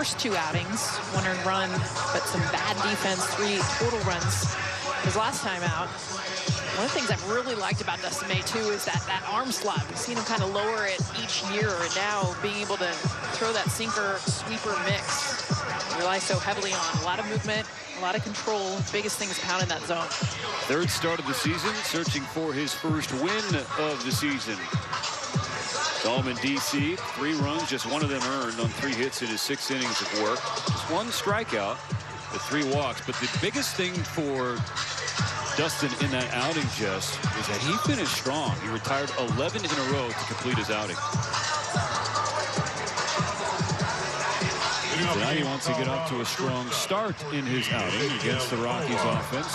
first 2 outings, 1 earned run, but some bad defense, 3 total runs his last time out. One of the things I've really liked about Dustin May, too, is that arm slot. We've seen him kind of lower it each year, and now being able to throw that sinker sweeper mix. Relies so heavily on a lot of movement, a lot of control. Biggest thing is pounding that zone. 3rd start of the season, searching for his first win of the season. Saw him in D.C., 3 runs, just 1 of them earned on 3 hits in his 6 innings of work. Just 1 strikeout, with 3 walks. But the biggest thing for Dustin in that outing, Jess, was that he finished strong. He retired 11 in a row to complete his outing. So now he wants to get up to a strong start in his outing against the Rockies offense.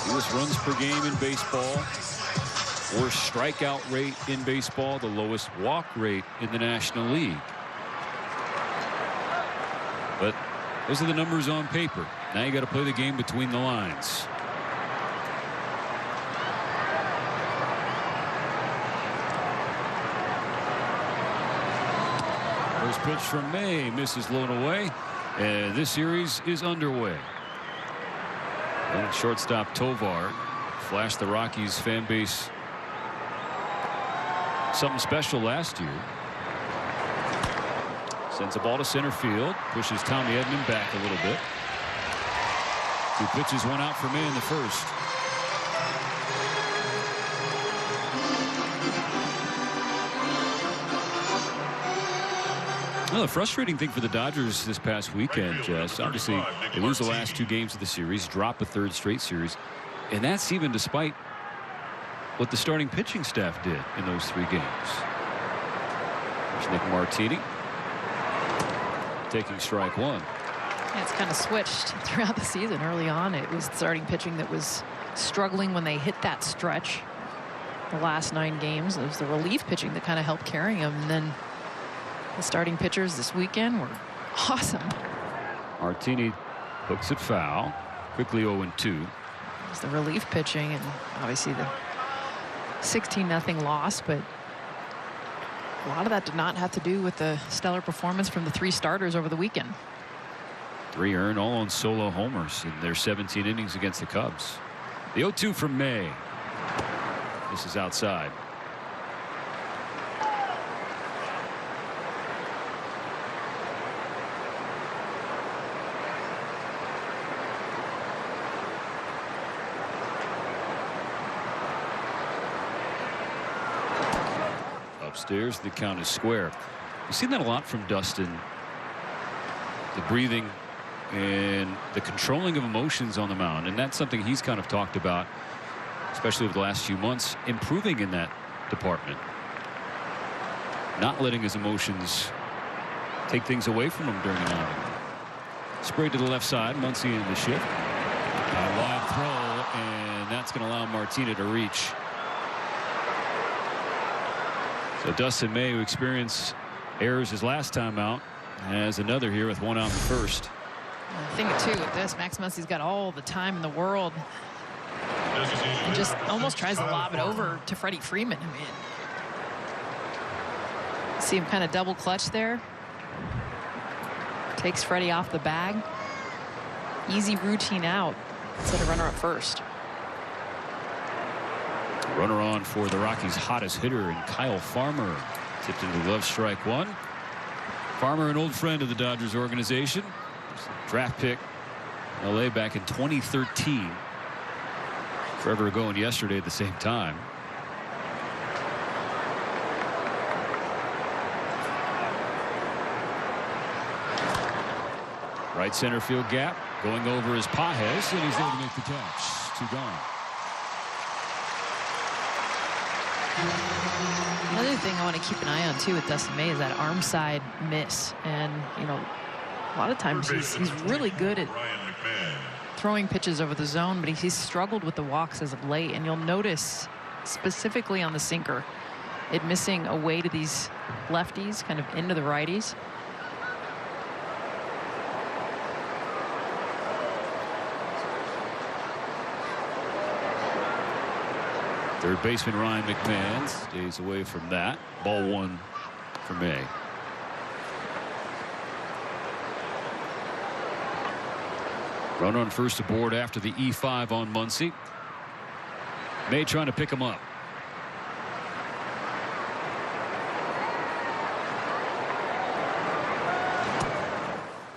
Fewest runs per game in baseball. Worst strikeout rate in baseball. The lowest walk rate in the National League. But those are the numbers on paper. Now you got to play the game between the lines. First pitch from May misses low and away, and this series is underway. And shortstop Tovar flashed the Rockies fan base something special last year. Sends a ball to center field, pushes Tommy Edman back a little bit. 2 pitches, 1 out for May in the first. Well, the frustrating thing for the Dodgers this past weekend, Jess, obviously they lose the last 2 games of the series, drop a 3rd straight series, and that's even despite what the starting pitching staff did in those 3 games. There's Nick Martini taking strike 1. Yeah, it's kind of switched throughout the season. Early on, it was starting pitching that was struggling when they hit that stretch. The last 9 games, it was the relief pitching that kind of helped carry them. And then the starting pitchers this weekend were awesome. Martini hooks it foul. Quickly 0-2. It was the relief pitching, and obviously the 16-0 loss, but a lot of that did not have to do with the stellar performance from the 3 starters over the weekend. 3 earned, all on solo homers in their 17 innings against the Cubs. The 0-2 from May. This is outside. Upstairs, the count is square. You've seen that a lot from Dustin. The breathing and the controlling of emotions on the mound, and that's something he's kind of talked about, especially over the last few months, improving in that department. Not letting his emotions take things away from him during an outing. Sprayed to the left side. Muncy in the shift. A wide throw, and that's going to allow Martina to reach. So Dustin May, who experienced errors his last time out, has another here with 1 out in the first. I think too with this, Max Muncy's got all the time in the world and just almost tries to lob it over to Freddie Freeman. I mean, see him kind of double clutch there. Takes Freddie off the bag. Easy routine out instead of runner at first. Runner on for the Rockies' hottest hitter, and Kyle Farmer tipped into the glove, strike 1. Farmer, an old friend of the Dodgers organization. Draft pick in LA back in 2013. Forever ago and yesterday at the same time. Right center field gap. Going over is Pages, and he's able to make the catch. 2 gone. Another thing I want to keep an eye on too with Dustin May is that arm side miss, and you know, a lot of times he's really good at throwing pitches over the zone, but he's struggled with the walks as of late, and you'll notice specifically on the sinker it missing away to these lefties, kind of into the righties. Third baseman Ryan McMahon stays away from that. Ball 1 for May. Run on first aboard after the E5 on Muncy. May trying to pick him up.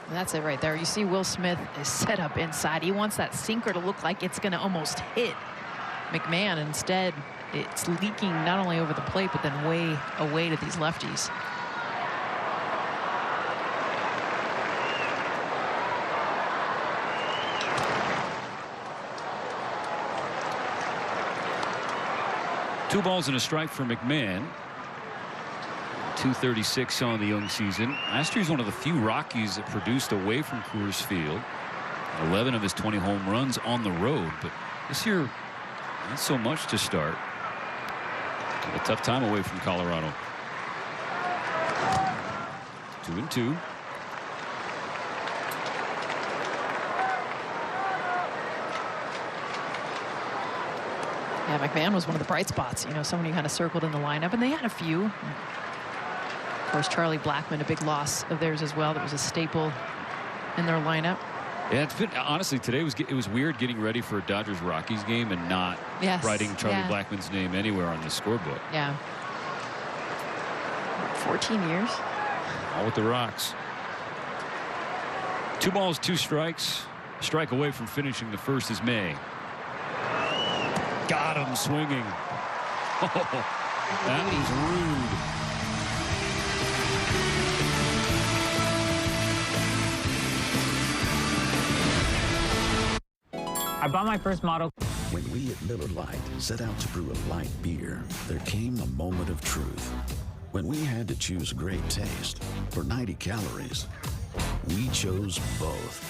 That's it right there. You see Will Smith is set up inside. He wants that sinker to look like it's going to almost hit McMahon. Instead, it's leaking not only over the plate, but then way away to these lefties. Two balls and a strike for McMahon. 236 on the young season. Last year's one of the few Rockies that produced away from Coors Field. 11 of his 20 home runs on the road, but this year not so much to start. A tough time away from Colorado. 2-2. Yeah, McMahon was one of the bright spots. You know, someone who kind of circled in the lineup, and they had a few. Of course, Charlie Blackmon, a big loss of theirs as well. That was a staple in their lineup. Yeah, it's been, honestly, today it was weird getting ready for a Dodgers Rockies game and not writing Charlie Blackmon's name anywhere on the scorebook. Yeah. 14 years. All with the Rocks. 2 balls, 2 strikes. Strike away from finishing the first is May. Got him swinging. Oh, that was rude. I bought my first model. When we at Miller Lite set out to brew a light beer, there came a moment of truth. When we had to choose great taste for 90 calories, we chose both.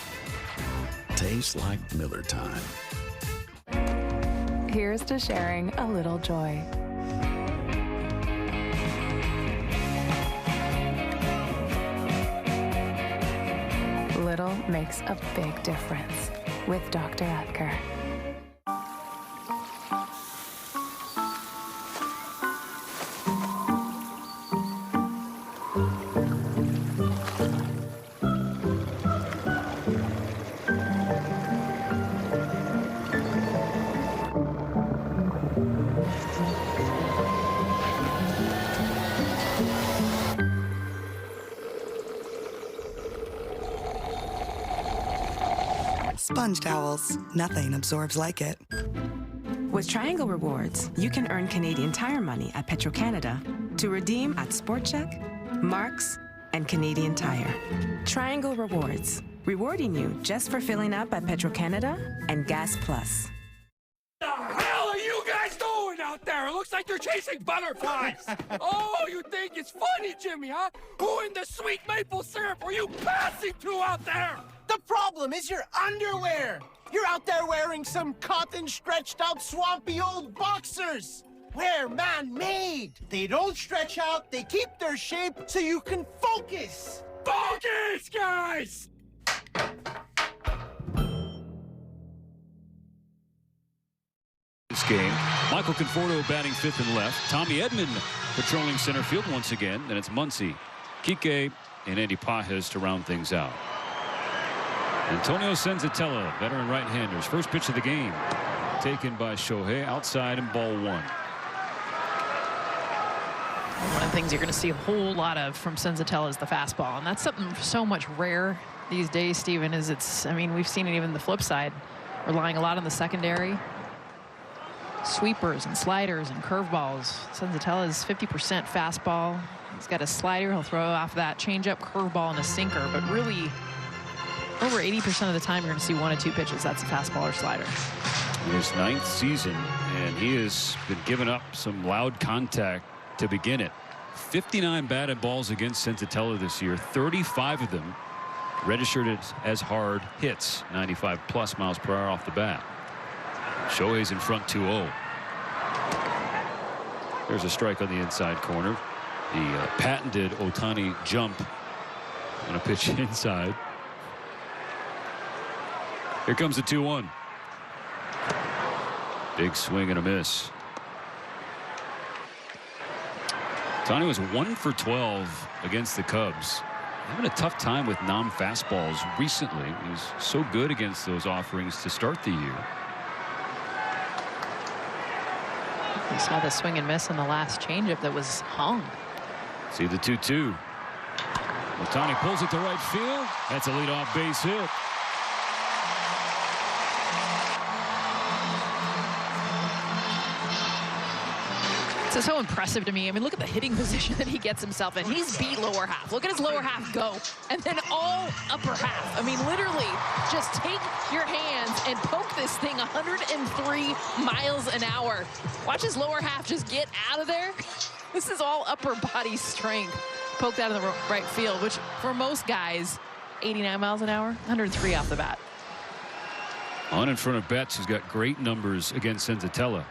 Tastes like Miller time. Here's to sharing a little joy. Little makes a big difference with Dr. Oetker. Sponge towels. Nothing absorbs like it. With Triangle Rewards, you can earn Canadian Tire money at Petro-Canada to redeem at Sport Chek, Marks, and Canadian Tire. Triangle Rewards, rewarding you just for filling up at Petro-Canada and Gas Plus. What the hell are you guys doing out there? It looks like you're chasing butterflies. Oh, you think it's funny, Jimmy, huh? Who in the sweet maple syrup are you passing to out there? The problem is your underwear. You're out there wearing some cotton stretched out swampy old boxers. We're man-made. They don't stretch out, they keep their shape so you can focus. Focus, guys! This game, Michael Conforto batting 5th and left. Tommy Edman patrolling center field once again. Then it's Muncy, Kike, and Andy Pages to round things out. Antonio Senzatella, veteran right-handers. First pitch of the game taken by Shohei outside and ball 1. One of the things you're going to see a whole lot of from Senzatella is the fastball, and that's something so much rare these days, Steven. I mean, we've seen it even the flip side, relying a lot on the secondary. Sweepers and sliders and curveballs. Senzatella's 50% fastball. He's got a slider. He'll throw off that changeup, curveball, and a sinker, but really over 80% of the time, you're going to see 1 or 2 pitches. That's a fastball or slider. His 9th season, and he has been giving up some loud contact to begin it. 59 batted balls against Senzatella this year. 35 of them registered as hard hits, 95+ miles per hour off the bat. Shohei's in front 2-0. There's a strike on the inside corner. The patented Ohtani jump on a pitch inside. Here comes the 2-1. Big swing and a miss. Ohtani was 1 for 12 against the Cubs. having a tough time with non-fastballs recently. He was so good against those offerings to start the year. We saw the swing and miss on the last changeup that was hung. See the 2-2. Ohtani pulls it to right field. That's a leadoff base hit. It's so impressive to me. I mean, look at the hitting position that he gets himself in. He's beat lower half. Look at his lower half go. And then all upper half. I mean, literally, just take your hands and poke this thing 103 miles an hour. Watch his lower half just get out of there. This is all upper body strength. Poked out of the right field, which for most guys, 89 miles an hour, 103 off the bat. On in front of Betts, who's got great numbers against Senzatella.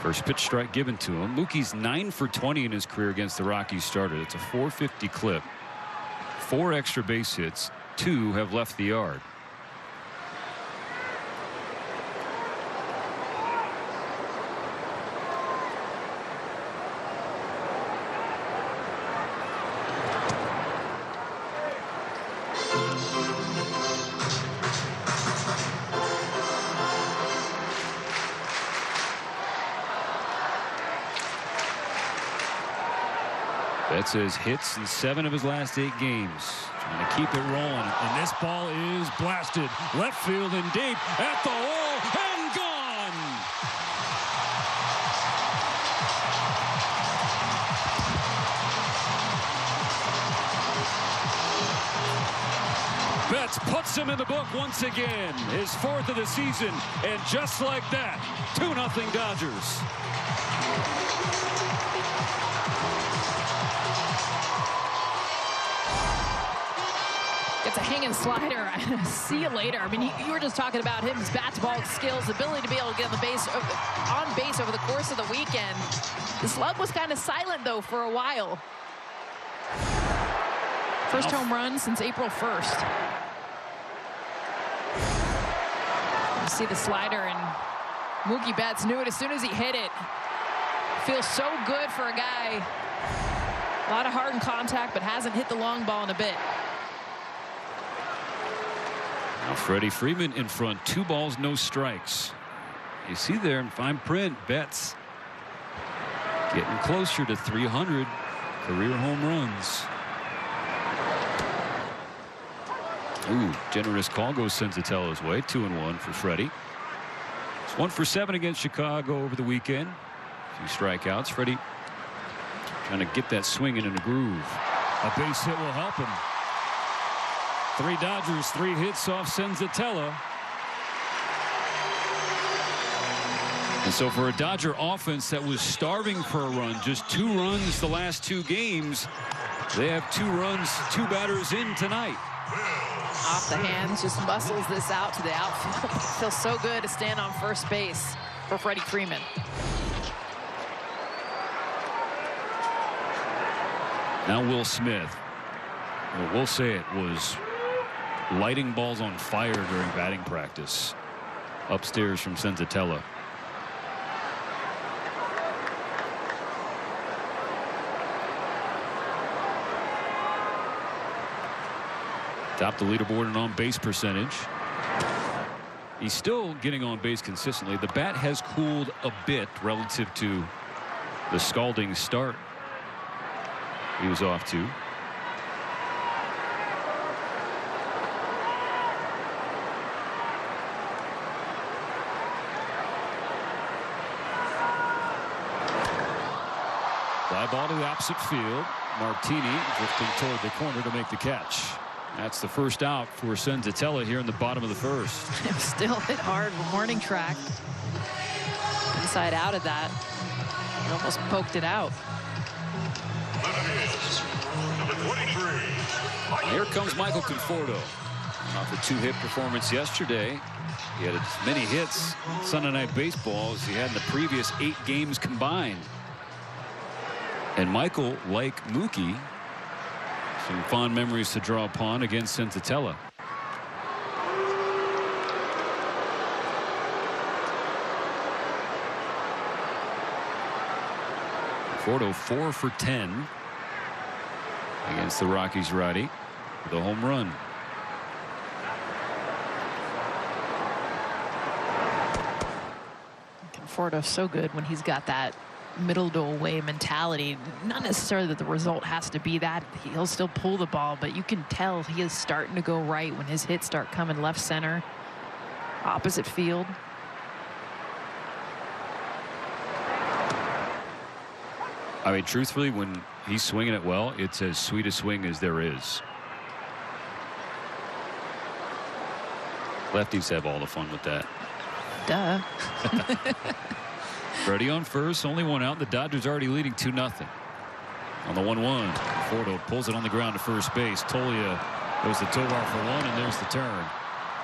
First pitch strike given to him. Mookie's 9 for 20 in his career against the Rockies starter. It's a 450 clip. 4 extra base hits. 2 have left the yard. Betts has hits in 7 of his last 8 games. Trying to keep it rolling. And this ball is blasted. Left field and deep. At the wall and gone. Betts puts him in the book once again. His 4th of the season. And just like that, 2-0 Dodgers. It's a hanging slider. See you later. I mean, you were just talking about his bat-to-ball skills, ability to be able to get on base over the course of the weekend. The slug was kind of silent, though, for a while. First home run since April 1st. You see the slider, and Mookie Betts knew it as soon as he hit it. Feels so good for a guy. A lot of hard contact, but hasn't hit the long ball in a bit. Now Freddie Freeman in front. 2 balls, no strikes. You see there in fine print, Betts getting closer to 300 career home runs. Ooh, generous call goes Senzatella's way. 2-1 for Freddie. It's 1 for 7 against Chicago over the weekend. A few strikeouts. Freddie trying to get that swing in a groove. A base hit will help him. 3 Dodgers, 3 hits off Senzatella. And so for a Dodger offense that was starving for a run, just 2 runs the last 2 games, they have 2 runs, 2 batters in tonight. Off the hands, just muscles this out to the outfield. Feels so good to stand on first base for Freddie Freeman. Now Will Smith. Well, we'll say it was lighting balls on fire during batting practice upstairs from Senzatella. Topped the leaderboard in on-base percentage. He's still getting on base consistently. The bat has cooled a bit relative to the scalding start he was off to. Fly ball to the opposite field. Martini drifting toward the corner to make the catch. That's the first out for Senzatella here in the bottom of the first. Still hit hard. Warning track. Inside out of that. He almost poked it out. Here comes Michael Conforto. Off a 2-hit performance yesterday. He had as many hits Sunday Night Baseball as he had in the previous 8 games combined. And Michael, like Mookie, some fond memories to draw upon against Senzatella. Conforto 4 for 10. against the Rockies righty with a home run. Conforto's so good when he's got that middle to away mentality. Not necessarily that the result has to be that. He'll still pull the ball, but you can tell he is starting to go right when his hits start coming left center, opposite field. I mean, truthfully, when he's swinging it well, it's as sweet a swing as there is. Lefties have all the fun with that. Duh. Freddie on first, only one out. The Dodgers already leading 2-0. On the 1-1, Fordo pulls it on the ground to first base. Tolia goes to Tovar for one, and there's the turn.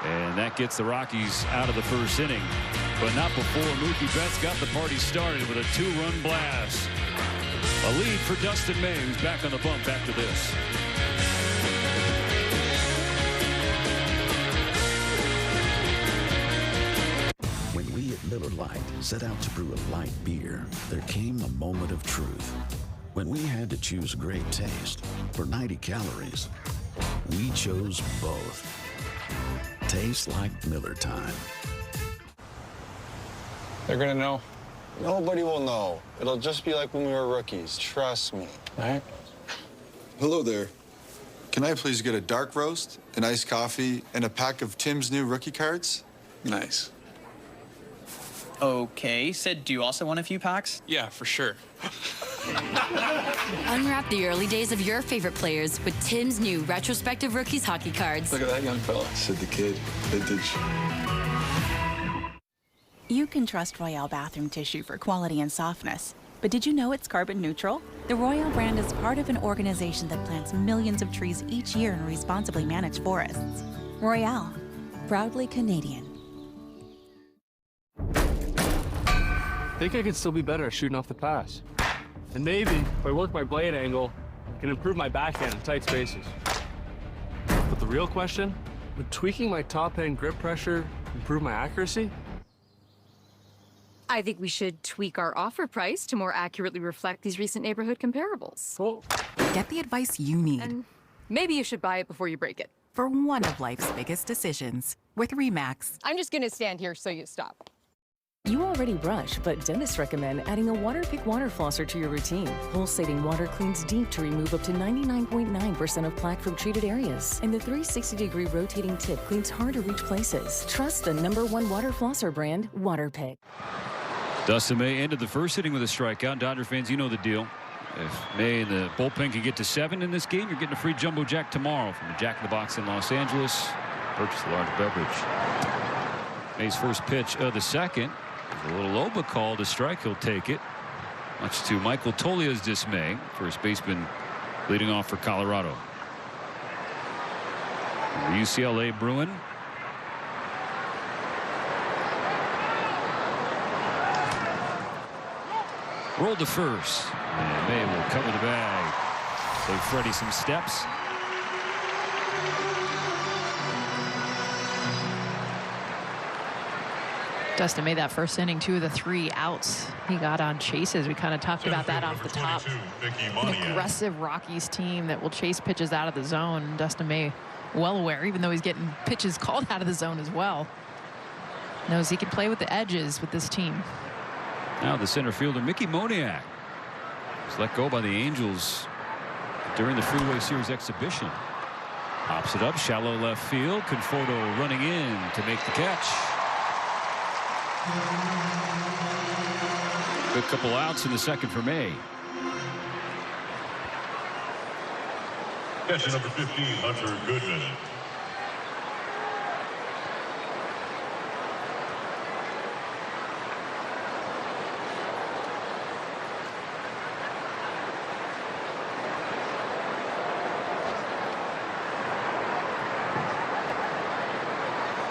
And that gets the Rockies out of the first inning. But not before Mookie Betts got the party started with a 2-run blast. A lead for Dustin May, who's back on the bump after this. When we at Miller Lite set out to brew a light beer, there came a moment of truth. When we had to choose great taste for 90 calories, we chose both. Tastes like Miller time. They're gonna know. Nobody will know. It'll just be like when we were rookies. Trust me. All right. Hello there. Can I please get a dark roast, an iced coffee, and a pack of Tim's new rookie cards? Nice. Okay, Sid, do you also want a few packs? Yeah, for sure. Unwrap the early days of your favorite players with Tim's new retrospective rookies hockey cards. Look at that young fella. Sid the Kid. Vintage. You can trust Royale bathroom tissue for quality and softness, but did you know it's carbon neutral? The Royale brand is part of an organization that plants millions of trees each year and responsibly manage forests. Royale, proudly Canadian. I think I could still be better at shooting off the pass. And maybe, if I work my blade angle, I can improve my backhand in tight spaces. But the real question, would tweaking my top hand grip pressure improve my accuracy? I think we should tweak our offer price to more accurately reflect these recent neighborhood comparables. Cool. Get the advice you need. And maybe you should buy it before you break it. For one of life's biggest decisions with RE/MAX. I'm just gonna stand here so you stop. You already brush, but dentists recommend adding a Waterpik water flosser to your routine. Pulsating water cleans deep to remove up to 99.9% of plaque from treated areas. And the 360-degree rotating tip cleans hard-to-reach places. Trust the #1 water flosser brand, Waterpik. Dustin May ended the first inning with a strikeout. Dodger fans, you know the deal. If May and the bullpen can get to 7 in this game, you're getting a free Jumbo Jack tomorrow from the Jack in the Box in Los Angeles. Purchase a large beverage. May's first pitch of the second. A little Loba call to strike. He'll take it. Much to Michael Tolia's dismay. First baseman leading off for Colorado. The UCLA Bruin. Rolled to first. And May will cover the bag. Save Freddie some steps. Dustin made that first inning 2 of the 3 outs he got on chases. We kind of talked about that off the top. An aggressive Rockies team that will chase pitches out of the zone. Dustin May, well aware, even though he's getting pitches called out of the zone as well, knows he can play with the edges with this team. Now the center fielder Mickey Moniak was let go by the Angels during the Freeway Series exhibition. Pops it up, shallow left field. Conforto running in to make the catch. Good couple outs in the second for May. Catcher number 15, Hunter Goodman.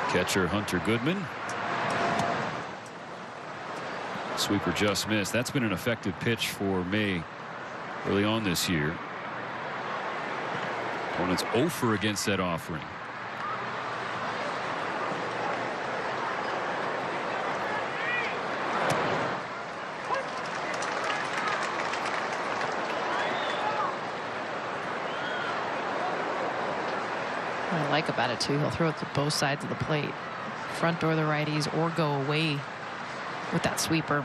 Catcher Hunter Goodman. Sweeper just missed. That's been an effective pitch for May early on this year. Opponents 0 for against that offering. What I like about it, too, he'll throw it to both sides of the plate. Front door the righties or go away with that sweeper.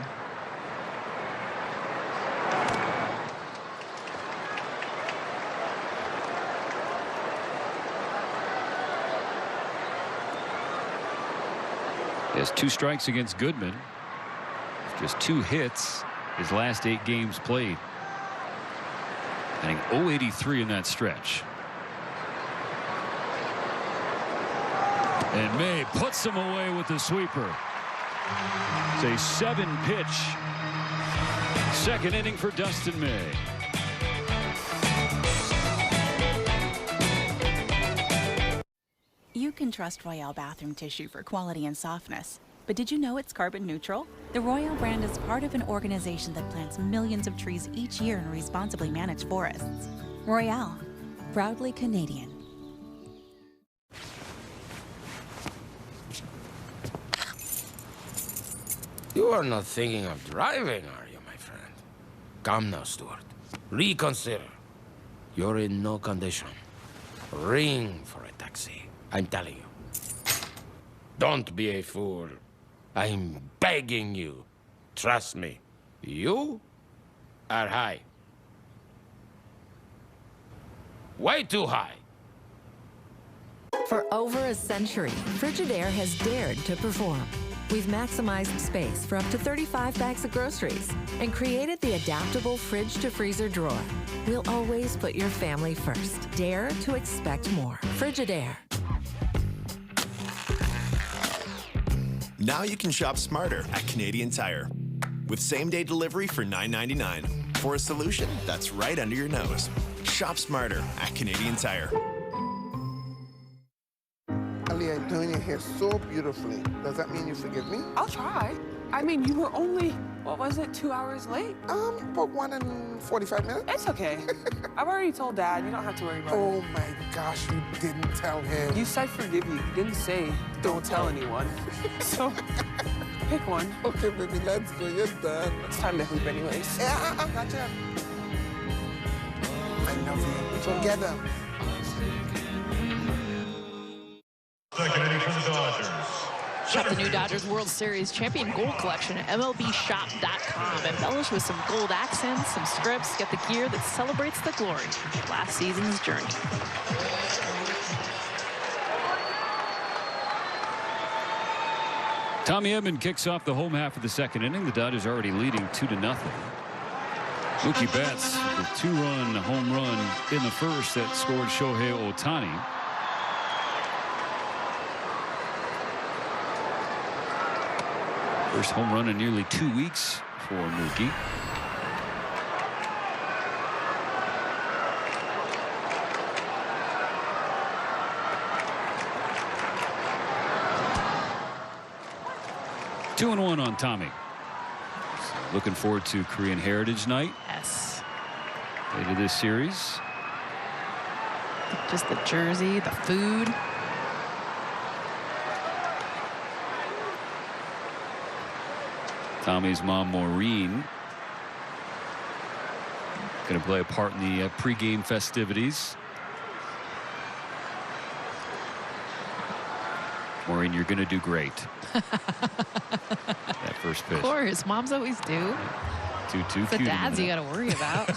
He has 2 strikes against Goodman. Just 2 hits his last 8 games played. Hitting .083 in that stretch. And May puts him away with the sweeper. It's a 7-pitch second inning for Dustin May. You can trust Royale bathroom tissue for quality and softness. But did you know it's carbon neutral? The Royale brand is part of an organization that plants millions of trees each year in responsibly managed forests. Royale, proudly Canadian. You are not thinking of driving, are you, my friend? Come now, Stuart. Reconsider. You're in no condition. Ring for a taxi. I'm telling you. Don't be a fool. I'm begging you. Trust me. You are high. Way too high. For over a century, Frigidaire has dared to perform. We've maximized space for up to 35 bags of groceries and created the adaptable fridge-to-freezer drawer. We'll always put your family first. Dare to expect more. Frigidaire. Now you can shop smarter at Canadian Tire with same-day delivery for $9.99 for a solution that's right under your nose. Shop smarter at Canadian Tire. Ali, you're doing your hair so beautifully. Does that mean you forgive me? I'll try. I mean, you were only, what was it, 2 hours late? About 1 and 45 minutes. It's okay. I've already told Dad. You don't have to worry about it. Oh my gosh, you didn't tell him. You said forgive you. You didn't say don't tell anyone. So, pick one. Okay, baby, let's go. You're done. It's time to hoop anyways. Yeah, not yet. I love you. Together. Second inning for the Dodgers. Shop the new Dodgers World Series champion gold collection at MLBshop.com. Embellish with some gold accents, some scripts. Get the gear that celebrates the glory of last season's journey. Tommy Edman kicks off the home half of the second inning. The Dodgers already leading 2-0. Mookie Betts, the 2-run home run in the first that scored Shohei Ohtani. First home run in nearly 2 weeks for Mookie. Two and one on Tommy. Looking forward to Korean Heritage Night. Yes. Later this series. Just the jersey, the food. Tommy's mom, Maureen, going to play a part in the pregame festivities. Maureen, you're going to do great. That first pitch. Of course, moms always do. 2-2. It's the dads you got to worry about.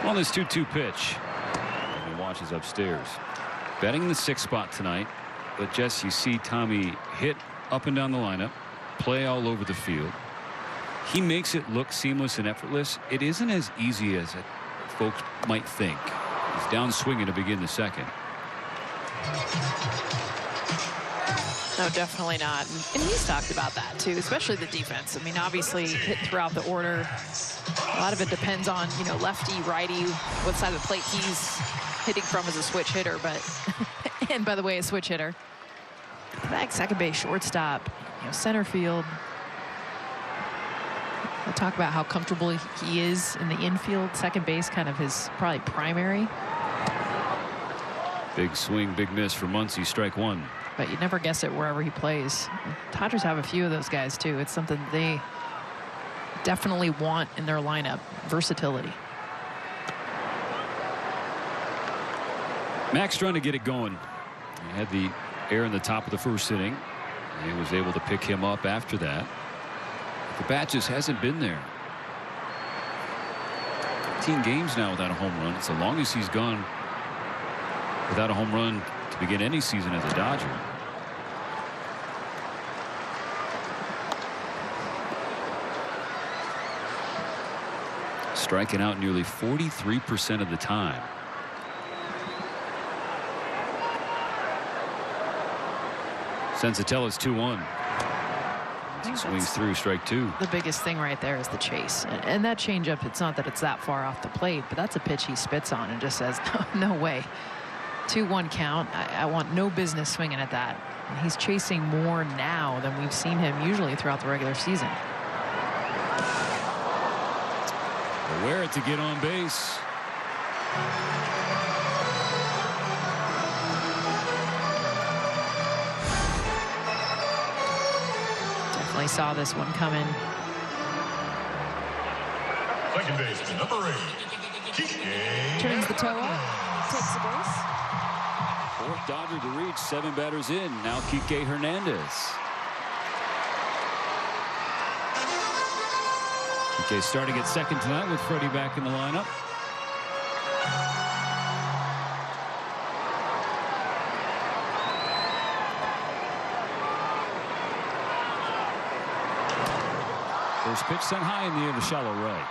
On this 2-2 pitch, he watches upstairs. Betting the 6th spot tonight, but Jess, you see Tommy hit up and down the lineup, play all over the field. He makes it look seamless and effortless. It isn't as easy as folks might think. He's down swinging to begin the second. No, definitely not. And he's talked about that, too, especially the defense. I mean, obviously, hit throughout the order. A lot of it depends on, you know, lefty, righty, what side of the plate he's hitting from as a switch hitter. But, and by the way, a switch hitter. Back, second base, shortstop, you know, center field. We'll talk about how comfortable he is in the infield. Second base, kind of his probably primary. Big swing, big miss for Muncy, strike one. But you never guess it wherever he plays. Dodgers have a few of those guys too. It's something they definitely want in their lineup, versatility. Max trying to get it going. He had the air in the top of the first inning. He was able to pick him up after that. The bat just hasn't been there. 15 games now without a home run. It's the longest he's gone without a home run to begin any season as a Dodger. Striking out nearly 43% of the time. Senzatella's 2-1. He swings through, strike two. The biggest thing right there is the chase. And that changeup, it's not that it's that far off the plate, but that's a pitch he spits on and just says, no way. 2-1 count. I want no business swinging at that. And he's chasing more now than we've seen him usually throughout the regular season. Aware to get on base. Definitely saw this one coming. Second baseman, number 8. Turns the toe up, takes the base. Fourth Dodger to reach, 7 batters in. Now Kike Hernandez. Kike starting at second tonight with Freddie back in the lineup. First pitch sent high in the air to shallow right.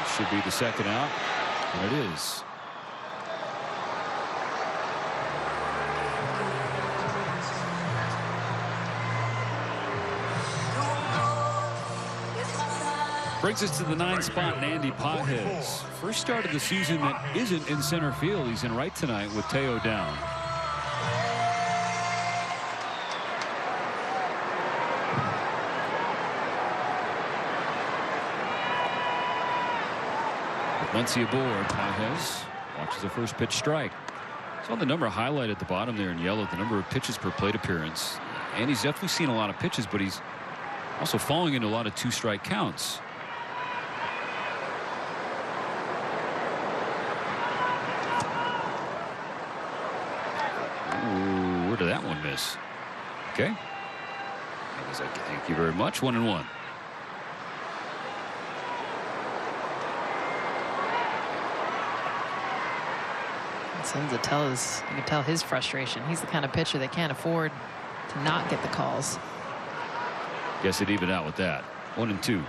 It should be the second out, and it is. Brings us to the 9th spot, and Andy Pages. First start of the season that isn't in center field. He's in right tonight with Teo down. With Muncy aboard, Pages watches the first pitch strike. It's on the number highlighted at the bottom there in yellow, the number of pitches per plate appearance. And he's definitely seen a lot of pitches, but he's also falling into a lot of 2-strike counts. Ooh, where did that one miss? Okay. Thank you very much. 1-1. Senzatella's, you can tell his frustration. He's the kind of pitcher that can't afford to not get the calls. Guess it evened out with that. 1-2.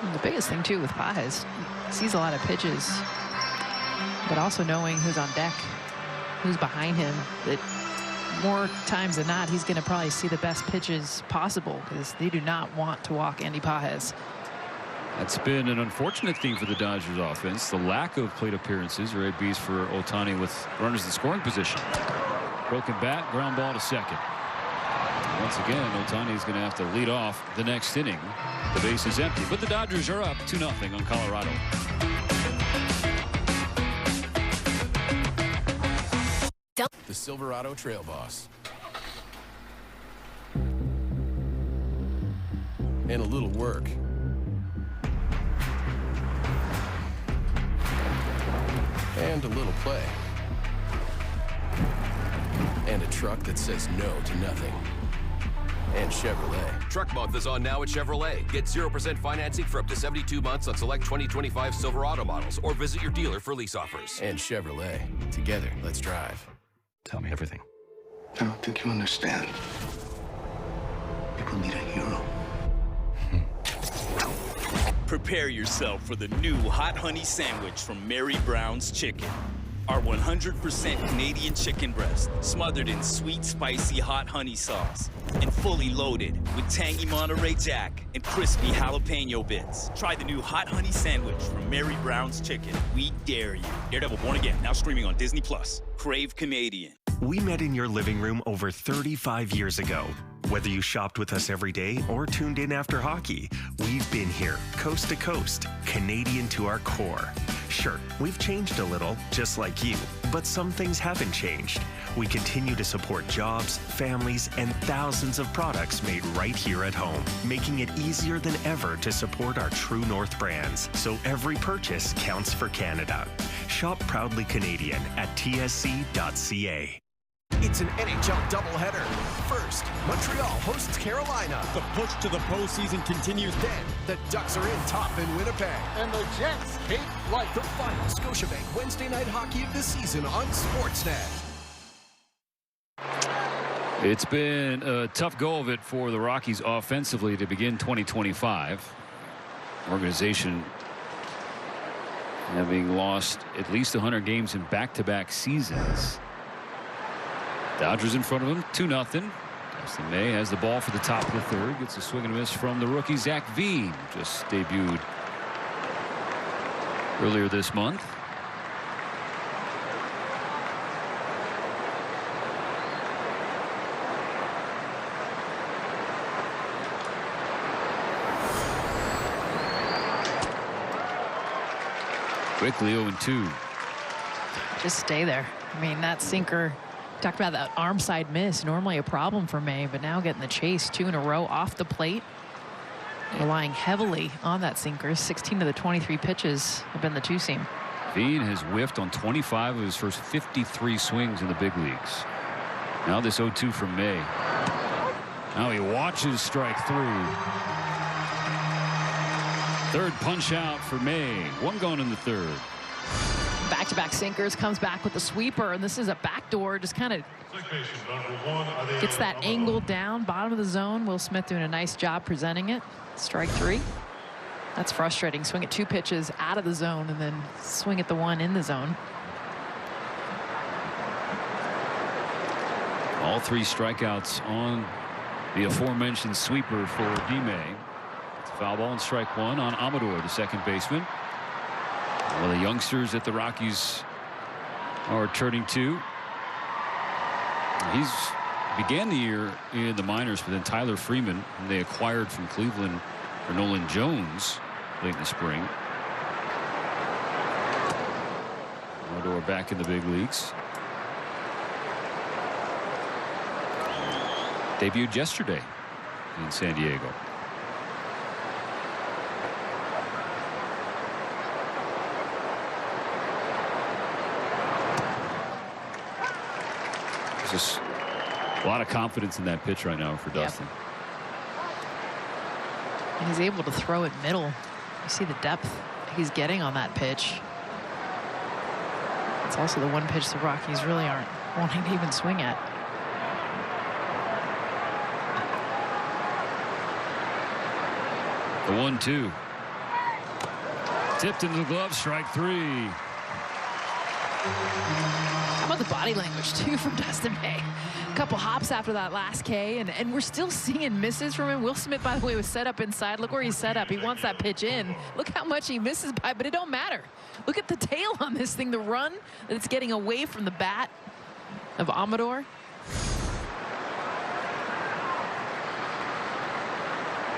And the biggest thing too with Pages, he sees a lot of pitches, but also knowing who's on deck, who's behind him, that more times than not, he's going to probably see the best pitches possible because they do not want to walk Andy Pages. That's been an unfortunate thing for the Dodgers offense, the lack of plate appearances or ABs for Ohtani with runners in scoring position. Broken bat, ground ball to second. Once again, Ohtani is going to have to lead off the next inning. The base is empty, but the Dodgers are up 2-0 on Colorado. The Silverado Trail Boss. And a little work. And a little play. And a truck that says no to nothing. And Chevrolet. Truck Month is on now at Chevrolet. Get 0% financing for up to 72 months on select 2025 Silverado models or visit your dealer for lease offers. And Chevrolet. Together, let's drive. Tell me everything. I don't think you understand. People need a hero. Prepare yourself for the new Hot Honey Sandwich from Mary Brown's Chicken. Our 100% Canadian chicken breast, smothered in sweet, spicy, hot honey sauce, and fully loaded with tangy Monterey Jack and crispy jalapeno bits. Try the new hot honey sandwich from Mary Brown's Chicken. We dare you. Daredevil Born Again, now streaming on Disney+. Crave Canadian. We met in your living room over 35 years ago. Whether you shopped with us every day or tuned in after hockey, we've been here, coast to coast, Canadian to our core. Sure, we've changed a little, just like you, but some things haven't changed. We continue to support jobs, families, and thousands of products made right here at home, making it easier than ever to support our True North brands, so every purchase counts for Canada. Shop proudly Canadian at tsc.ca. It's an NHL doubleheader. First, Montreal hosts Carolina. The push to the postseason continues. Then, the Ducks are in top in Winnipeg. And the Jets take flight. The final Scotiabank Wednesday night hockey of the season on Sportsnet. It's been a tough go of it for the Rockies offensively to begin 2025. Organization having lost at least 100 games in back-to-back seasons. Dodgers in front of him, 2-0. Dustin May has the ball for the top of the third. Gets a swing and a miss from the rookie Zach Veen. Just debuted earlier this month. Quickly 0-2. Just stay there. I mean, that sinker, talked about that arm side miss, normally a problem for May, but now getting the chase 2 in a row off the plate. Relying heavily on that sinker. 16 of the 23 pitches have been the two-seam. Veen has whiffed on 25 of his first 53 swings in the big leagues. Now this 0-2 from May. Now he watches strike 3. Third punch out for May. One gone in the third. Back-to-back sinkers, comes back with the sweeper, and this is a backdoor, just kind of gets that angle down, bottom of the zone. Will Smith doing a nice job presenting it. Strike 3. That's frustrating. Swing at 2 pitches out of the zone and then swing at the 1 in the zone. All 3 strikeouts on the aforementioned sweeper for D-May. It's a foul ball and strike 1 on Amador, the second baseman. One of the youngsters that the Rockies are turning to. He's began the year in the minors, but then Tyler Freeman, whom they acquired from Cleveland for Nolan Jones late in the spring. Amador back in the big leagues. Debuted yesterday in San Diego. Just a lot of confidence in that pitch right now for Dustin. And he's able to throw it middle. You see the depth he's getting on that pitch. It's also the one pitch the Rockies really aren't wanting to even swing at. The 1-2. Tipped into the glove, strike 3. How about the body language, too, from Dustin May? A couple hops after that last K, and we're still seeing misses from him. Will Smith, by the way, was set up inside. Look where he's set up. He wants that pitch in. Look how much he misses by, but it don't matter. Look at the tail on this thing, the run that it's getting away from the bat of Amador.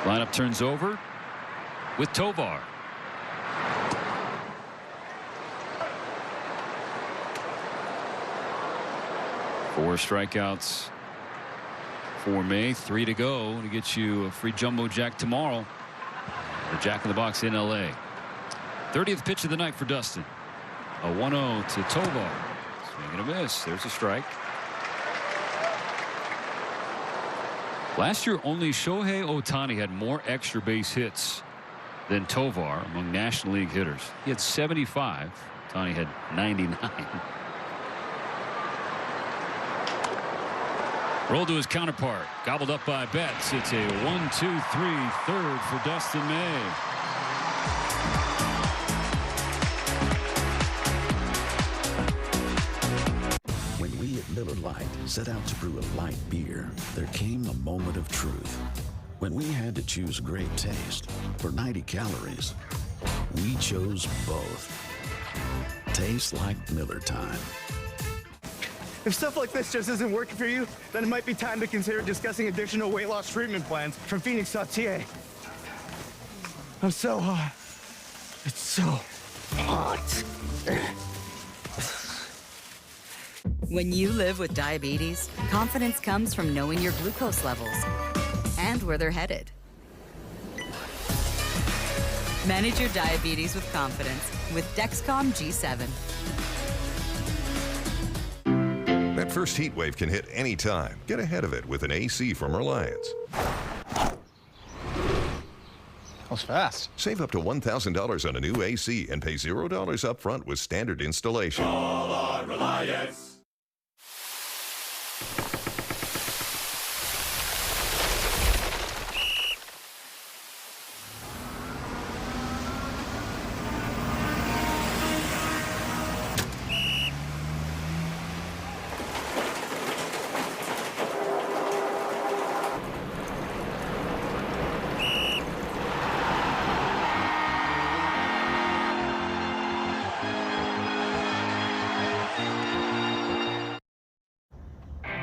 Lineup turns over with Tovar. Four strikeouts for May. 3 to go to get you a free jumbo jack tomorrow. The Jack in the Box in LA. 30th pitch of the night for Dustin. A 1-0 to Tovar. Swing and a miss. There's a strike. Last year, only Shohei Ohtani had more extra base hits than Tovar among National League hitters. He had 75. Ohtani had 99. Rolled to his counterpart. Gobbled up by Betts. It's a 1-2-3 third for Dustin May. Light set out to brew a light beer, there came a moment of truth. When we had to choose great taste for 90 calories, we chose both. Tastes like Miller Time. If stuff like this just isn't working for you, then it might be time to consider discussing additional weight loss treatment plans from Phoenix.ca. I'm so hot. It's so hot. When you live with diabetes, confidence comes from knowing your glucose levels and where they're headed. Manage your diabetes with confidence with Dexcom G7. That first heat wave can hit any time. Get ahead of it with an AC from Reliance. That was fast. Save up to $1,000 on a new AC and pay $0 up front with standard installation. All on Reliance.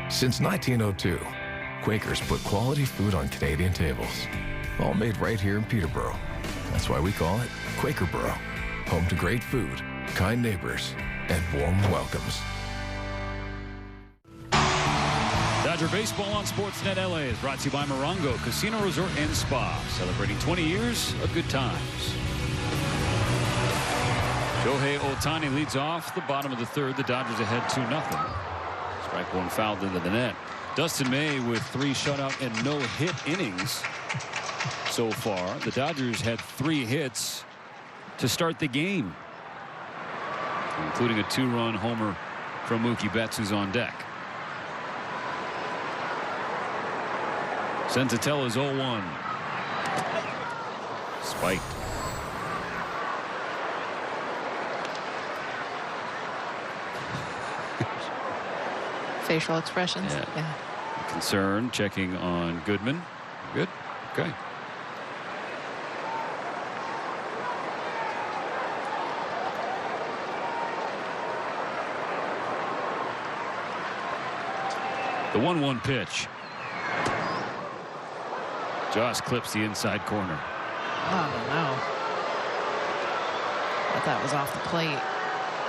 Since 1902, Quakers put quality food on Canadian tables, all made right here in Peterborough. That's why we call it Quakerborough, home to great food, kind neighbors, and warm welcomes. Dodger Baseball on Sportsnet LA is brought to you by Morongo Casino Resort and Spa, celebrating 20 years of good times. Shohei Ohtani leads off the bottom of the third. The Dodgers ahead 2-0. Strike one fouled into the net. Dustin May with 3 shutout and no hit innings so far. The Dodgers had 3 hits to start the game, including a 2-run homer from Mookie Betts, who's on deck. Senzatella's 0-1. Spiked. Facial expressions. Yeah. Concern checking on Goodman. Good. Okay. The 1-1 pitch. Josh clips the inside corner. I don't know. I thought that was off the plate.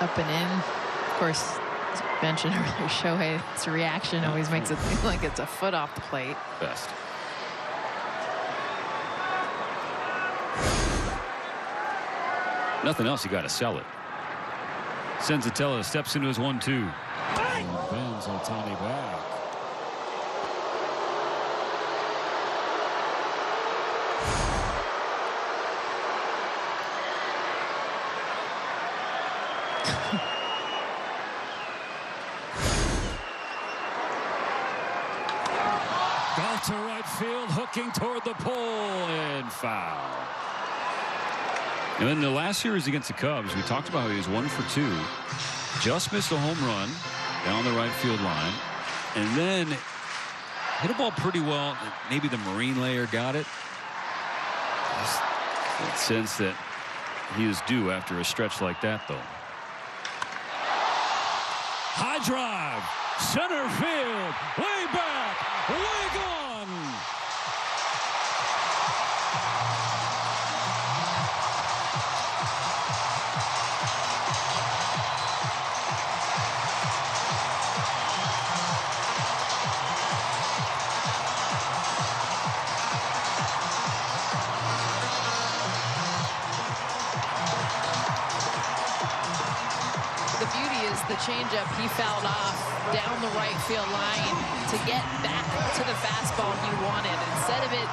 Up and in. Of course, as you mentioned earlier, Shohei's reaction always makes it seem like it's a foot off the plate. Best. Nothing else, you got to sell it. Senzatella steps into his 1-2. And bends Ohtani back. Golf to right field, hooking toward the pole, and foul. And then the last series against the Cubs, we talked about how he was 1 for 2. Just missed a home run down the right field line. And then hit a ball pretty well. Maybe the Marine layer got it. Just that sense that he is due after a stretch like that, though. High drive. Center field. Way back. Way gone. The changeup he fouled off down the right field line to get back to the fastball he wanted. Instead of it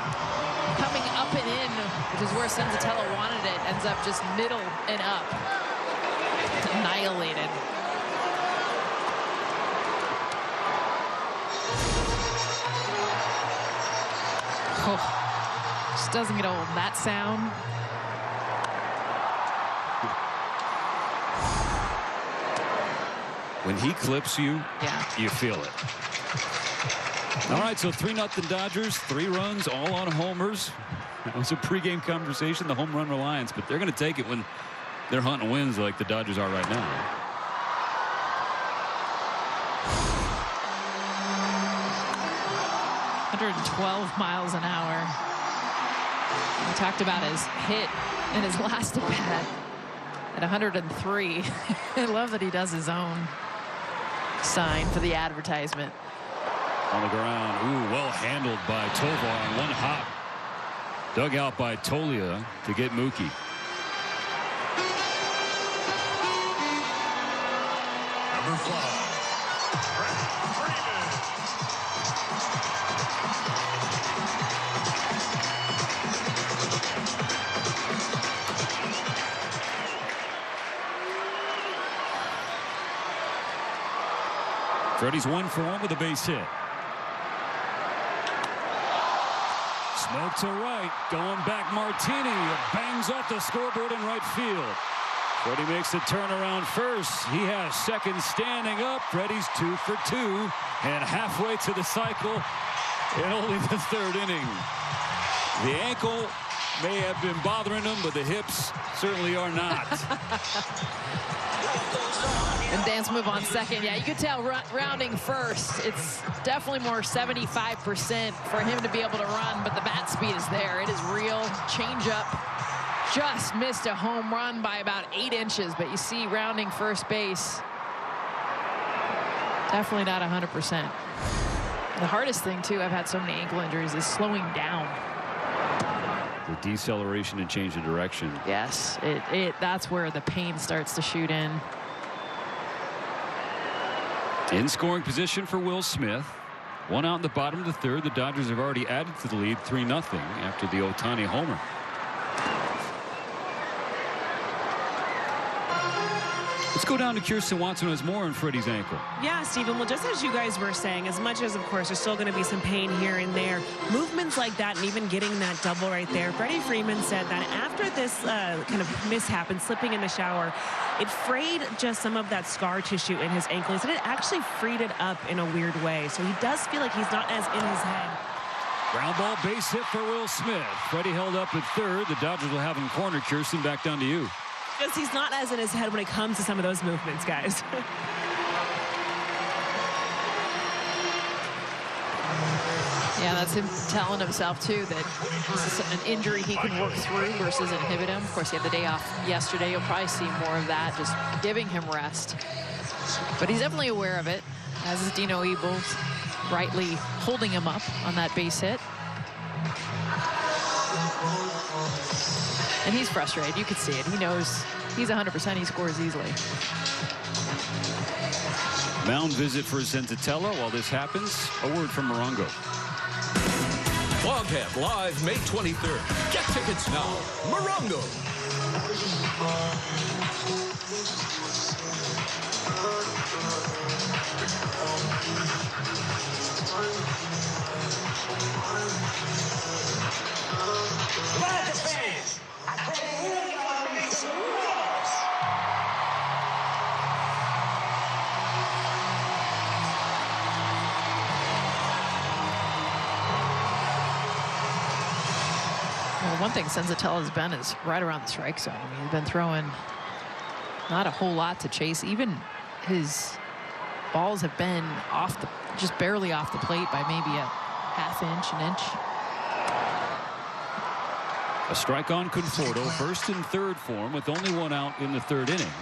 coming up and in, which is where Senzatella wanted it, ends up just middle and up. Annihilated. Oh, just doesn't get old. That sound. When he clips you, you feel it. All right, so 3-0 Dodgers, 3 runs, all on homers. That was a pregame conversation, the home run reliance, but they're going to take it when they're hunting wins like the Dodgers are right now. .112 miles an hour. We talked about his hit in his last at bat at 103. I love that he does his own sign for the advertisement. On the ground. Ooh, well handled by Tovar on one hop. Dug out by Tolia to get Mookie. Number 5. Freddie's 1 for 1 with a base hit. Smoke to right, going back Martini, bangs off the scoreboard in right field. Freddie makes the turnaround first. He has second standing up. Freddie's 2 for 2 and halfway to the cycle in only the 3rd inning. The ankle may have been bothering him, but the hips certainly are not. And dance move on second. Yeah, you could tell rounding first. It's definitely more 75% for him to be able to run, but the bat speed is there. It is real. Changeup just missed a home run by about 8 inches, but you see rounding first base. Definitely not 100%. The hardest thing, too, I've had so many ankle injuries, is slowing down. The deceleration and change of direction. Yes, that's where the pain starts to shoot in. In scoring position for Will Smith. 1 out in the bottom of the 3rd. The Dodgers have already added to the lead 3-0 after the Ohtani homer. Let's go down to Kirsten Watson, who has more on Freddie's ankle. Yeah, Stephen, well, just as you guys were saying, as much as, of course, there's still going to be some pain here and there, movements like that and even getting that double right there, Freddie Freeman said that after this kind of mishap and slipping in the shower, it frayed just some of that scar tissue in his ankle. He said it actually freed it up in a weird way, so he does feel like he's not as in his head. Ground ball base hit for Will Smith. Freddie held up at 3rd. The Dodgers will have him cornered. Kirsten, back down to you. Because he's not as in his head when it comes to some of those movements, guys. Yeah, that's him telling himself, too, that this is an injury he can work through versus inhibit him. Of course, he had the day off yesterday. You'll probably see more of that, just giving him rest. But he's definitely aware of it, as is Dino Ebles, rightly holding him up on that base hit. And he's frustrated. You could see it. He knows he's 100%. He scores easily. Mound visit for Zentitella. While this happens, a word from Morongo. Foghat live May 23rd. Get tickets now. Morongo. One thing Senzatella has been is right around the strike zone. I mean, he's been throwing not a whole lot to chase. Even his balls have been off the, just barely off the plate by maybe a half inch, an inch. A strike on Conforto, 1st and 3rd for him with only 1 out in the 3rd inning.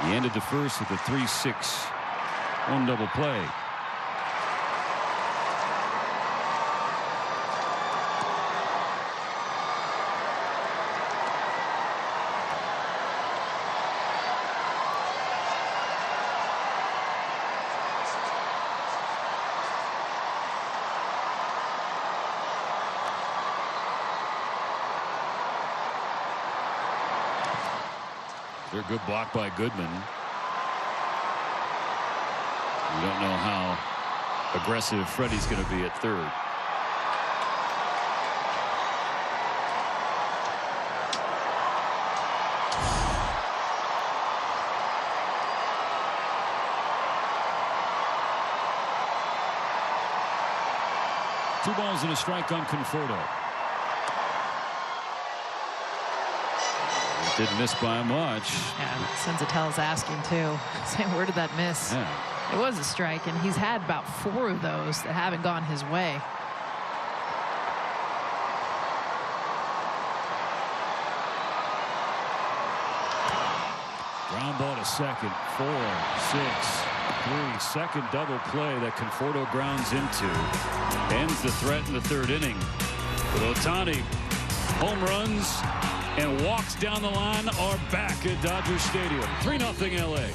He ended the 1st with a 3-6 1 double play. They're a good block by Goodman. We don't know how aggressive Freddie's going to be at 3rd. 2 balls and a strike on Conforto. Didn't miss by much. Yeah, Senzatel's asking too, saying where did that miss? Yeah. It was a strike, and he's had about 4 of those that haven't gone his way. Ground ball to second. 4, 6, 3. Second double play that Conforto grounds into. Ends the threat in the 3rd inning. With Ohtani, home runs and walks down the line are back at Dodger Stadium. 3-0 LA.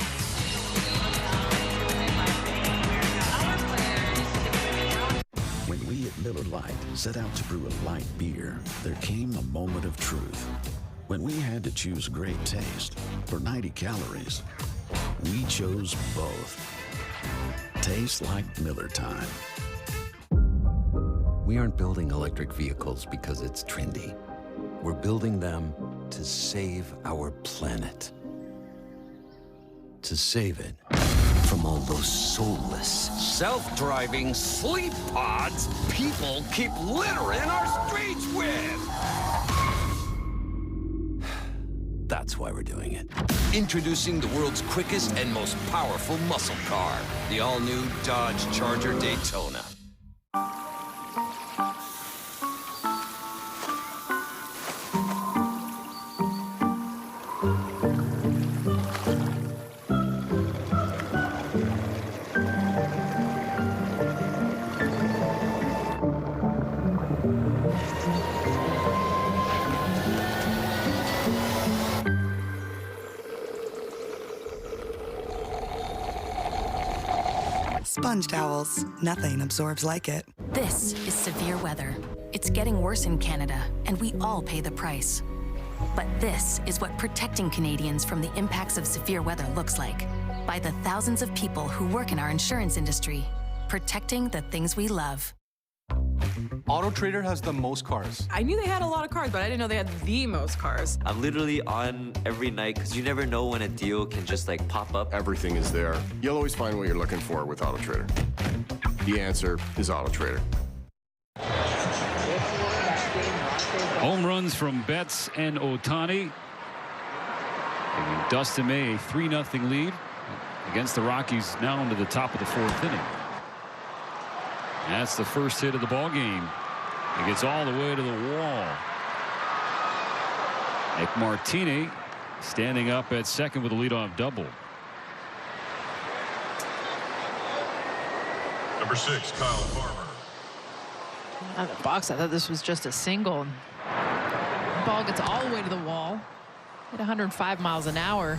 When we at Miller Lite set out to brew a light beer, there came a moment of truth. When we had to choose great taste for 90 calories, we chose both. Tastes like Miller time. We aren't building electric vehicles because it's trendy. We're building them to save our planet. To save it from all those soulless, self-driving sleep pods people keep littering our streets with. That's why we're doing it. Introducing the world's quickest and most powerful muscle car, the all-new Dodge Charger Daytona. Sponge towels. Nothing absorbs like it. This is severe weather. It's getting worse in Canada, and we all pay the price. But this is what protecting Canadians from the impacts of severe weather looks like. By the thousands of people who work in our insurance industry, protecting the things we love. Auto Trader has the most cars. I knew they had a lot of cars, but I didn't know they had the most cars. I'm literally on every night because you never know when a deal can just like pop up. Everything is there. You'll always find what you're looking for with Auto Trader. The answer is Auto Trader. Home runs from Betts and Ohtani. Giving Dustin May a 3-0 lead against the Rockies now into the top of the 4th inning. That's the first hit of the ball game. It gets all the way to the wall. Nick Martini standing up at second with a leadoff double. Number 6, Kyle Farmer. Out of the box, I thought this was just a single. The ball gets all the way to the wall at 105 miles an hour.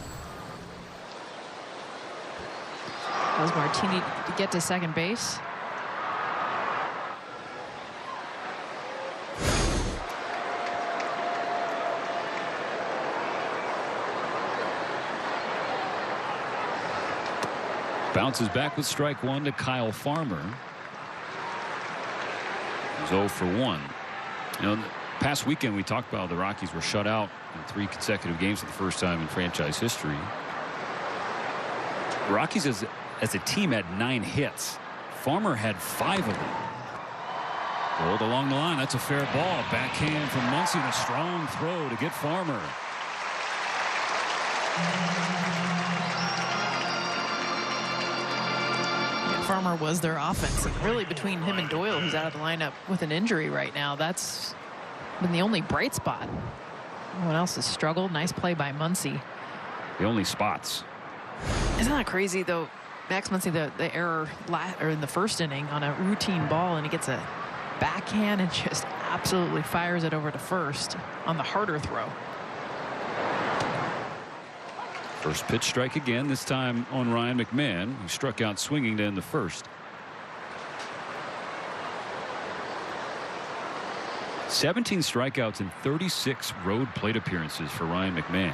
Allows Martini to get to second base. Bounces back with strike 1 to Kyle Farmer. He's 0 for 1. You know, past weekend we talked about the Rockies were shut out in 3 consecutive games for the first time in franchise history. The Rockies as a team had 9 hits. Farmer had 5 of them. Rolled along the line. That's a fair ball. Backhand from Muncy and a strong throw to get Farmer. Farmer was their offense. And really between him and Doyle, who's out of the lineup with an injury right now, that's been the only bright spot. Everyone else has struggled. Nice play by Muncy. The only spots. Isn't that crazy though? Max Muncy, the error or in the first inning on a routine ball, and he gets a backhand and just absolutely fires it over to first on the harder throw. First pitch strike again, this time on Ryan McMahon, who struck out swinging to end the first. 17 strikeouts and 36 road plate appearances for Ryan McMahon.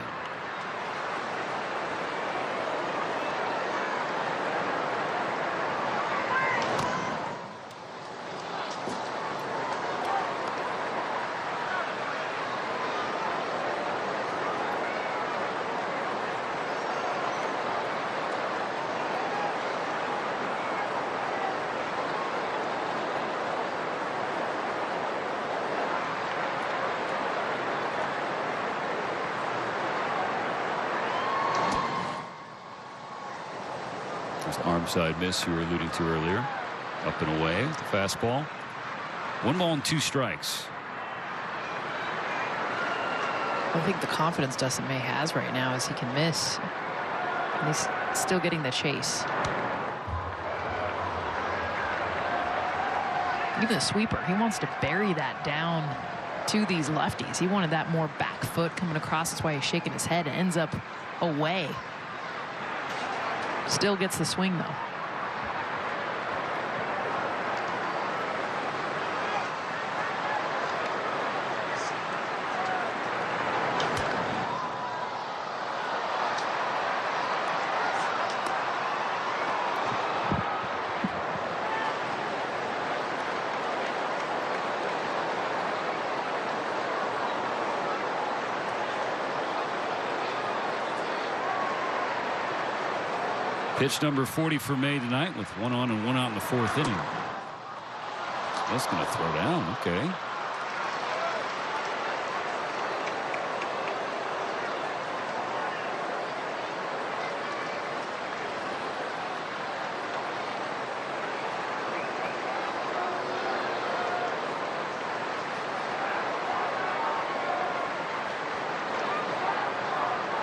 There's the arm side miss you were alluding to earlier. Up and away with the fastball. 1 ball and 2 strikes. I think the confidence Dustin May has right now is he can miss. And he's still getting the chase. Even the sweeper, he wants to bury that down to these lefties. He wanted that more back foot coming across. That's why he's shaking his head. It ends up away. Still gets the swing, though. Pitch number 40 for May tonight with 1 on and 1 out in the 4th inning. That's going to throw down. Okay.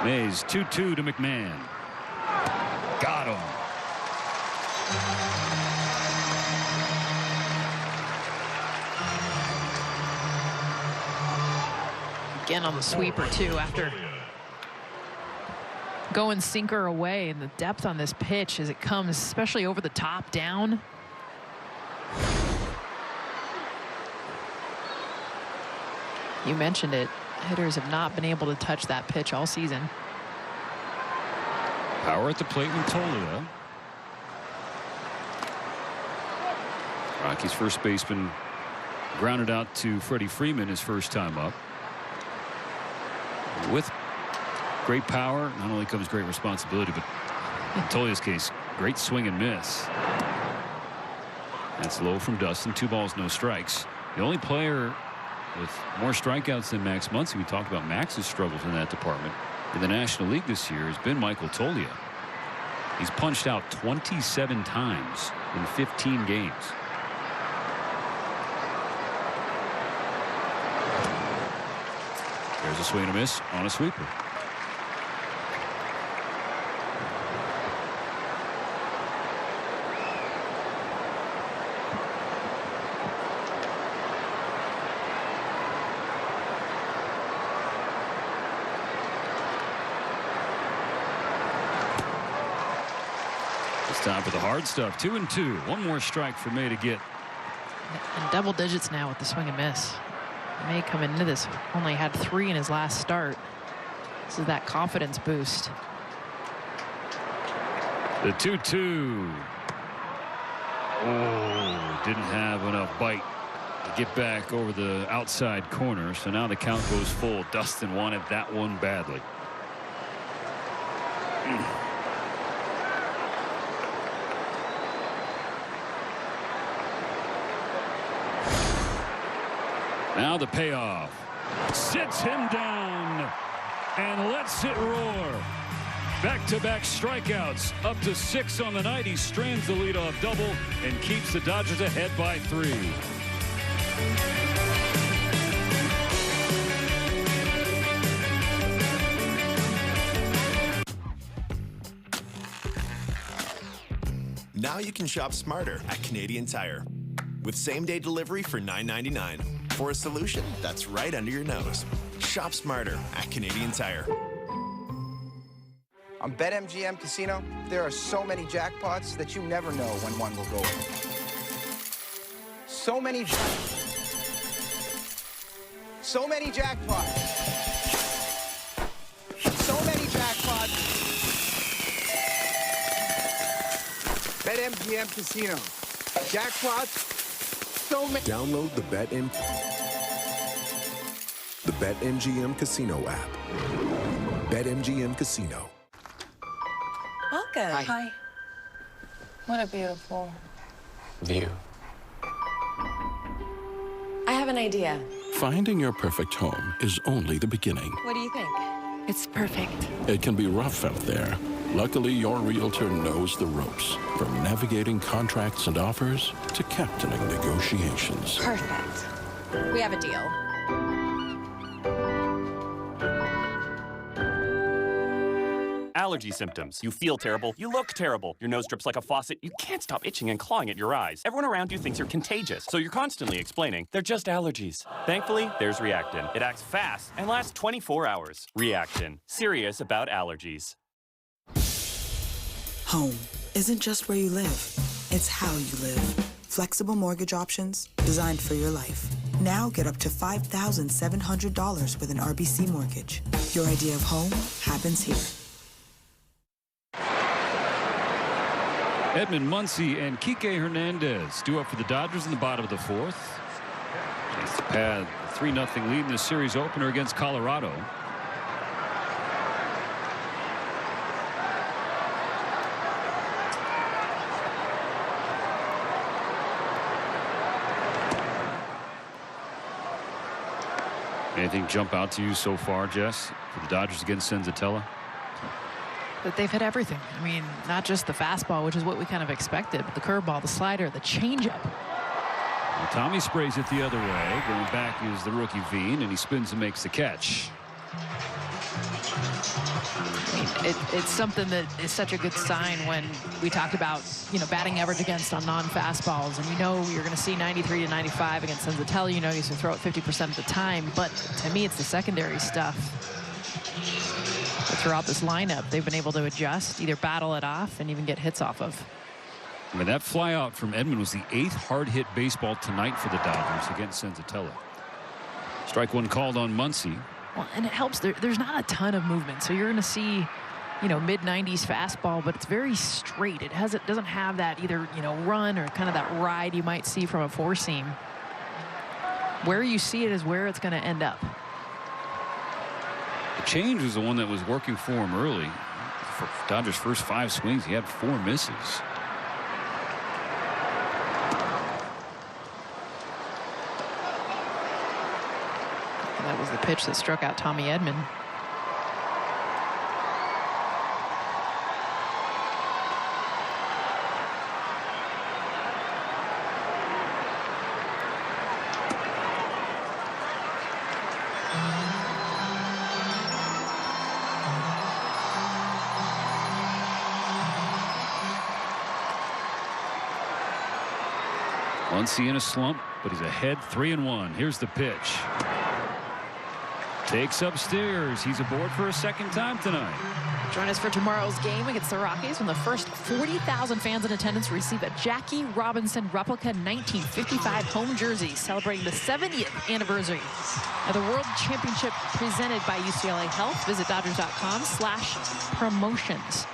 Mays 2-2 to McMahon. Got him. Again on the sweeper too, after going sinker away, and the depth on this pitch as it comes, especially over the top down. You mentioned it. Hitters have not been able to touch that pitch all season. Power at the plate with Tolio. Rockies first baseman grounded out to Freddie Freeman his first time up. With great power, not only comes great responsibility, but in Tolio's case, great swing and miss. That's low from Dustin. 2 balls, no strikes. The only player with more strikeouts than Max Muncy, we talked about Max's struggles in that department, in the National League this year, has been Michael Toglia. He's punched out 27 times in 15 games. There's a swing and a miss on a sweeper. It's time for the hard stuff. 2-2. 1 more strike for May to get. And double digits now with the swing and miss. May coming into this only had 3 in his last start. This is that confidence boost. The 2-2. Oh, didn't have enough bite to get back over the outside corner. So now the count goes full. Dustin wanted that one badly. Now the payoff. Sits him down and lets it roar. Back-to-back strikeouts, up to 6 on the night. He strands the leadoff double and keeps the Dodgers ahead by 3. Now you can shop smarter at Canadian Tire with same-day delivery for $9.99 for a solution that's right under your nose. Shop smarter at Canadian Tire. On BetMGM Casino, there are so many jackpots that you never know when one will go in. So many jackpots. So many jackpots. So many jackpots. BetMGM Casino. Jackpots. So many. Download the BetMGM Casino app. BetMGM Casino. Welcome. Hi. What a beautiful View. I have an idea. Finding your perfect home is only the beginning. What do you think? It's perfect. It can be rough out there. Luckily, your realtor knows the ropes, from navigating contracts and offers to captaining negotiations. Perfect. We have a deal. Allergy symptoms. You feel terrible. You look terrible. Your nose drips like a faucet. You can't stop itching and clawing at your eyes. Everyone around you thinks you're contagious, so you're constantly explaining they're just allergies. Thankfully, there's Reactin. It acts fast and lasts 24 hours. Reactin. Serious about allergies. Home isn't just where you live, it's how you live. Flexible mortgage options designed for your life. Now get up to $5,700 with an RBC mortgage. Your idea of home happens here. Edmund Muncy and Kike Hernandez due up for the Dodgers in the bottom of the fourth. Chance to pad a 3-0 lead in the series opener against Colorado. Anything jump out to you so far, Jess, for the Dodgers against Senzatella? That they've hit everything. I mean, not just the fastball, which is what we kind of expected, but the curveball, the slider, the changeup. Well, Tommy sprays it the other way. Going back is the rookie Veen, and he spins and makes the catch. I mean, it's something that is such a good sign when we talked about, you know, batting average against on non-fastballs, and you know you're going to see 93 to 95 against Senzatella. You know he's going to throw it 50% of the time, but to me it's the secondary stuff. Throughout this lineup, they've been able to adjust, either battle it off, and even get hits off of. I mean, that fly out from Edmund was the 8th hard hit baseball tonight for the Dodgers against Senzatella. Strike one called on Muncy. Well, and it helps. There's not a ton of movement, so you're going to see, you know, mid-90s fastball, but it's very straight. It doesn't have that either, you know, run or kind of that ride you might see from a four-seam. Where you see it is where it's going to end up. The change was the one that was working for him early. For Dodgers' first 5 swings, he had 4 misses. That was the pitch that struck out Tommy Edman. Muncy in a slump, but he's ahead 3-1. Here's the pitch. Takes upstairs. He's aboard for a second time tonight. Join us for tomorrow's game against the Rockies when the first 40,000 fans in attendance receive a Jackie Robinson replica 1955 home jersey celebrating the 70th anniversary of the World Championship presented by UCLA Health. Visit Dodgers.com/promotions.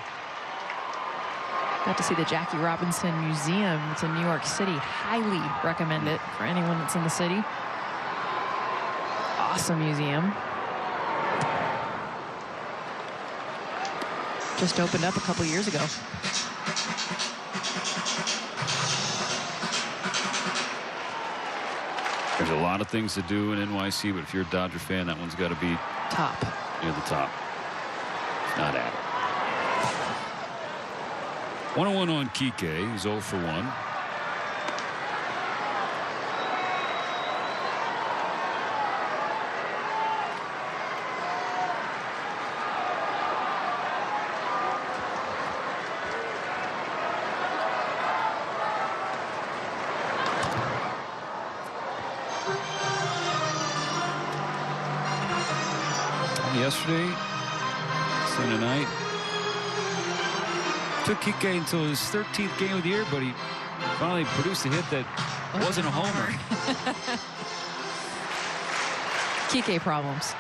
Got to see the Jackie Robinson Museum. It's in New York City. Highly recommend it for anyone that's in the city. Awesome museum. Just opened up a couple years ago. There's a lot of things to do in NYC, but if you're a Dodger fan, that one's got to be top. Near the top. It's not at it. 1-1 on Kike. He's 0 for 1. Yesterday, Sunday night, took Kike until his 13th game of the year, but he finally produced a hit that wasn't a homer. Kike problems.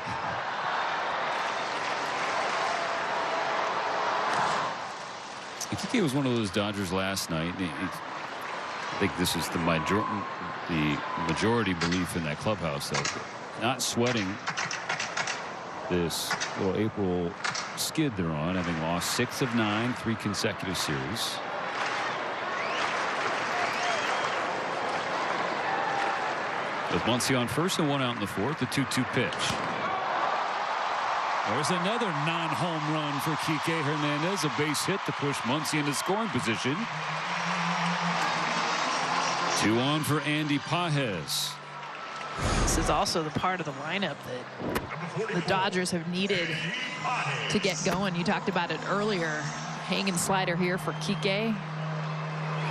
Kike was one of those Dodgers last night. I think this is the majority belief in that clubhouse, though. Not sweating this little April skid they're on, having lost 6 of 9, 3 consecutive series. With Muncy on first and 1 out in the 4th, the 2-2 pitch. There's another non-home run for Kike Hernandez. A base hit to push Muncy into scoring position. 2 on for Andy Pages. This is also the part of the lineup that the Dodgers have needed to get going. You talked about it earlier. Hanging slider here for Kike.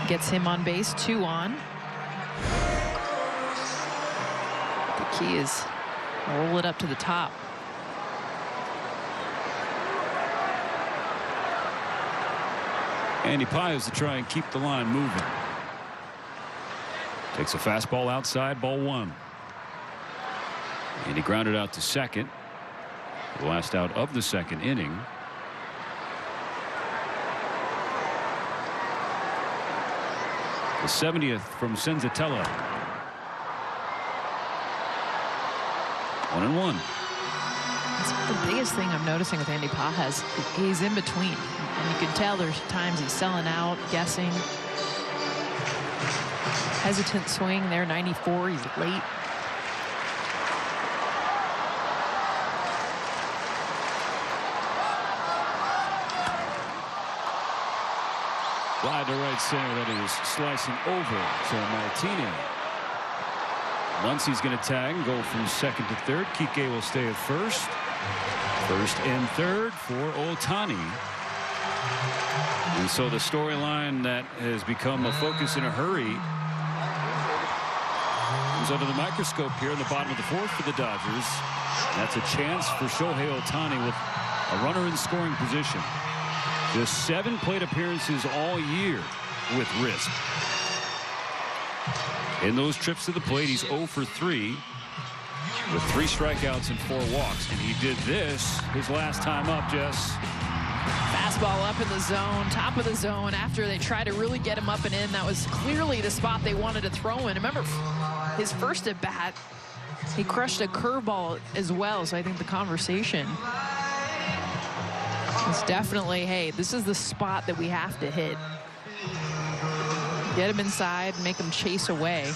Gets him on base, 2 on. The key is roll it up to the top. Andy Pages to try and keep the line moving. Takes a fastball outside, ball 1. And he grounded out to second. The last out of the second inning. The 70th from Senzatella. 1-1. That's the biggest thing I'm noticing with Andy Pages. He's in between. And you can tell there's times he's selling out, guessing. Hesitant swing there, 94. He's late. Fly to right center. That is slicing over to Martini. Muncy's going to tag and go from second to third. Kike will stay at first. First and third for Ohtani. And so the storyline that has become a focus in a hurry is under the microscope here in the bottom of the 4th for the Dodgers. That's a chance for Shohei Ohtani with a runner in scoring position. Just 7 plate appearances all year with Risp. In those trips to the plate, he's 0 for 3 with 3 strikeouts and 4 walks. And he did this his last time up, Jess. Fastball up in the zone, top of the zone. After they tried to really get him up and in, that was clearly the spot they wanted to throw in. Remember, his first at bat, he crushed a curveball as well. So I think the conversation is definitely, hey, this is the spot that we have to hit. Get him inside, make him chase away.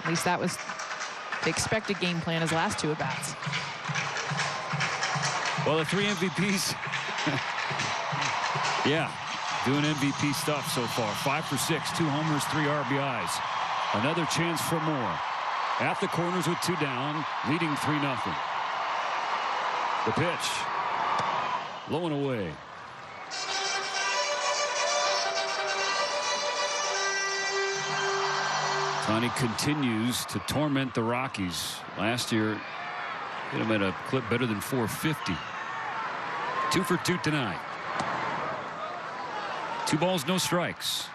At least that was the expected game plan his last 2 at-bats. Well, the 3 MVPs, yeah, doing MVP stuff so far. 5 for 6, 2 homers, 3 RBIs. Another chance for more. At the corners with 2 down, leading 3-0. The pitch. Low and away. Ohtani continues to torment the Rockies. Last year, hit him at a clip better than 450. 2 for 2 tonight. 2 balls, no strikes.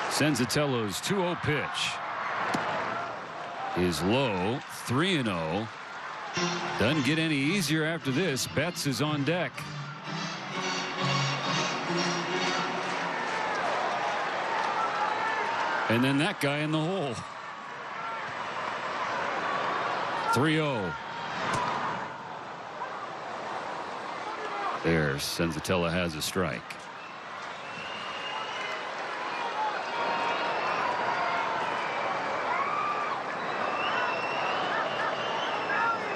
Senzatello's 2-0 pitch is low, 3-0. Doesn't get any easier after this. Betts is on deck. And then that guy in the hole. 3-0. There, Senzatella has a strike.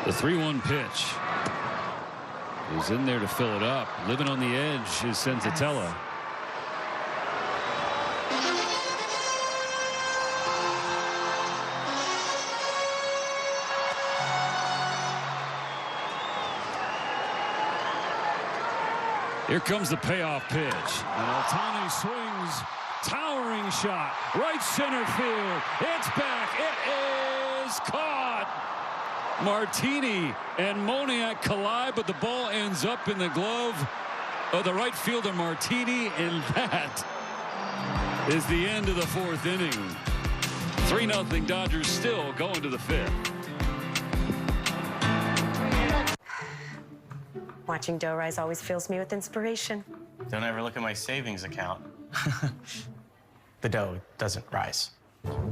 The 3-1 pitch is in there to fill it up. Living on the edge is Senzatella. Here comes the payoff pitch. And Ohtani swings. Towering shot. Right center field. It's back. It is caught. Martini and Moniak collide, but the ball ends up in the glove of the right fielder Martini, and that is the end of the 4th inning. 3-0 Dodgers, still going to the 5th. Watching dough rise always fills me with inspiration. Don't ever look at my savings account. The dough doesn't rise.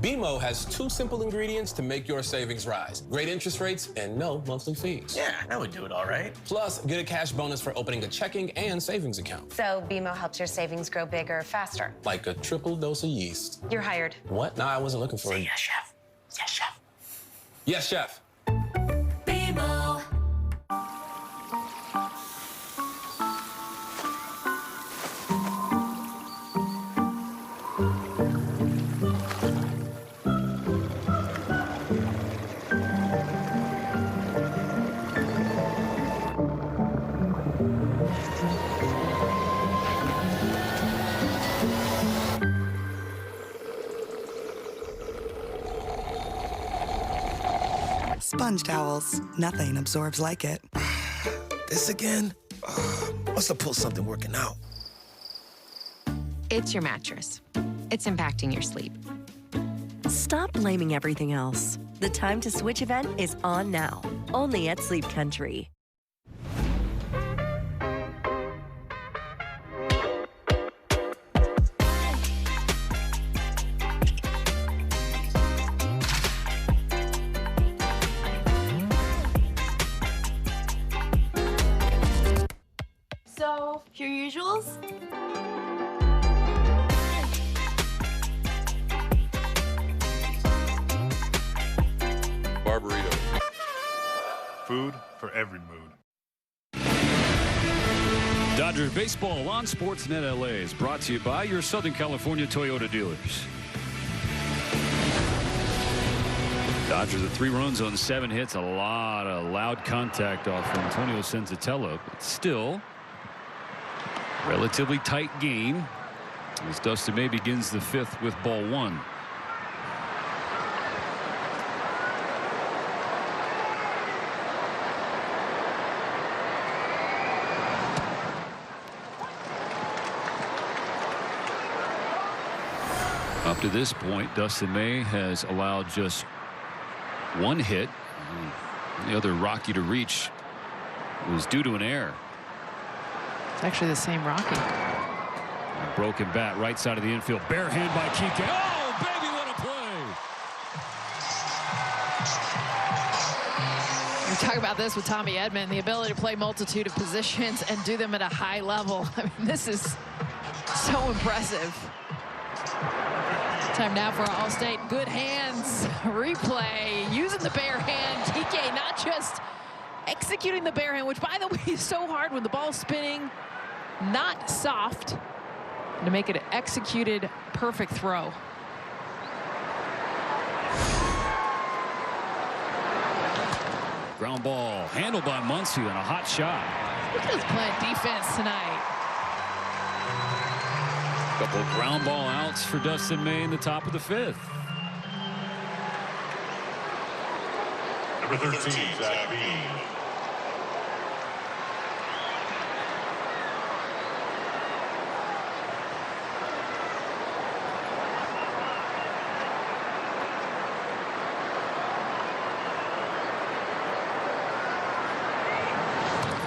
BMO has 2 simple ingredients to make your savings rise. Great interest rates and no monthly fees. Yeah, that would do it all right. Plus, get a cash bonus for opening a checking and savings account. So BMO helps your savings grow bigger faster. Like a triple dose of yeast. You're hired. What? No, I wasn't looking for it. Yes, chef. Yes, chef. Yes, chef. BMO. Sponge towels. Nothing absorbs like it. This again? Must have pulled something working out. It's your mattress. It's impacting your sleep. Stop blaming everything else. The time to switch event is on now. Only at Sleep Country. So, your usuals? Barbarito. Food for every mood. Dodgers baseball on Sportsnet LA is brought to you by your Southern California Toyota dealers. Dodgers with 3 runs on 7 hits. A lot of loud contact off from Antonio Senzatella, but still relatively tight game as Dustin May begins the 5th with ball 1. Up to this point, Dustin May has allowed just 1 hit. The other Rocky to reach was due to an error. It's actually the same Rocky. A broken bat right side of the infield. Bare hand by Kike. Oh, baby, what a play. We talk about this with Tommy Edman, the ability to play multitude of positions and do them at a high level. I mean, this is so impressive. Time now for Allstate. Good hands. Replay. Using the bare hand. Kike not just executing the bare hand, which, by the way, is so hard when the ball's spinning. Not soft. To make it an executed perfect throw. Ground ball handled by Muncy and a hot shot. Look at us playing defense tonight. Couple of ground ball outs for Dustin May in the top of the 5th. Number 13, Zach Bean.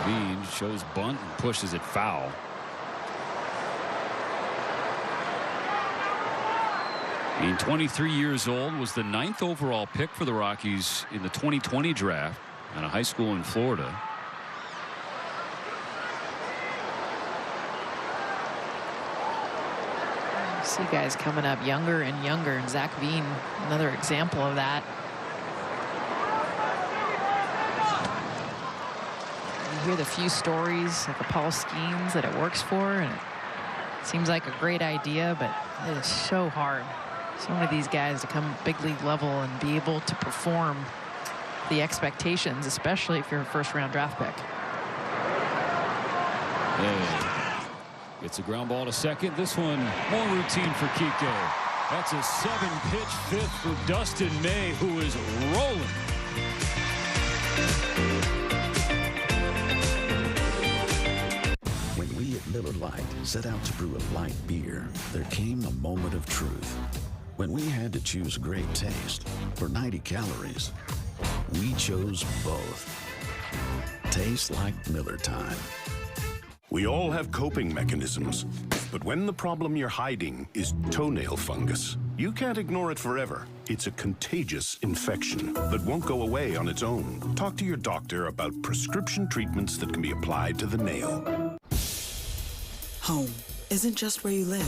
Bean shows bunt and pushes it foul. Being 23 years old, was the 9th overall pick for the Rockies in the 2020 draft at a high school in Florida. See guys coming up younger and younger, and Zach Bean, another example of that. You hear the few stories like Paul Skeens that it works for, and it seems like a great idea, but it is so hard. So many of these guys to come big league level and be able to perform the expectations, especially if you're a first-round draft pick. Gets a ground ball to second. This one more routine for Kike. That's a 7-pitch 5th for Dustin May, who is rolling. When we at Miller Lite set out to brew a light beer, there came a moment of truth. When we had to choose great taste for 90 calories, we chose both. Tastes like Miller time. We all have coping mechanisms. But when the problem you're hiding is toenail fungus, you can't ignore it forever. It's a contagious infection that won't go away on its own. Talk to your doctor about prescription treatments that can be applied to the nail. Home isn't just where you live,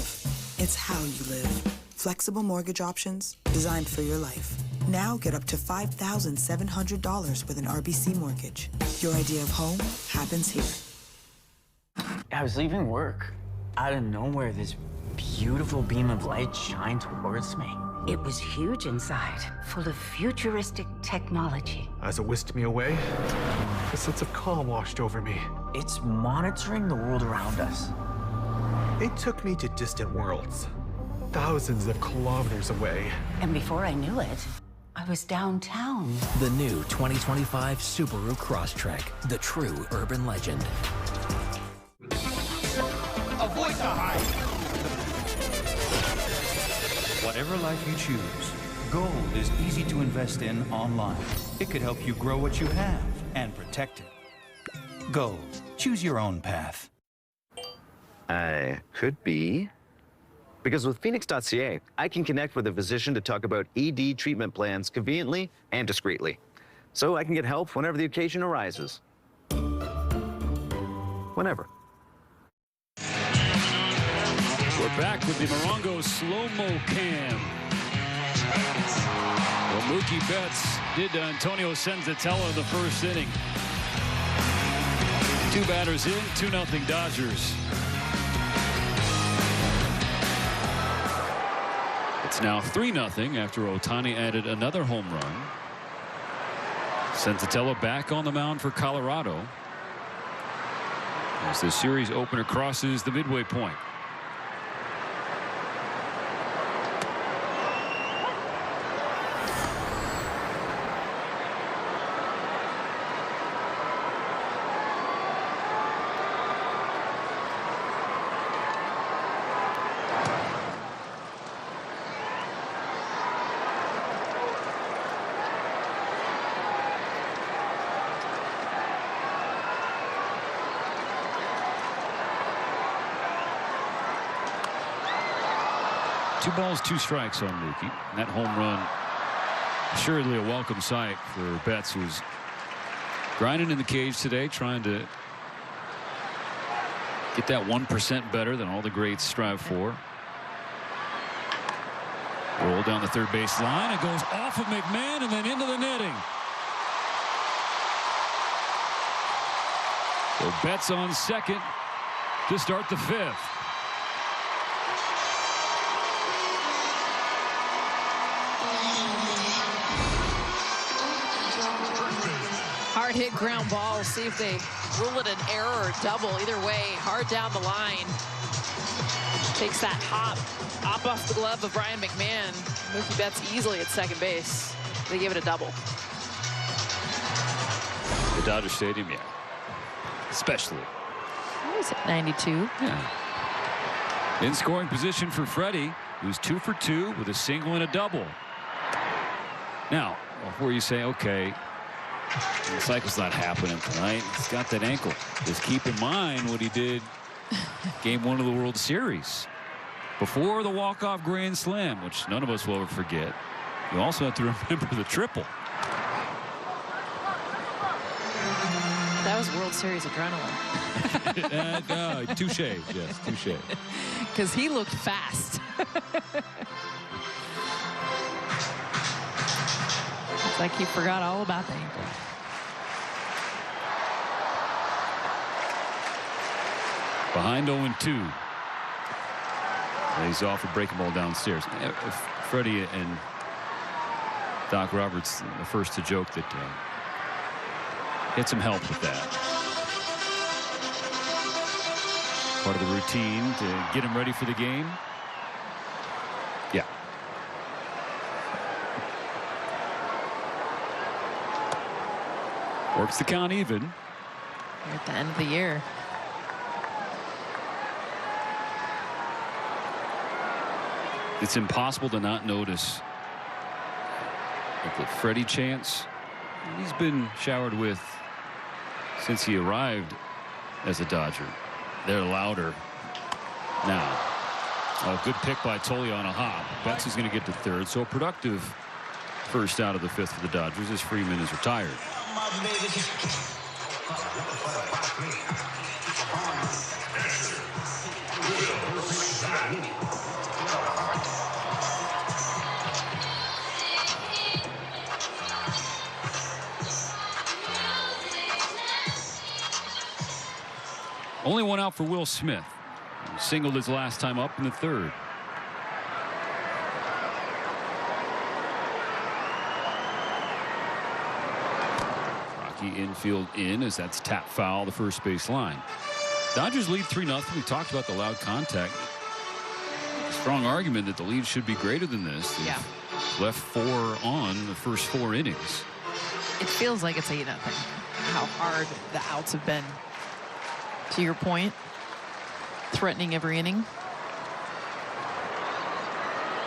it's how you live. Flexible mortgage options designed for your life. Now get up to $5,700 with an RBC mortgage. Your idea of home happens here. I was leaving work. Out of nowhere, this beautiful beam of light shined towards me. It was huge inside, full of futuristic technology. As it whisked me away, a sense of calm washed over me. It's monitoring the world around us. It took me to distant worlds, thousands of kilometers away. And before I knew it, I was downtown. The new 2025 Subaru Crosstrek, the true urban legend. Avoid the hype. Whatever life you choose, gold is easy to invest in online. It could help you grow what you have and protect it. Gold. Choose your own path. I could be. Because with Phoenix.ca, I can connect with a physician to talk about ED treatment plans conveniently and discreetly. So I can get help whenever the occasion arises. Whenever. We're back with the Morongo slow-mo cam. Well, Mookie Betts did to Antonio Senzatella in the first inning. 2 batters in, 2-0 Dodgers. It's now 3-0 after Ohtani added another home run. Senzatella back on the mound for Colorado as the series opener crosses the midway point. Two balls, 2 strikes on Mookie. And that home run, assuredly a welcome sight for Betts, who's grinding in the cage today, trying to get that 1% better than all the greats strive for. Roll down the third base line. It goes off of McMahon and then into the netting. So Betts on second to start the 5th. Hard hit ground ball. See if they rule it an error or double. Either way, hard down the line. Takes that hop off the glove of Brian McMahon. Mookie Betts easily at second base. They gave it a double. The Dodger Stadium, yeah. Especially. What is it, 92? Yeah. In scoring position for Freddie, who's 2 for 2 with a single and a double. Now, before you say, okay, the cycle's not happening tonight. He's got that ankle. Just keep in mind what he did game 1 of the World Series. Before the walk-off grand slam, which none of us will ever forget. You also have to remember the triple. That was World Series adrenaline. Touche, yes, touche. Because he looked fast. It's like he forgot all about the ankle. Behind 0-2. Lays off a breaking ball downstairs. Freddie and Doc Roberts the first to joke that get some help with that. Part of the routine to get him ready for the game. Yeah. Works the count even. We're at the end of the year. It's impossible to not notice the Freddie chants he's been showered with since he arrived as a Dodger. They're louder Now, good pick by Tolley on a hop. Betts is going to get to third, so a productive first out of the fifth for the Dodgers as Freeman is retired. Only one out for Will Smith. He singled his last time up in the third. Rocky infield in as that's tap foul the first base line. Dodgers lead 3-0. We talked about the loud contact. A strong argument that the lead should be greater than this. They've left 4 on the first 4 innings. It feels like it's 8-0. How hard the outs have been. To your point, threatening every inning.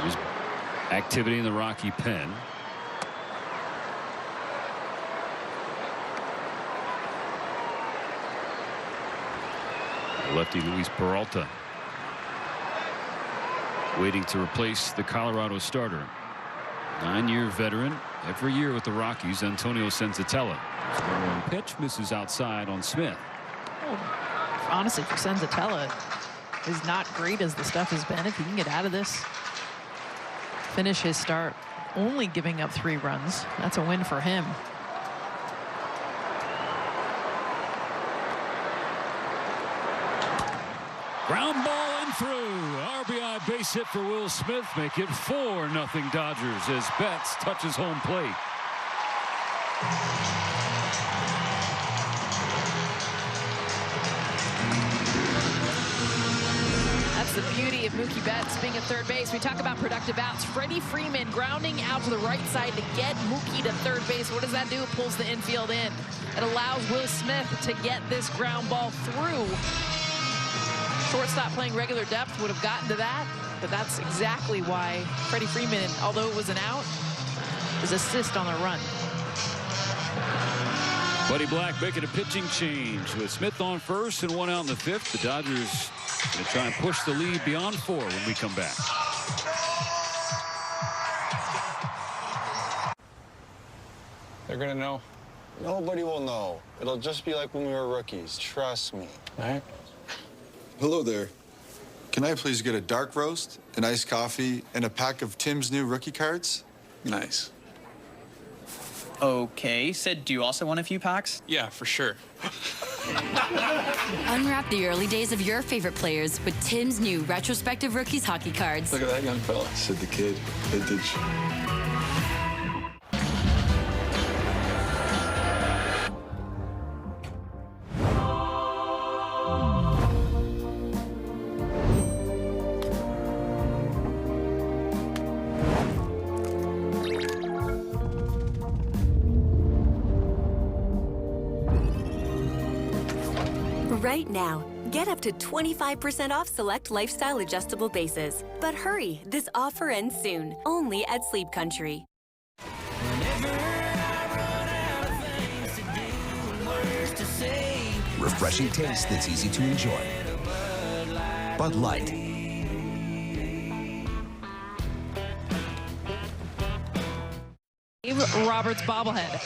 There's activity in the Rocky pen. Lefty Luis Peralta waiting to replace the Colorado starter. 9-year veteran, every year with the Rockies, Antonio Senzatella. One pitch misses outside on Smith. Honestly, for Senzatella, is not great as the stuff has been. If he can get out of this, finish his start only giving up 3 runs, that's a win for him. Ground ball and through. RBI base hit for Will Smith. Make it 4-0 Dodgers as Betts touches home plate. That's the beauty of Mookie Betts being at third base. We talk about productive outs. Freddie Freeman grounding out to the right side to get Mookie to third base. What does that do? It pulls the infield in. It allows Will Smith to get this ground ball through. Shortstop playing regular depth would have gotten to that, but that's exactly why Freddie Freeman, although it was an out, his assist on the run. Buddy Black making a pitching change with Smith on first and 1 out in the fifth. The Dodgers going to try and push the lead beyond 4 when we come back. They're going to know. Nobody will know. It'll just be like when we were rookies. Trust me. All right. Hello there. Can I please get a dark roast, an iced coffee, and a pack of Tim's new rookie cards? Nice. Okay, Sid, do you also want a few packs? Yeah, for sure. Unwrap the early days of your favorite players with Tim's new retrospective rookies hockey cards. Look at that young fella. Sid the Kid. Vintage. Right now, get up to 25% off select lifestyle adjustable bases. But hurry, this offer ends soon, only at Sleep Country. Refreshing taste that's easy to enjoy. Bud Light. Roberts bobblehead,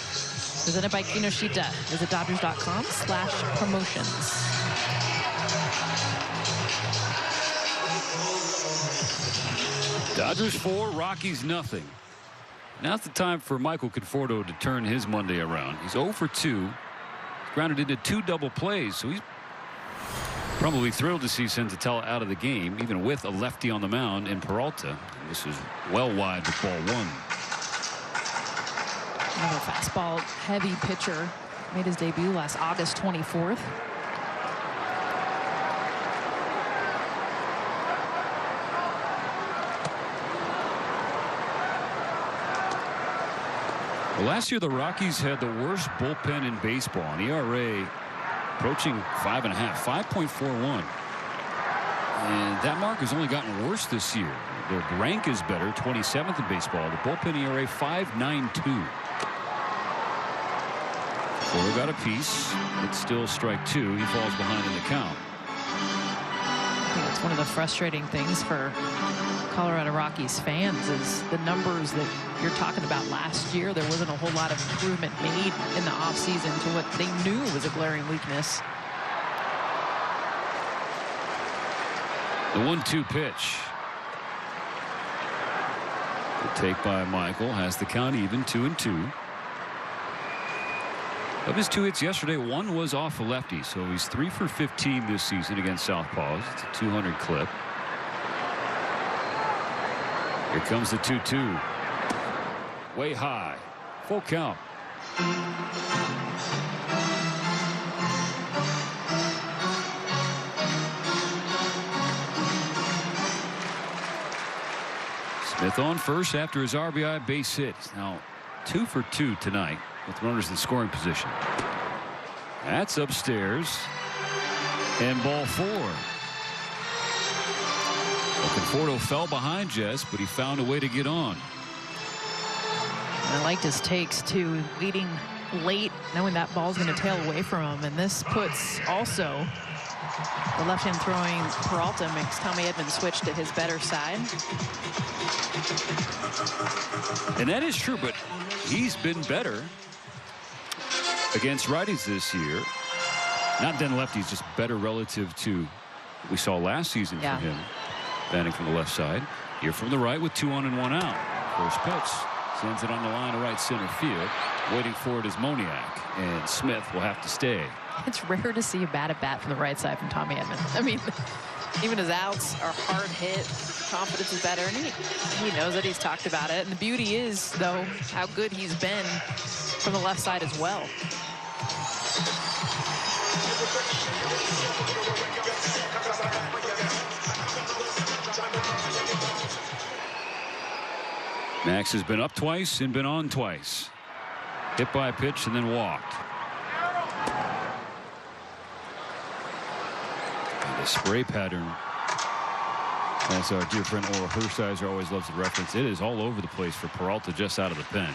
presented by Kinoshita. Visit Dodgers.com/promotions. Dodgers 4, Rockies nothing. Now's the time for Michael Conforto to turn his Monday around. He's 0 for 2. Grounded into 2 double plays, so he's probably thrilled to see Senzatella out of the game, even with a lefty on the mound in Peralta. This is well wide with ball 1. Another fastball heavy pitcher. Made his debut last August 24th. Well, last year the Rockies had the worst bullpen in baseball, an ERA approaching 5.5, 5.41. And that mark has only gotten worse this year. Their rank is better, 27th in baseball. The bullpen ERA 5.92. Ford got a piece. It's still strike 2. He falls behind in the count. It's one of the frustrating things for Colorado Rockies fans is the numbers that you're talking about last year. There wasn't a whole lot of improvement made in the offseason to what they knew was a glaring weakness. The 1-2 pitch. The take by Michael has the count even, 2-2. Of his 2 hits yesterday, 1 was off a lefty, so he's 3 for 15 this season against Southpaws. It's a 200 clip. Here comes the 2-2. Way high. Full count. Smith on first after his RBI base hit. He's now 2 for 2 tonight with runners in scoring position. That's upstairs. And ball 4. Conforto fell behind Jess, but he found a way to get on. I liked his takes too, leading late, knowing that ball's going to tail away from him. And this puts also the left-hand throwing Peralta, makes Tommy Edman switch to his better side. And that is true, but he's been better against righties this year. Not then lefties, just better relative to what we saw last season from him. Batting from the left side. Here from the right with 2 on and 1 out. First pitch. Sends it on the line to right center field. Waiting for it is Moniak. And Smith will have to stay. It's rare to see a bat at bat from the right side from Tommy Edman. I mean, even his outs are hard hit. Confidence is better. And he knows that. He's talked about it. And the beauty is, though, how good he's been from the left side as well. Max has been up twice and been on twice. Hit by a pitch and then walked. And the spray pattern, as our dear friend Oral Hershiser always loves to reference, it is all over the place for Peralta just out of the pen.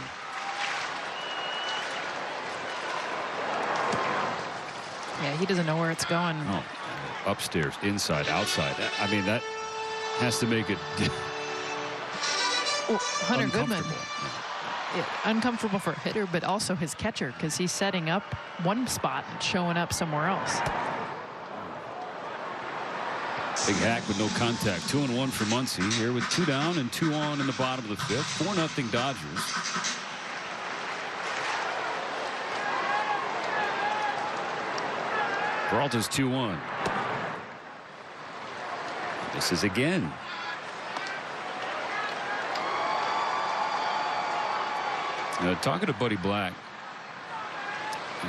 Yeah, he doesn't know where it's going. Oh, upstairs, inside, outside. I mean, that has to make it Hunter Goodman, uncomfortable for a hitter, but also his catcher, because he's setting up one spot and showing up somewhere else. Big hack with no contact. 2-1 for Muncy here with 2 down and 2 on in the bottom of the 5th. 4-0 Dodgers. Peralta's 2-1. This is again. Talking to Buddy Black,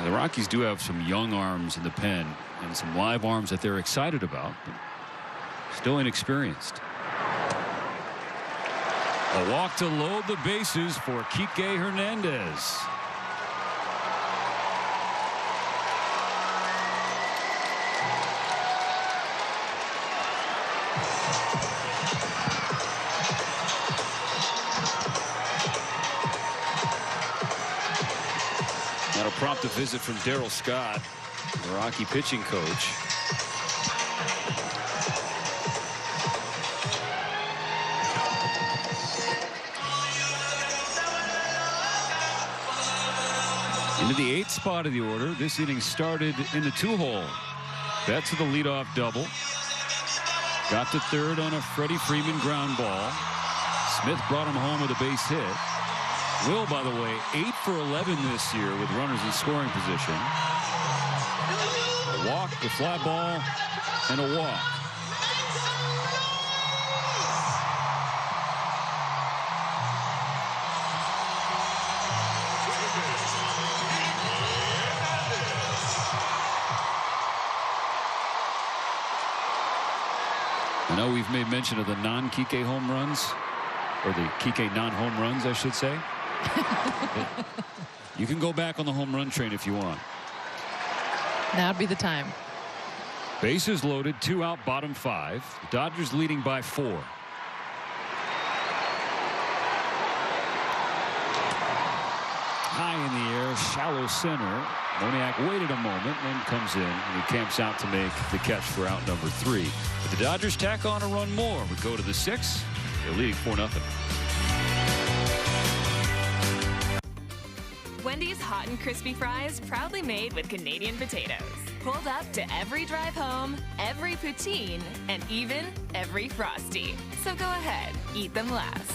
the Rockies do have some young arms in the pen and some live arms that they're excited about, but still inexperienced. A walk to load the bases for Kike Hernandez. Prompt a visit from Darryl Scott, the Rocky pitching coach. Into the 8th spot of the order. This inning started in the 2-hole. Betts with a leadoff double. Got to third on a Freddie Freeman ground ball. Smith brought him home with a base hit. Will, by the way, 8 for 11 this year with runners in scoring position. A walk, a fly ball, and a walk. I know we've made mention of the non-Kike home runs, or the Kike non-home runs, I should say. You can go back on the home run train if you want. Now'd be the time. Bases loaded, 2 out, bottom 5. The Dodgers leading by 4. high in the air, shallow center. Moniak waited a moment, then comes in, and he camps out to make the catch for out number 3. But the Dodgers tack on a run more. We go to the 6th. They're leading 4-0. Wendy's hot and crispy fries, proudly made with Canadian potatoes. Pulled up to every drive home, every poutine, and even every Frosty. So go ahead, eat them last.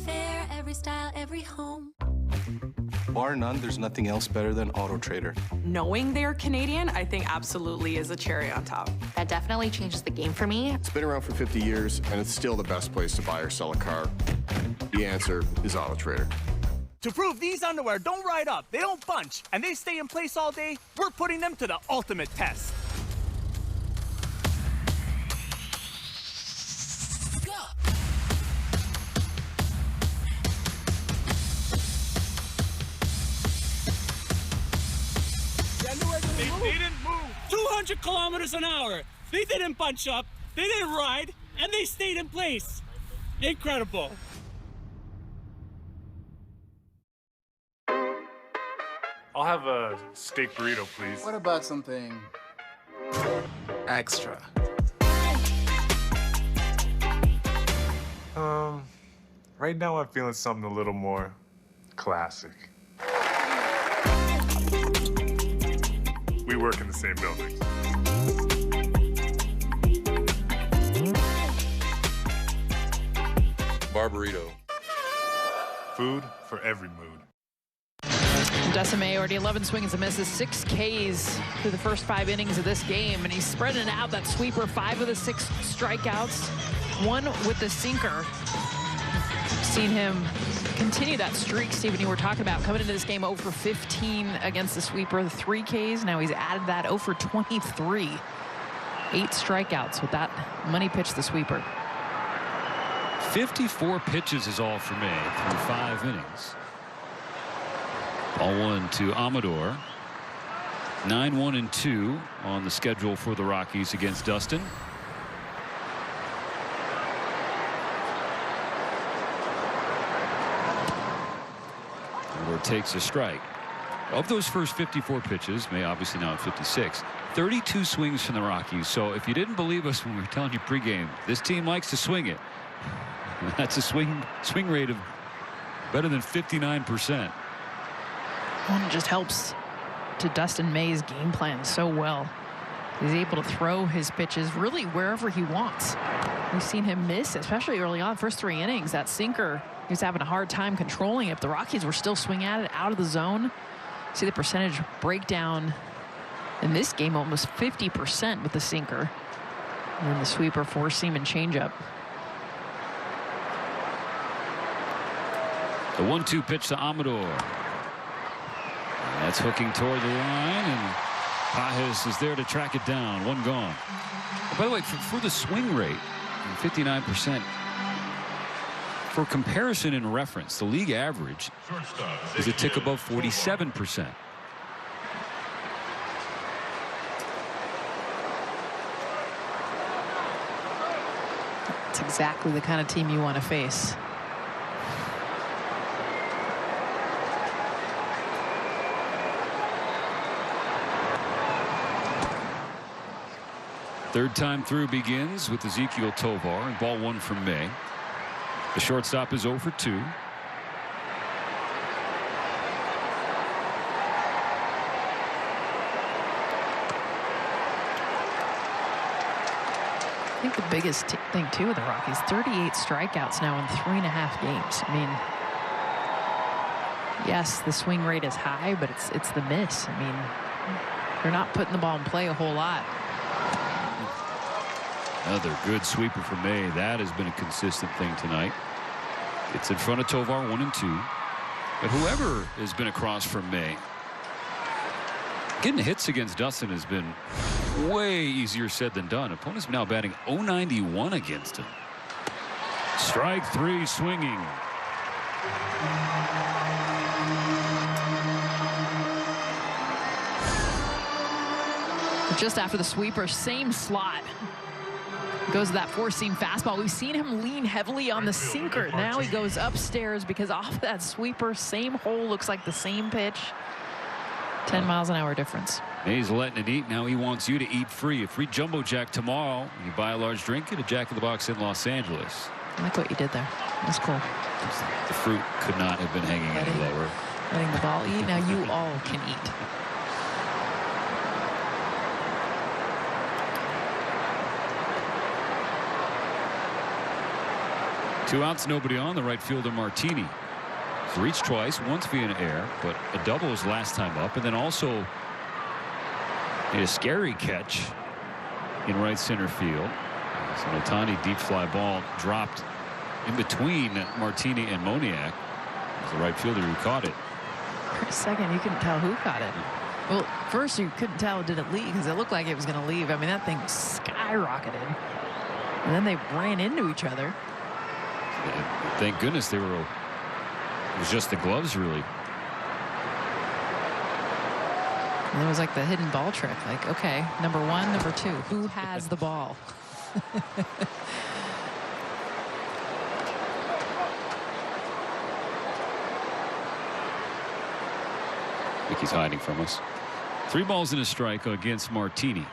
Fair, every style, every home. Bar none, there's nothing else better than Auto Trader. Knowing they're Canadian, I think absolutely is a cherry on top. That definitely changes the game for me. It's been around for 50 years, and it's still the best place to buy or sell a car. The answer is Auto Trader. To prove these underwear don't ride up, they don't bunch, and they stay in place all day, we're putting them to the ultimate test. They didn't move. 200 kilometers an hour. They didn't bunch up, they didn't ride, and they stayed in place. Incredible. I'll have a steak burrito, please. What about something extra? Right now I'm feeling something a little more classic. We work in the same building. Barburrito. Food for every mood. Dustin May already 11 swings and misses, 6 Ks through the first 5 innings of this game, and he's spreading out that sweeper. 5 of the 6 strikeouts, 1 with the sinker. Seen him continue that streak, Stephen, you were talking about coming into this game 0 for 15 against the sweeper, the 3 Ks. Now he's added that 0 for 23. 8 strikeouts with that money pitch, the sweeper. 54 pitches is all for May through 5 innings. Ball 1 to Amador. 9-1-2 on the schedule for the Rockies against Dustin. Amador takes a strike. Of those first 54 pitches, May obviously now at 56, 32 swings from the Rockies. So if you didn't believe us when we were telling you pregame, this team likes to swing it. That's a swing rate of better than 59%. Well, it just helps to Dustin May's game plan so well. He's able to throw his pitches really wherever he wants. We've seen him miss, especially early on, first 3 innings. That sinker, he was having a hard time controlling it. The Rockies were still swinging at it out of the zone. See the percentage breakdown in this game, almost 50% with the sinker. And then the sweeper, 4-seam and changeup. The 1-2 pitch to Amador. That's hooking toward the line, and Pages is there to track it down. 1 gone. By the way, for the swing rate, 59%. For comparison and reference, the league average is a tick above 47%. It's exactly the kind of team you want to face. Third time through begins with Ezekiel Tovar, and ball 1 from May. The shortstop is 0 for 2. I think the biggest thing too with the Rockies, 38 strikeouts now in 3.5 games. I mean, yes, the swing rate is high, but it's the miss. I mean, they're not putting the ball in play a whole lot. Another good sweeper for May. That has been a consistent thing tonight. It's in front of Tovar, 1-2. But whoever has been across from May, getting hits against Dustin has been way easier said than done. Opponents now batting .091 against him. Strike 3 swinging. Just after the sweeper, same slot. Goes to that four-seam fastball. We've seen him lean heavily on the sinker. Now he goes upstairs because off that sweeper, same hole, looks like the same pitch. 10 miles an hour difference. He's letting it eat. Now he wants you to eat free. A free jumbo jack tomorrow. You buy a large drink, get a Jack in the Box in Los Angeles. I like what you did there. That's cool. The fruit could not have been hanging any lower. Letting the ball eat. Now you all can eat. Two outs, nobody on. The right fielder Martini. He's reached twice, once via an error, but a double his last time up, and then also a scary catch in right center field. So an Ohtani deep fly ball dropped in between Martini and Moniak. It was the right fielder who caught it. For a second, you couldn't tell who caught it. Well, first you couldn't tell did it leave because it looked like it was going to leave. I mean, that thing skyrocketed. And then they ran into each other. Thank goodness they were. It was just the gloves, really. And it was like the hidden ball trick. Like, okay, number one, number two, who has the ball? I think he's hiding from us. 3 balls and a strike against Martini.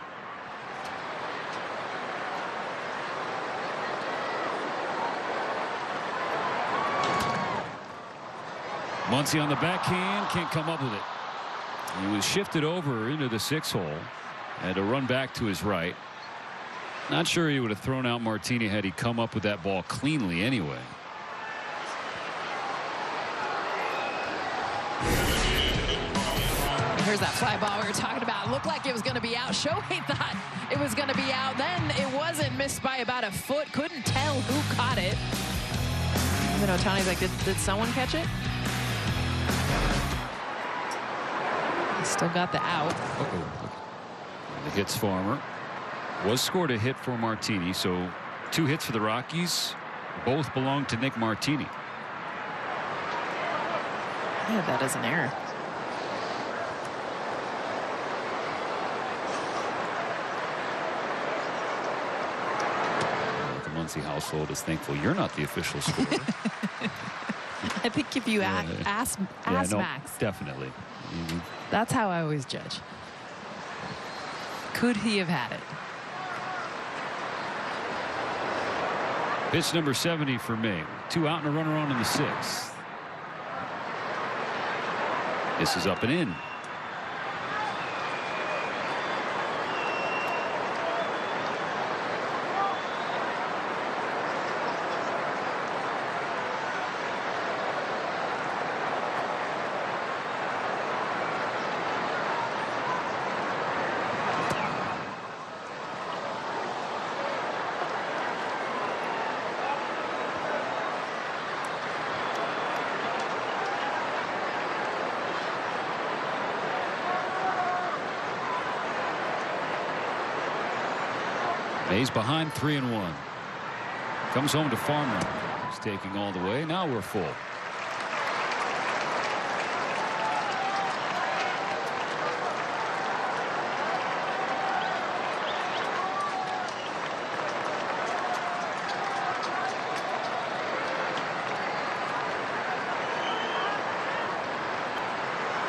Muncy on the backhand, can't come up with it. He was shifted over into the 6 hole. Had to run back to his right. Not sure he would have thrown out Martini had he come up with that ball cleanly anyway. Here's that fly ball we were talking about. It looked like it was going to be out. Shohei thought it was going to be out. Then it wasn't. Missed by about a foot. Couldn't tell who caught it. And then Ohtani's like, did someone catch it? He still got the out. The hits Farmer. Was scored a hit for Martini. So 2 hits for the Rockies. Both belong to Nick Martini. I had that as an error. Muncy household is thankful you're not the official scorer. I think if you ask Max. Definitely. That's how I always judge. Could he have had it? Pitch number 70 for May. 2 out and a runner on in the 6th. This is up and in. He's behind 3-1. Comes home to Farmer. He's taking all the way. Now we're full.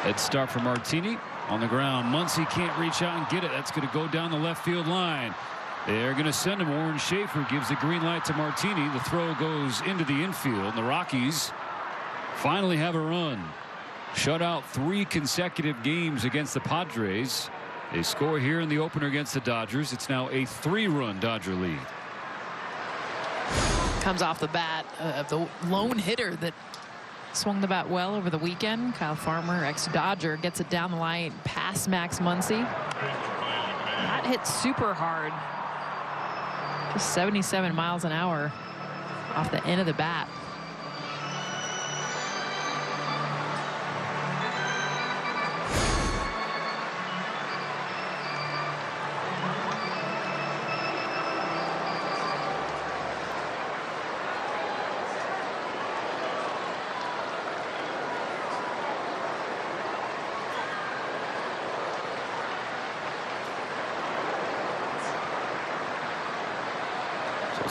Head start for Martini on the ground. Muncy can't reach out and get it. That's going to go down the left field line. They're going to send him. Warren Schaefer gives the green light to Martini. The throw goes into the infield. And the Rockies finally have a run. Shut out 3 consecutive games against the Padres. They score here in the opener against the Dodgers. It's now a 3-run Dodger lead. Comes off the bat of the lone hitter that swung the bat well over the weekend. Kyle Farmer, ex-Dodger, gets it down the line past Max Muncy. Not hit super hard. Just 77 miles an hour off the end of the bat.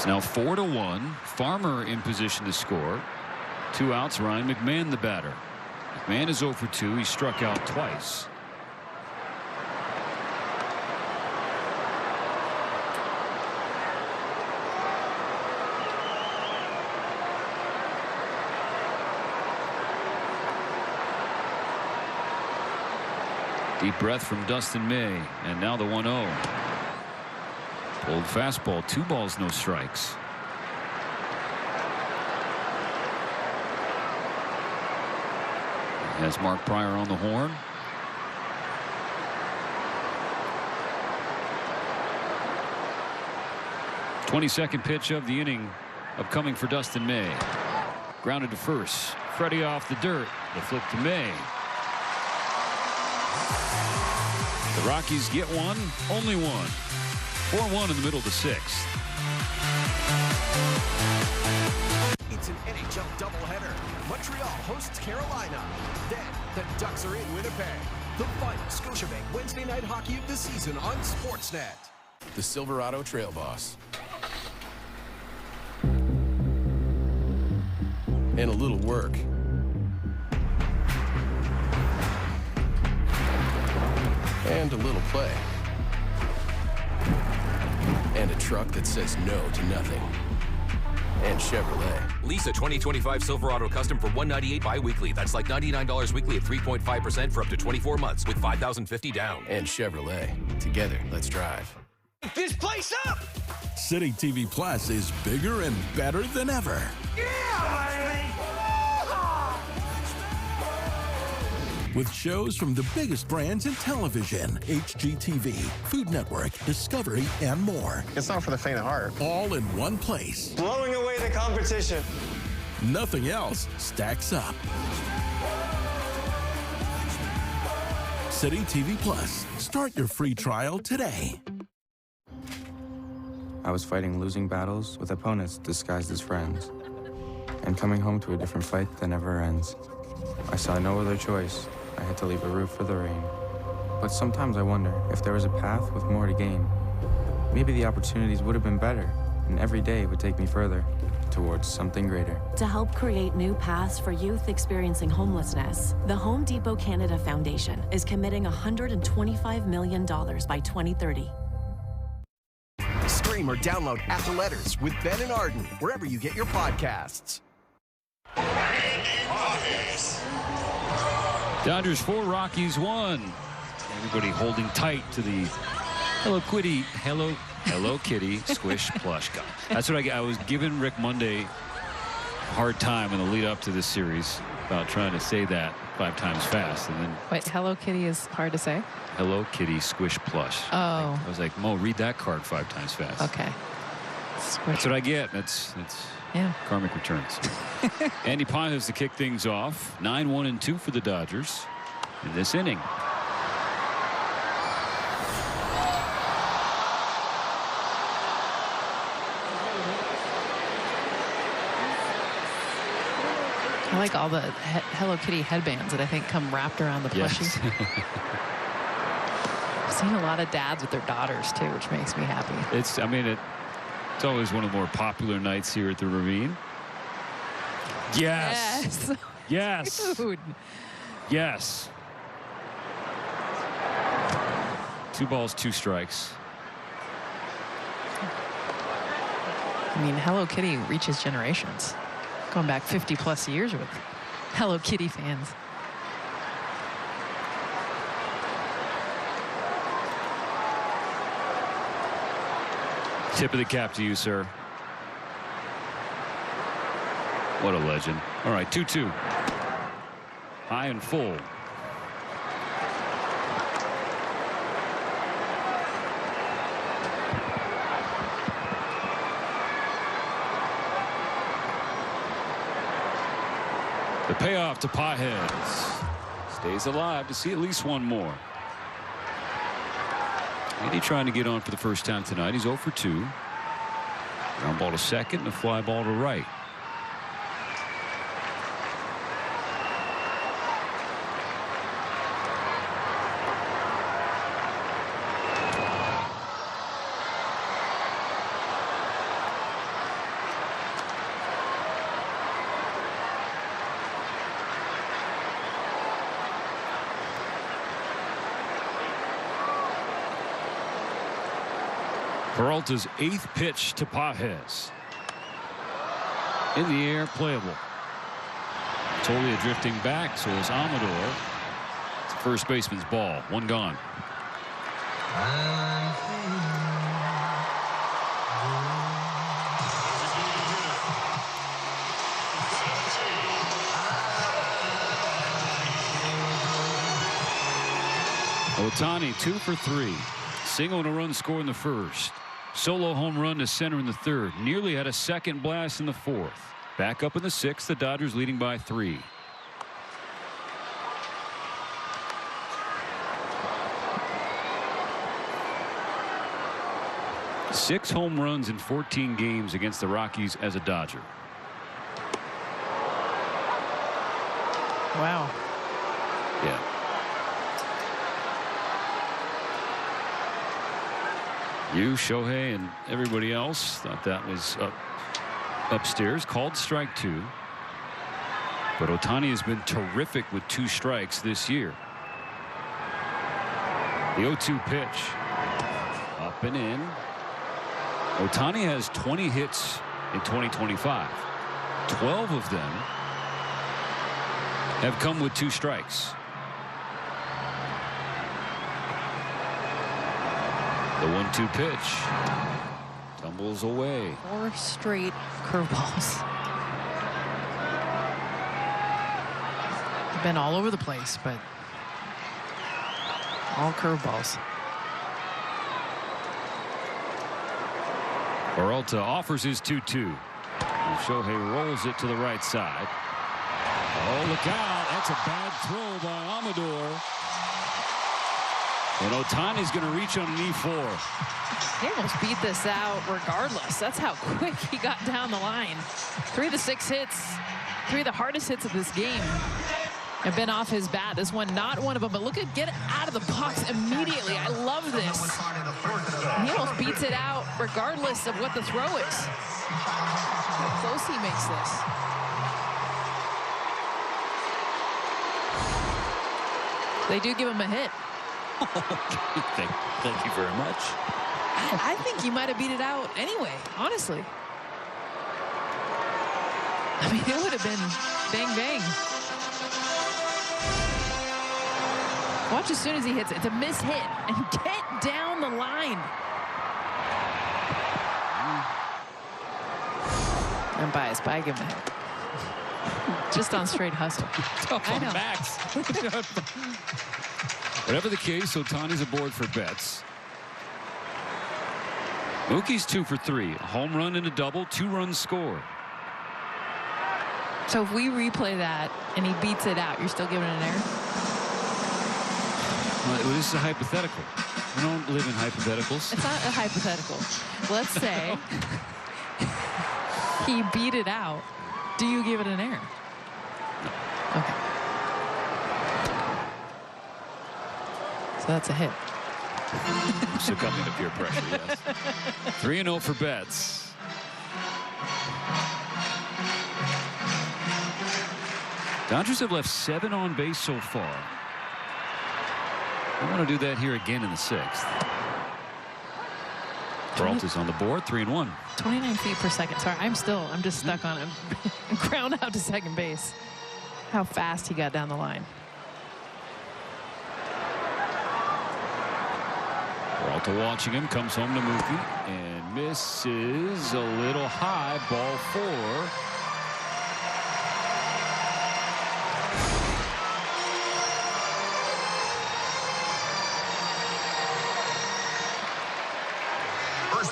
It's now 4-1. Farmer in position to score. 2 outs. Ryan McMahon, the batter. McMahon is 0 for 2. He struck out twice. Deep breath from Dustin May, and now the 1-0. Pulled fastball, 2 balls, no strikes. Has Mark Pryor on the horn. '22nd pitch of the inning upcoming for Dustin May. Grounded to first. Freddie off the dirt. The flip to May. The Rockies get one, only one. 4-1 in the middle of the 6th. It's an NHL doubleheader. Montreal hosts Carolina. Then the Ducks are in Winnipeg. The final Scotiabank Wednesday night hockey of the season on Sportsnet. The Silverado Trail Boss. And a little work. And a little play. And a truck that says no to nothing. And Chevrolet. Lease a 2025 Silverado Custom for $198 bi-weekly. That's like $99 weekly at 3.5% for up to 24 months with $5,050 down. And Chevrolet. Together, let's drive. This place up! City TV Plus is bigger and better than ever. Yeah, baby! With shows from the biggest brands in television, HGTV, Food Network, Discovery, and more. It's not for the faint of heart. All in one place. Blowing away the competition. Nothing else stacks up. City TV Plus. Start your free trial today. I was fighting losing battles with opponents disguised as friends, and coming home to a different fight that never ends. I saw no other choice. I had to leave a roof for the rain. But sometimes I wonder if there was a path with more to gain. Maybe the opportunities would have been better, and every day would take me further towards something greater. To help create new paths for youth experiencing homelessness, the Home Depot Canada Foundation is committing $125 million by 2030. Stream or download After Letters with Ben and Arden wherever you get your podcasts. Dodgers 4, Rockies 1. Everybody holding tight to the Hello Kitty squish plush guy. That's what I was giving Rick Monday a hard time in the lead up to this series about trying to say that 5 times fast. And then Wait, Hello Kitty is hard to say? Hello Kitty squish plush. Oh. I was like, Mo, read that card 5 times fast. Okay. That's what I get. That's yeah. Karmic returns. Andy Paz to kick things off. 9-1-2 for the Dodgers in this inning. I like all the Hello Kitty headbands that I think come wrapped around the plushie. Yes. I've seen a lot of dads with their daughters too, which makes me happy. It's always one of the more popular nights here at the Ravine. Yes. Yes. Dude. Yes. 2 balls, 2 strikes. I mean, Hello Kitty reaches generations. Going back 50+ years with Hello Kitty fans. Tip of the cap to you, sir. What a legend. All right, 2-2. High and full. The payoff to Potheads. Stays alive to see at least one more. Andy trying to get on for the first time tonight. He's 0 for 2. Ground ball to second and a fly ball to right. Peralta's 8th pitch to Pages. In the air, playable. Tolia drifting back, so is Amador. It's first baseman's ball. One gone. Ohtani 2 for 3. Single and a run score in the first. Solo home run to center in the third. Nearly had a second blast in the fourth. Back up in the sixth. The Dodgers leading by 3. Six home runs in 14 games against the Rockies as a Dodger. Wow. Yeah. You, Shohei, and everybody else thought that was upstairs. Called strike 2. But Ohtani has been terrific with 2 strikes this year. The 0-2 pitch. Up and in. Ohtani has 20 hits in 2025. 12 of them have come with 2 strikes. The 1-2 pitch tumbles away. 4 straight curveballs. Been all over the place, but all curveballs. Peralta offers his 2-2. Shohei rolls it to the right side. Oh, look out. That's a bad throw by Amador. And Ohtani's going to reach on an E4. He almost beat this out regardless. That's how quick he got down the line. 3 of the 6 hits, 3 of the hardest hits of this game have been off his bat. This one, not one of them, but look at get it out of the box immediately. I love this. He almost beats it out regardless of what the throw is. How close he makes this. They do give him a hit. Thank you very much. I think he might have beat it out anyway, honestly. I mean, it would have been bang, bang. Watch as soon as he hits it. It's a miss hit. And get down the line. I'm biased, but I give him a hit. Just on straight hustle. I know. Max. Whatever the case, Ohtani's aboard for bets. Mookie's 2 for 3. A home run and a double. 2 runs scored. So if we replay that and he beats it out, you're still giving it an error? Well, this is a hypothetical. We don't live in hypotheticals. It's not a hypothetical. Let's say he beat it out. Do you give it an error? No. Okay. So that's a hit. Succumbing to peer pressure, yes. 3-0 for bets. Dodgers have left 7 on base so far. I want to do that here again in the 6th. Peralta's on the board, 3-1. 29 feet per second. Sorry, I'm just stuck on him. Ground out to second base. How fast he got down the line. Peralta watching him, comes home to Mookie and misses a little high. Ball 4.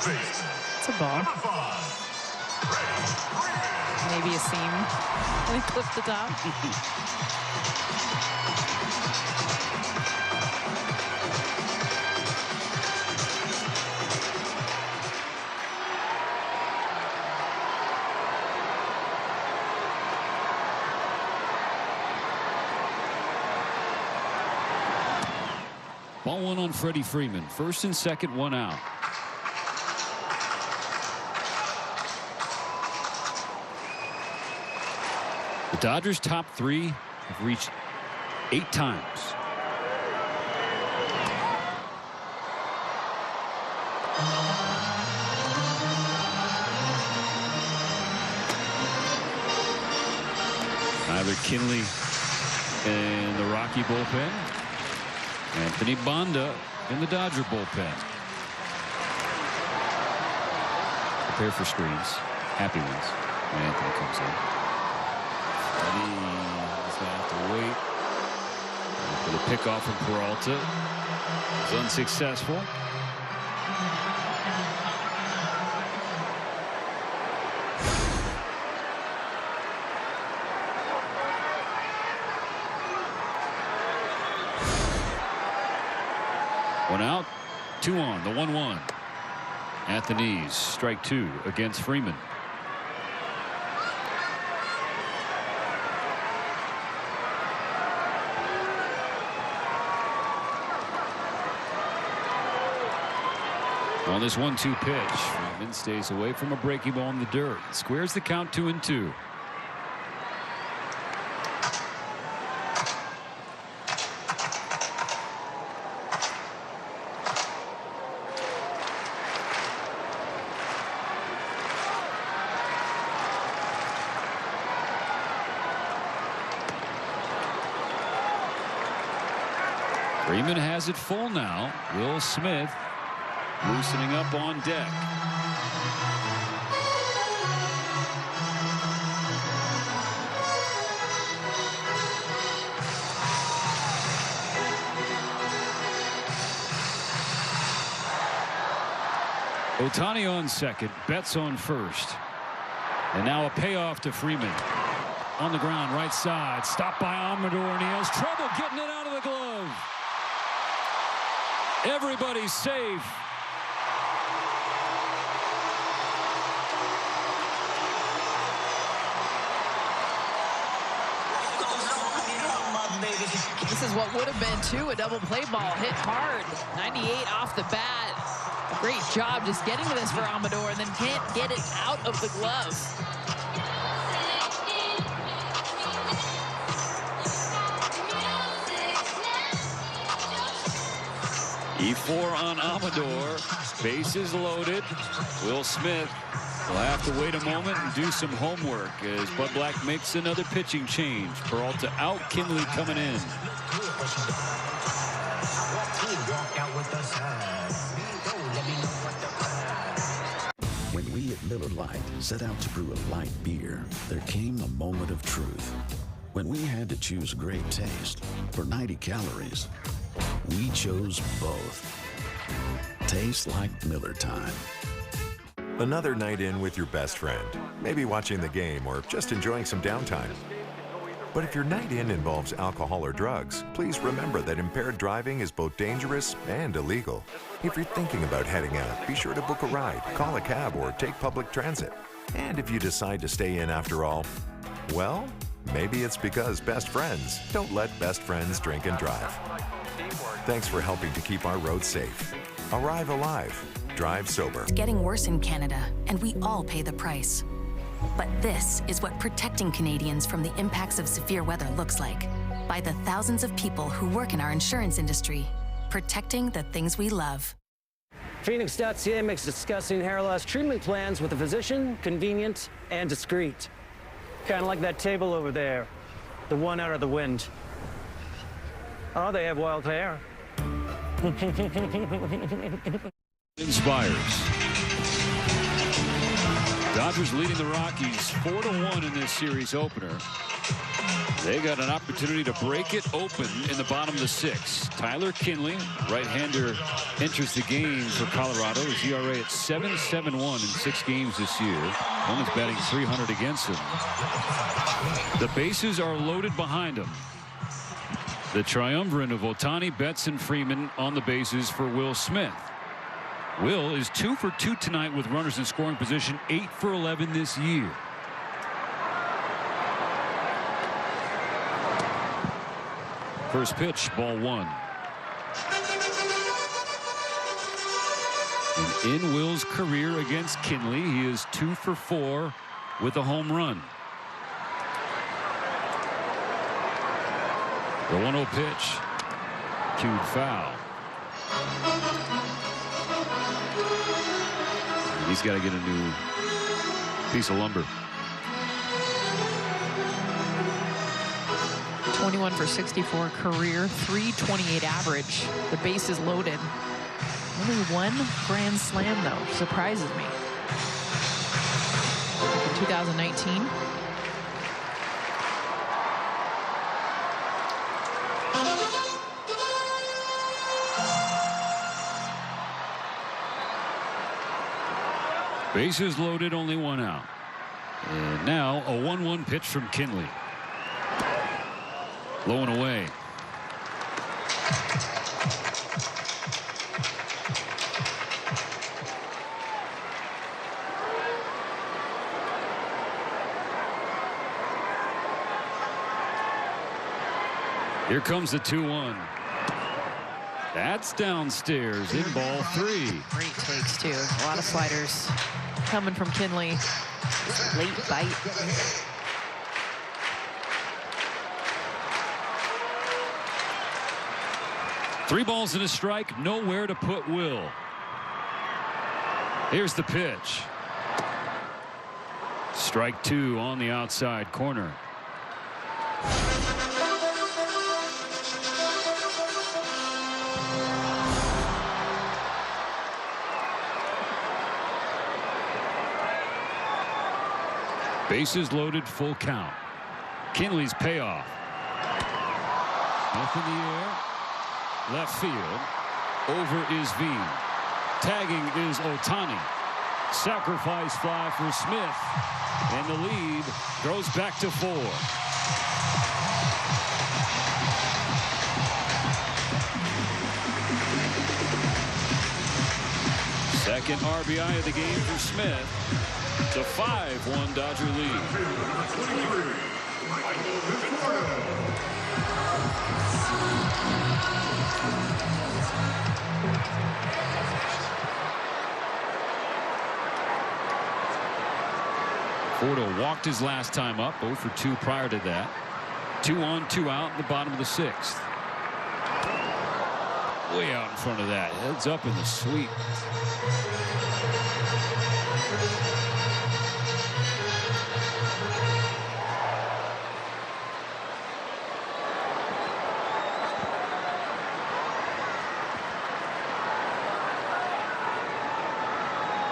It's a ball. Maybe a seam. Let me clip the top. Ball 1 on Freddie Freeman. First and second, 1 out. The Dodgers' top 3 have reached 8 times. Tyler Kinley in the Rocky bullpen. Anthony Banda in the Dodger bullpen. Prepare for screens. Happy ones when Anthony comes in. He's going to have to wait for the pickoff from Peralta. It's unsuccessful. One out, 2 on, the 1-1. At the knees, strike 2 against Freeman. On this 1-2 pitch, Freeman stays away from a breaking ball in the dirt. Squares the count 2-2. Freeman has it full now. Will Smith loosening up on deck. Ohtani on second, Betts on first. And now a payoff to Freeman. On the ground, right side, stopped by Amador, and he has trouble getting it out of the glove. Everybody's safe. This is what would have been, too, a double play ball hit hard. 98 off the bat. Great job just getting to this for Amador, and then can't get it out of the glove. E4 on Amador. Bases loaded. Will Smith will have to wait a moment and do some homework as Bud Black makes another pitching change. Peralta out, Kinley coming in. When we at Miller Lite set out to brew a light beer, there came a moment of truth. When we had to choose great taste for 90 calories, we chose both. Tastes like Miller time. Another night in with your best friend, maybe watching the game or just enjoying some downtime. But if your night in involves alcohol or drugs, please remember that impaired driving is both dangerous and illegal. If you're thinking about heading out, be sure to book a ride, call a cab, or take public transit. And if you decide to stay in after all, well, maybe it's because best friends don't let best friends drink and drive. Thanks for helping to keep our roads safe. Arrive alive. Drive sober. It's getting worse in Canada, and we all pay the price. But this is what protecting Canadians from the impacts of severe weather looks like. By the thousands of people who work in our insurance industry, protecting the things we love. Phoenix.ca makes discussing hair loss treatment plans with a physician convenient and discreet. Kind of like that table over there, the one out of the wind. Oh, they have wild hair. Inspires. Dodgers leading the Rockies 4-1 in this series opener. They got an opportunity to break it open in the bottom of the 6th. Tyler Kinley, right-hander, enters the game for Colorado. His ERA at 7.71 in 6 games this year. One is batting .300 against him. The bases are loaded behind him. The triumvirate of Ohtani, Betts, and Freeman on the bases for Will Smith. Will is 2 for 2 tonight with runners in scoring position, 8 for 11 this year. First pitch, ball 1. And in Will's career against Kinley, he is 2 for 4 with a home run. The 1-0 pitch. Cued foul. And he's got to get a new piece of lumber. 21 for 64 career, 328 average. The bases loaded. Only one grand slam, though. Surprises me. In 2019. Bases loaded, only one out. And now a 1-1 pitch from Kinley. Low and away. Here comes the 2-1. That's downstairs in ball 3. Great takes, too. A lot of sliders coming from Kinley. Late bite. Three balls and a strike, nowhere to put Will. Here's the pitch. Strike 2 on the outside corner. Bases loaded, full count. Kinley's payoff. Up in the air. Left field. Over is Veen. Tagging is Ohtani. Sacrifice fly for Smith. And the lead goes back to 4. Second RBI of the game for Smith. It's a 5-1 Dodger lead. Conforto walked his last time up, 0 for 2 prior to that. 2 on, 2 out in the bottom of the 6th. Way out in front of that. Heads up in the sweep.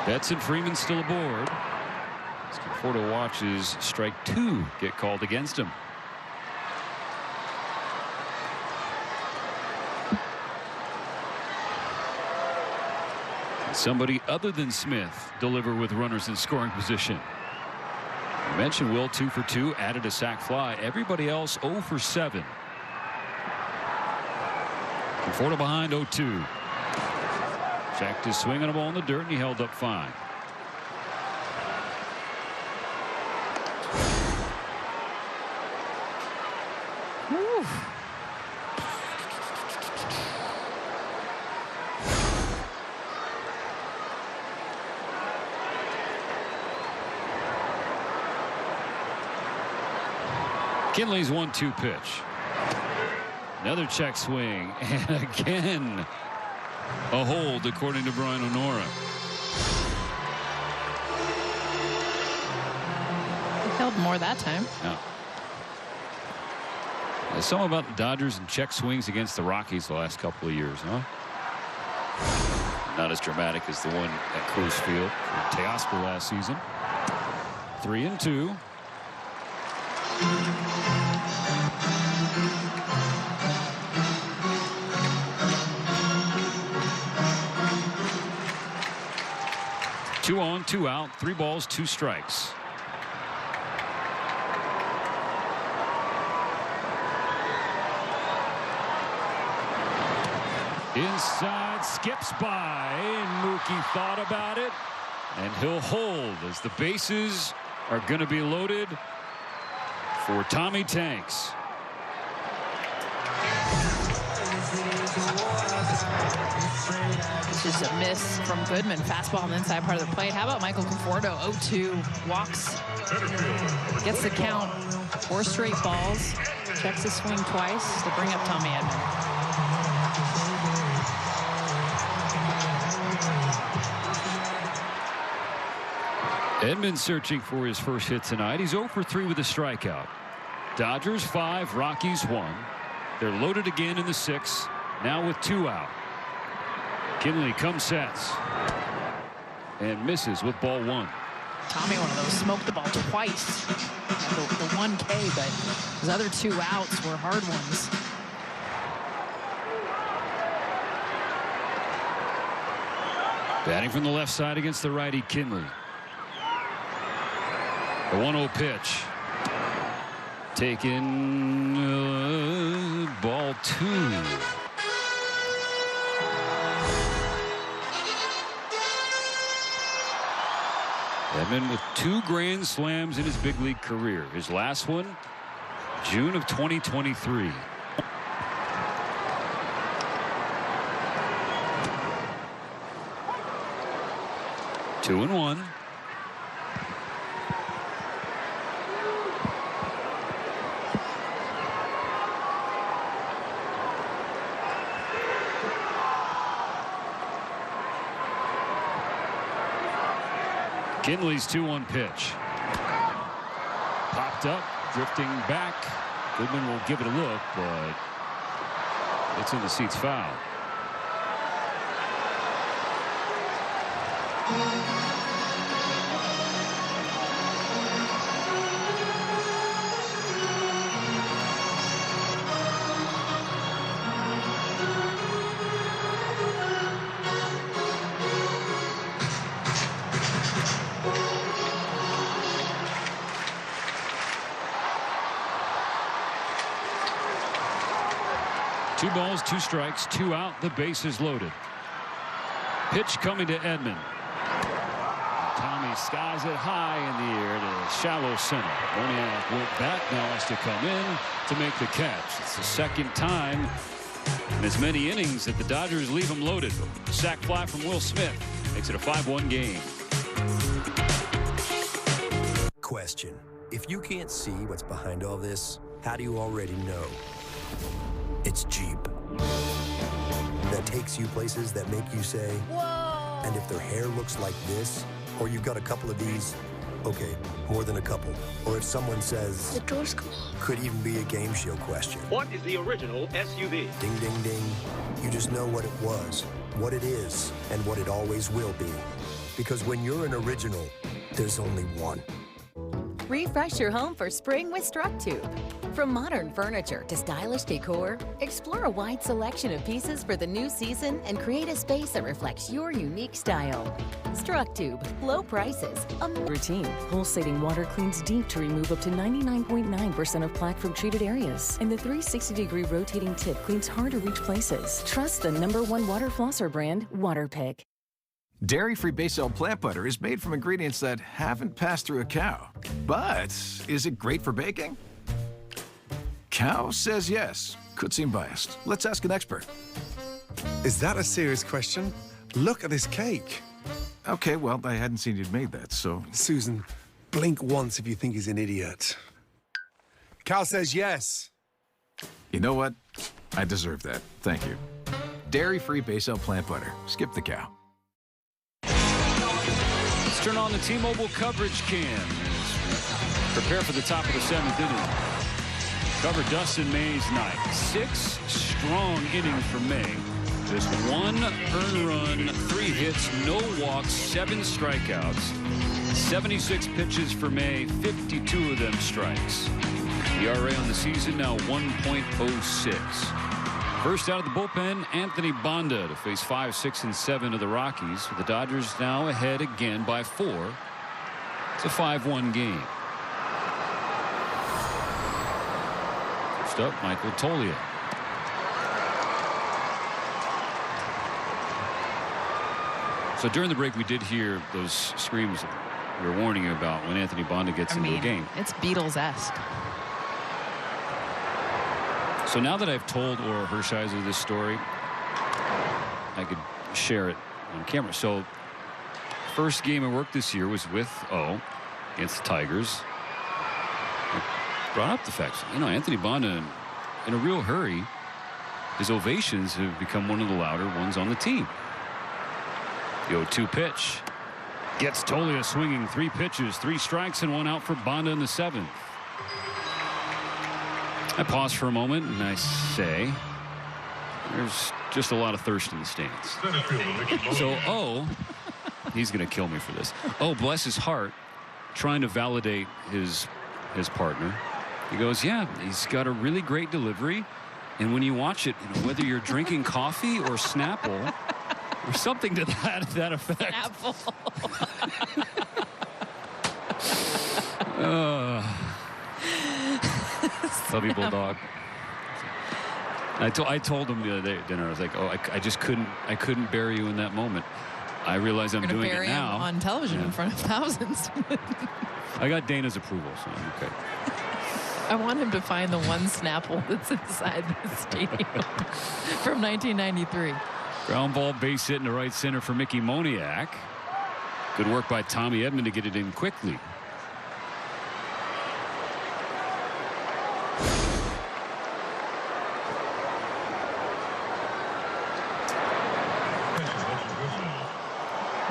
Betts and Freeman still aboard. As Conforto watches strike 2 get called against him. Somebody other than Smith deliver with runners in scoring position. I mentioned Will 2 for 2, added a sac fly. Everybody else 0 for 7. Conforto behind 0-2. Checked his swing on a ball in the dirt, and he held up fine. Woo. Kinley's 1-2 pitch. Another check swing, and again a hold according to Brian O'Nora. He held more that time. Yeah. There's something about the Dodgers and check swings against the Rockies the last couple of years, huh? Not as dramatic as the one at Coors Field for Teoscar last season. 3-2. Two on, 2 out, 3 balls, 2 strikes. Inside, skips by, and Mookie thought about it, and he'll hold as the bases are going to be loaded for Tommy Tanks. It's just a miss from Goodman. Fastball on the inside part of the plate. How about Michael Conforto? 0-2. Walks. Gets the count. 4 straight balls. Checks his swing twice to bring up Tommy Edman. Edman searching for his first hit tonight. He's 0 for 3 with a strikeout. Dodgers 5, Rockies 1. They're loaded again in the 6th, now with 2 out. Kinley comes sets and misses with ball 1. Tommy, one of those, smoked the ball twice. The 1K, but his other 2 outs were hard ones. Batting from the left side against the righty Kinley. The 1-0 pitch. Taken ball 2. Edman with 2 grand slams in his big league career. His last one, June of 2023. Two and 1. Kinley's 2-1 pitch. Popped up, drifting back. Goodman will give it a look, but it's in the seats foul. Two balls, 2 strikes, 2 out. The base is loaded. Pitch coming to Edman. Tommy skies it high in the air to shallow center. Moniak went back, now has to come in to make the catch. It's the second time in as many innings that the Dodgers leave him loaded. Sac fly from Will Smith makes it a 5-1 game. Question: if you can't see what's behind all this, how do you already know? It's Jeep. That takes you places that make you say, whoa! And if their hair looks like this, or you've got a couple of these, okay, more than a couple. Or if someone says, the door's closed, could even be a game show question. What is the original SUV? Ding, ding, ding. You just know what it was, what it is, and what it always will be. Because when you're an original, there's only one. Refresh your home for spring with StrucTube. From modern furniture to stylish decor, explore a wide selection of pieces for the new season and create a space that reflects your unique style. StrucTube, low prices. Routine. Pulsating water cleans deep to remove up to 99.9% of plaque from treated areas. And the 360-degree rotating tip cleans hard-to-reach places. Trust the #1 water flosser brand, Waterpik. Dairy-free Bayside plant butter is made from ingredients that haven't passed through a cow. But is it great for baking? Cow says yes. Could seem biased. Let's ask an expert. Is that a serious question? Look at this cake. Okay, well, I hadn't seen you'd made that, so... Susan, blink once if you think he's an idiot. Cow says yes. You know what? I deserve that. Thank you. Dairy-free Bayside plant butter. Skip the cow. Let's turn on the T-Mobile coverage cam. Prepare for the top of the 7th inning. Cover Dustin May's night. 6 strong innings for May. Just 1 earned run, 3 hits, no walks, 7 strikeouts. 76 pitches for May, 52 of them strikes. ERA on the season now 1.06. First out of the bullpen, Anthony Banda to face 5, 6, and 7 of the Rockies. The Dodgers now ahead again by 4. It's a 5-1 game. First up, Michael Toglia. So during the break, we did hear those screams we were warning you about when Anthony Banda gets into the game. It's Beatles-esque. So now that I've told Ora Hershiser this story, I could share it on camera. So first game I worked this year was with O against the Tigers. I brought up the fact, you know, Anthony Banda in a real hurry, his ovations have become one of the louder ones on the team. The 0-2 pitch gets Toglia swinging. 3 pitches, 3 strikes, and 1 out for Banda in the 7th. I pause for a moment and I say, there's just a lot of thirst in the stands. So, he's going to kill me for this. Bless his heart, trying to validate his partner. He goes, yeah, he's got a really great delivery. And when you watch it, whether you're drinking coffee or Snapple or something to that effect. Snapple. Love you, Bulldog. I told him the other day at dinner, I was like, I just couldn't bury you in that moment. I realize I'm doing it now. Him on television in front of thousands. I got Dana's approval, so I'm okay. I want him to find the one Snapple that's inside the stadium from 1993. Ground ball base hit in the right center for Mickey Moniak. Good work by Tommy Edman to get it in quickly.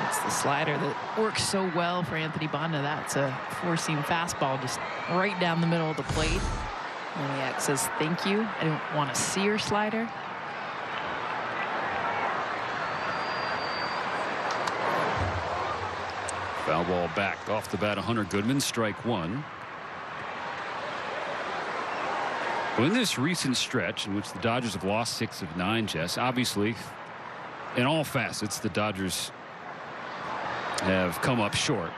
It's the slider that works so well for Anthony Banda. That's a four-seam fastball just right down the middle of the plate. Moniak says, thank you. I don't want to see your slider. Foul ball back off the bat of Hunter Goodman, strike one. Well, in this recent stretch in which the Dodgers have lost 6 of 9, Jess, obviously in all facets the Dodgers have come up short.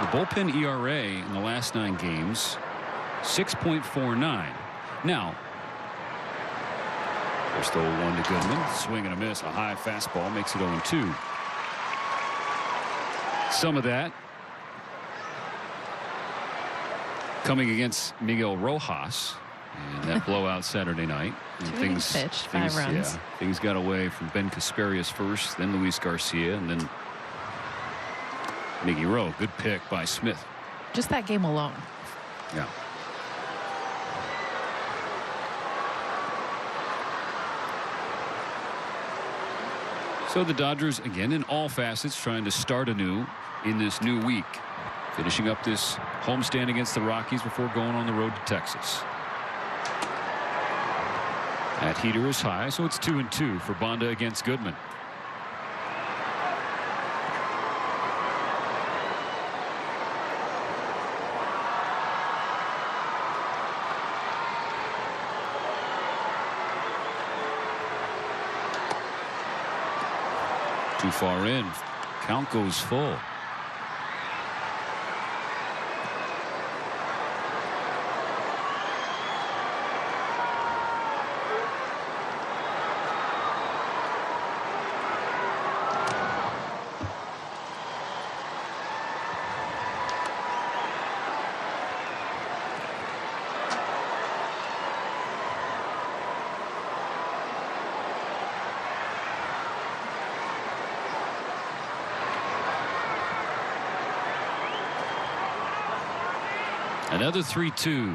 The bullpen ERA in the last 9 games, 6.49. Now, there's the 1 to Goodman. Swing and a miss. A high fastball makes it 0-2. Some of that coming against Miguel Rojas and that blowout Saturday night. And things pitched, 5 runs. Yeah, things got away from Ben Casparius first, then Luis Garcia, and then Miggy Rowe. Good pick by Smith. Just that game alone. Yeah. So the Dodgers again in all facets trying to start anew in this new week, finishing up this homestand against the Rockies before going on the road to Texas. That heater is high, so it's 2-2 for Banda against Goodman. Too far in. Count goes full. Another 3-2.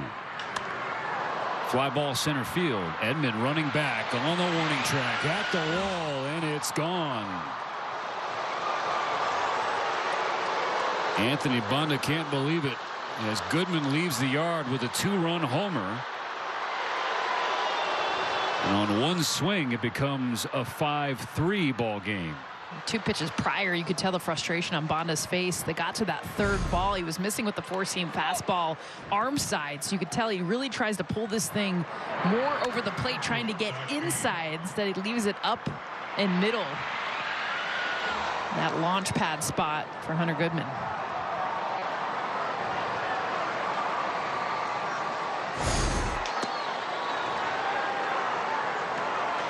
Fly ball center field. Edman running back on the warning track at the wall, and it's gone. Anthony Banda can't believe it as Goodman leaves the yard with a 2-run homer. And on one swing, it becomes a 5-3 ball game. 2 pitches prior, you could tell the frustration on Banda's face. They got to that 3rd ball. He was missing with the 4-seam fastball arm side. So you could tell he really tries to pull this thing more over the plate, trying to get inside instead he leaves it up and middle. That launch pad spot for Hunter Goodman.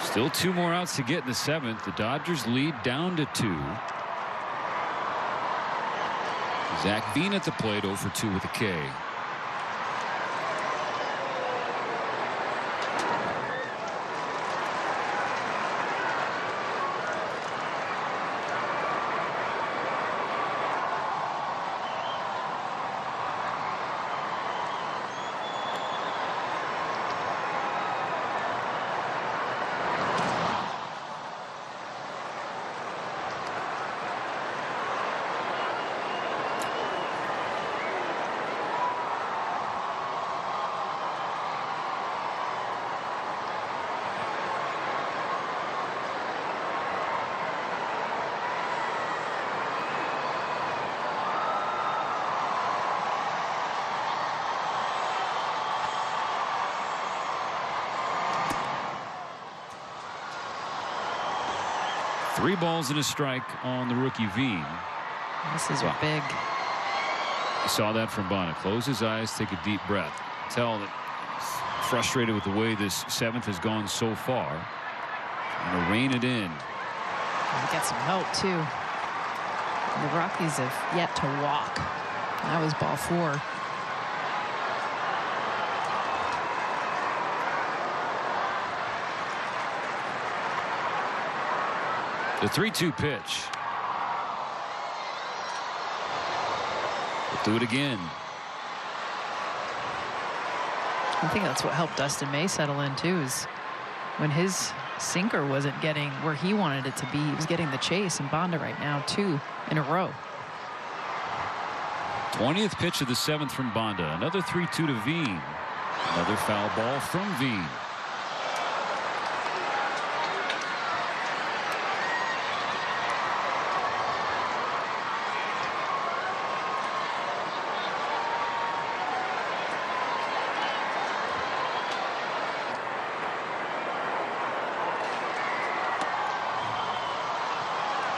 Still 2 more outs to get in the 7th. The Dodgers lead down to 2. Zach Veen at the plate, 0 for 2 with a K. 3 balls and a strike on the rookie Veen. This is big. You saw that from Bonner. Close his eyes, take a deep breath. Tell that he's frustrated with the way this 7th has gone so far. Trying to rein it in. And get some help too. And the Rockies have yet to walk. That was ball 4. The 3-2 pitch. We'll do it again. I think that's what helped Dustin May settle in too, is when his sinker wasn't getting where he wanted it to be, he was getting the chase, and Bonda right now 2 in a row. 20th pitch of the 7th from Bonda. Another 3-2 to Veen. Another foul ball from Veen.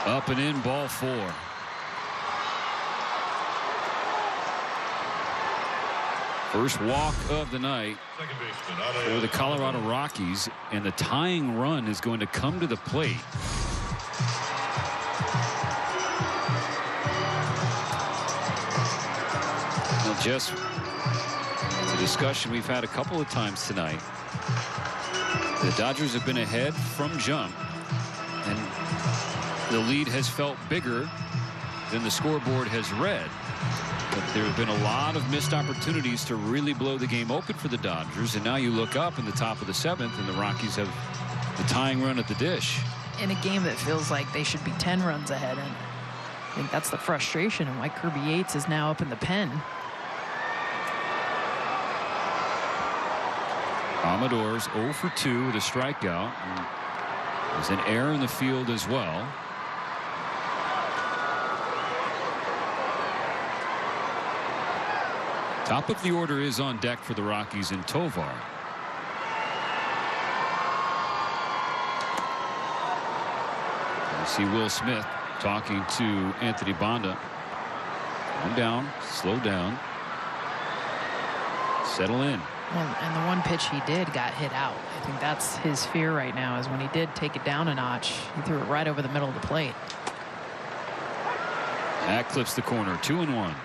Up and in, ball 4. First walk of the night for the Colorado Rockies, and the tying run is going to come to the plate. Now, Jess, it's a discussion we've had a couple of times tonight. The Dodgers have been ahead from jump, and the lead has felt bigger than the scoreboard has read. But there have been a lot of missed opportunities to really blow the game open for the Dodgers. And now you look up in the top of the 7th, and the Rockies have the tying run at the dish. In a game that feels like they should be 10 runs ahead. And I think that's the frustration, and why Kirby Yates is now up in the pen. Amador's 0 for 2 with a strikeout. There's an error in the field as well. Top of the order is on deck for the Rockies in Tovar. You see Will Smith talking to Anthony Bonda. Calm down, slow down, settle in. Well, and the one pitch he did got hit out. I think that's his fear right now, is when he did take it down a notch, he threw it right over the middle of the plate. That clips the corner. 2-1.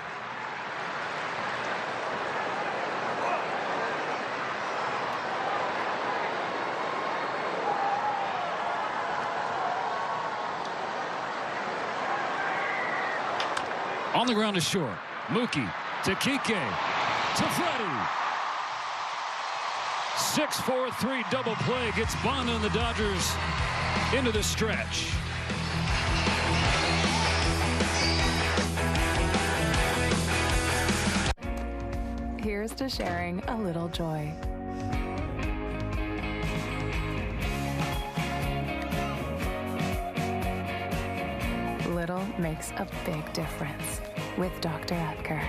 On the ground to short. Mookie to Kike to Freddie. 6-4-3 double play gets Bonda and the Dodgers into the stretch. Here's to sharing a little joy. Little makes a big difference with Dr. Oetker.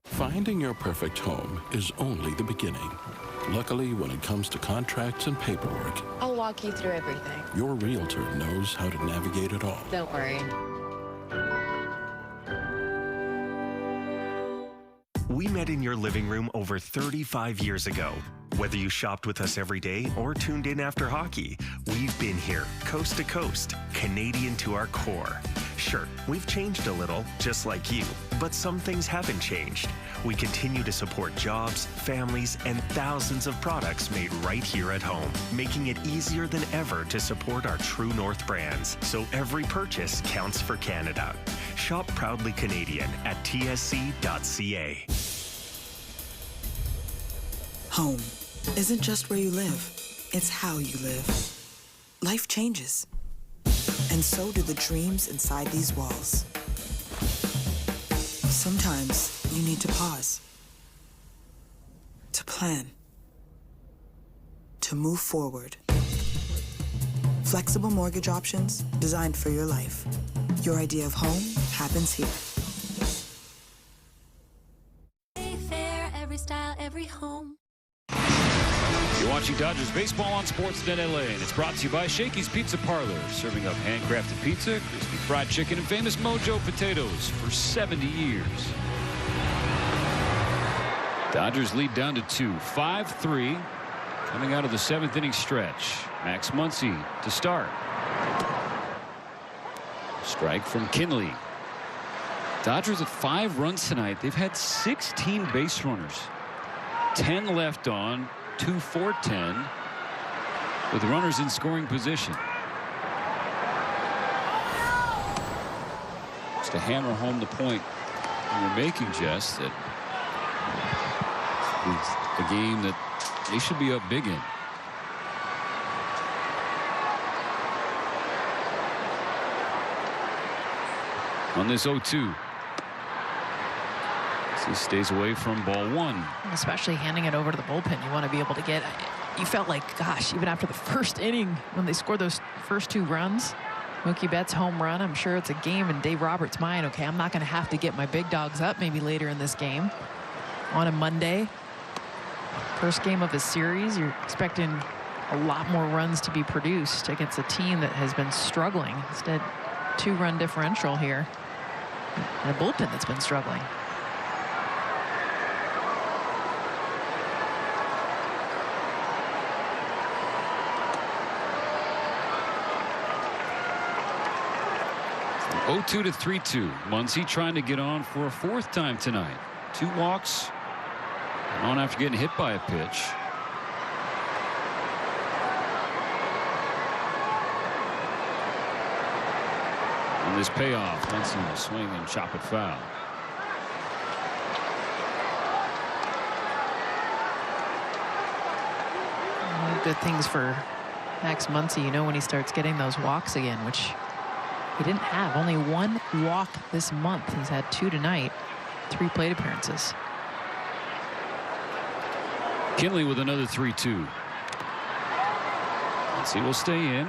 Finding your perfect home is only the beginning. Luckily, when it comes to contracts and paperwork, I'll walk you through everything. your realtor knows how to navigate it all. Don't worry. We met in your living room over 35 years ago. Whether you shopped with us every day or tuned in after hockey, we've been here, coast to coast, Canadian to our core. Sure, we've changed a little, just like you, but some things haven't changed. We continue to support jobs, families, and thousands of products made right here at home, making it easier than ever to support our True North brands, so every purchase counts for Canada. Shop proudly Canadian at tsc.ca. Home isn't just where you live, it's how you live. Life changes, and so do the dreams inside these walls. Sometimes you need to pause, to plan, to move forward. Flexible mortgage options designed for your life. Your idea of home happens here. Fair, every style, every home. You're watching Dodgers Baseball on Sportsnet LA, and it's brought to you by Shakey's Pizza Parlor, serving up handcrafted pizza, crispy fried chicken, and famous Mojo potatoes for 70 years. Dodgers lead down to 2, 5-3, coming out of the 7th inning stretch. Max Muncy to start. Strike from Kinley. Dodgers at 5 runs tonight. They've had 16 base runners. 10 left on, 2 for 10, with runners in scoring position. Just to hammer home the point we're making, Jess, that it's a game that they should be up big in. On this 0-2. He stays away from ball 1. Especially handing it over to the bullpen. You want to be able to get. You felt like, gosh, even after the first inning when they scored those first 2 runs, Mookie Betts home run, I'm sure it's a game in Dave Roberts' mind. Okay, I'm not going to have to get my big dogs up maybe later in this game on a Monday. First game of the series, you're expecting a lot more runs to be produced against a team that has been struggling. Instead, 2-run differential here and a bullpen that's been struggling. From 0-2 to 3-2. Muncy trying to get on for a 4th time tonight. 2 walks and on after getting hit by a pitch. On this payoff, Muncy will swing and chop it foul. Good things for Max Muncy, you know, when he starts getting those walks again, which he didn't have. Only 1 walk this month. He's had 2 tonight, 3 plate appearances. Kinley with another 3-2. Muncy will stay in.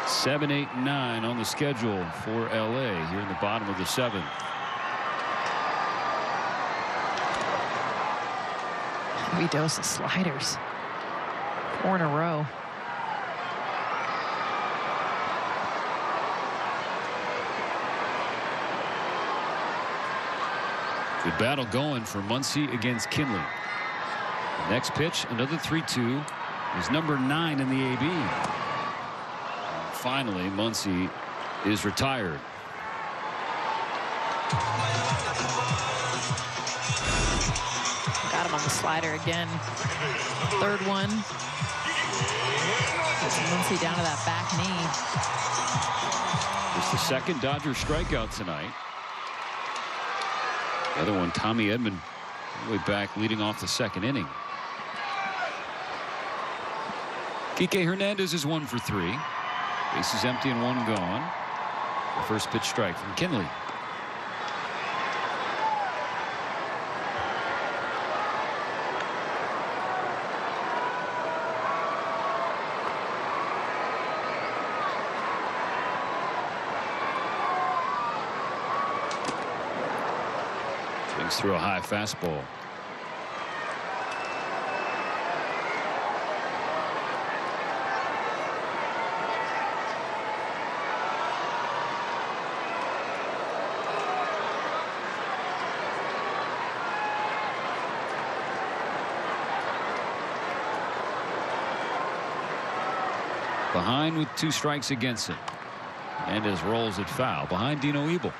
Seven, 8, 9 on the schedule for LA here in the bottom of the 7th. Heavy dose of sliders. 4 in a row. Good battle going for Muncy against Kinley. The next pitch, another 3-2, is number 9 in the AB. Finally, Muncy is retired. Got him on the slider again. 3rd one. Gets Muncy down to that back knee. It's the 2nd Dodger strikeout tonight. The other one, Tommy Edman, all the way back leading off the 2nd inning. Kike Hernandez is 1 for 3. Bases empty and 1 gone. The first pitch strike from Kinley. Swings through a high fastball. Behind with 2 strikes against him. Hernandez rolls it foul behind Dino Ebel.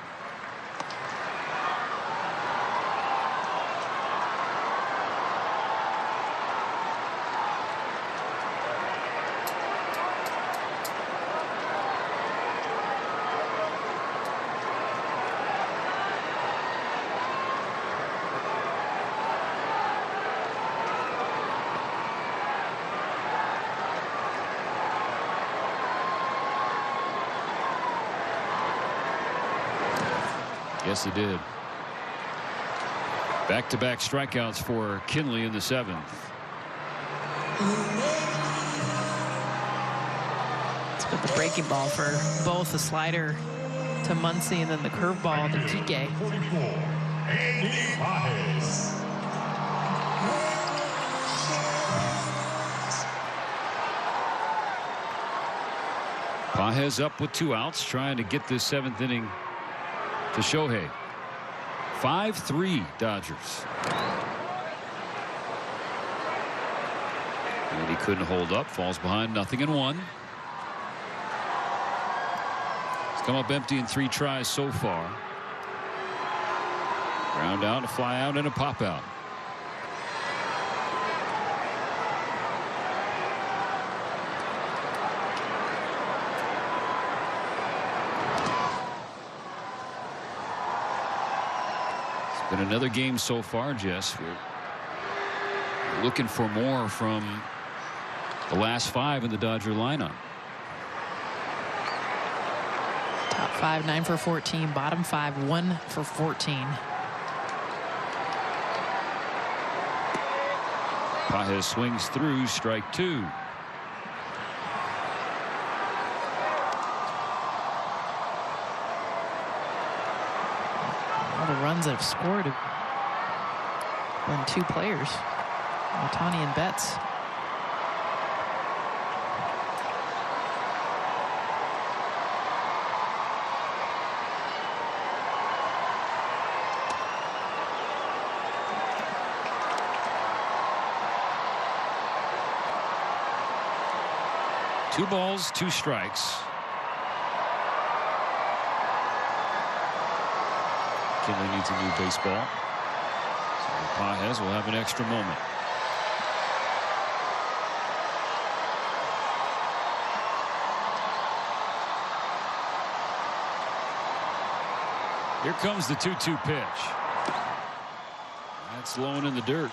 Yes, he did. Back-to-back strikeouts for Kinley in the 7th. It's But the breaking ball for both the slider to Muncy and then the curveball to Kike. Pages up with 2 outs, trying to get this 7th inning to Shohei. 5-3 Dodgers. And he couldn't hold up, falls behind 0-1. He's come up empty in 3 tries so far. Ground out, a fly out, and a pop out. It's been another game so far, Jess. We're looking for more from the last 5 in the Dodger lineup. Top 5, 9 for 14. Bottom 5, 1 for 14. Pages swings through, strike 2. All the runs that have scored have been 2 players, Ohtani and Betts. Two balls, 2 strikes. Kinley needs a new baseball. So Pages will have an extra moment. Here comes the 2-2 pitch. That's low and in the dirt.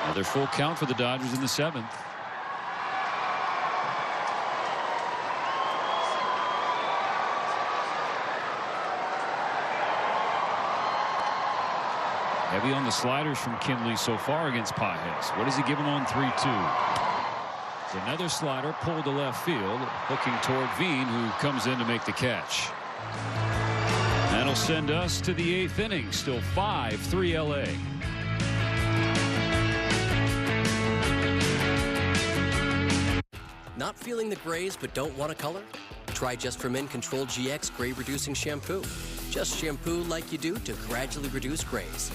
Another full count for the Dodgers in the 7th. Heavy on the sliders from Kinley so far against Pages. What does he give him on 3-2? It's another slider pulled to left field, looking toward Veen, who comes in to make the catch. That'll send us to the 8th inning. Still 5-3 LA. Not feeling the grays but don't want a color? Try Just for Men Control GX Gray Reducing Shampoo. Just shampoo like you do to gradually reduce grays.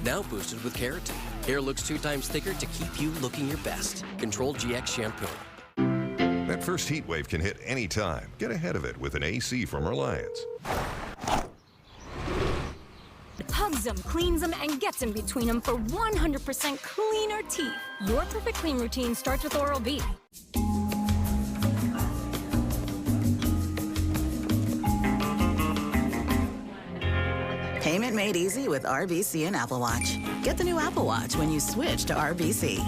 Now boosted with keratin. Hair looks 2 times thicker to keep you looking your best. Control GX Shampoo. That first heat wave can hit any time. Get ahead of it with an AC from Reliance. Hugs them, cleans them, and gets in between them for 100% cleaner teeth. Your perfect clean routine starts with Oral-B. Payment made easy with RBC and Apple Watch. Get the new Apple Watch when you switch to RBC.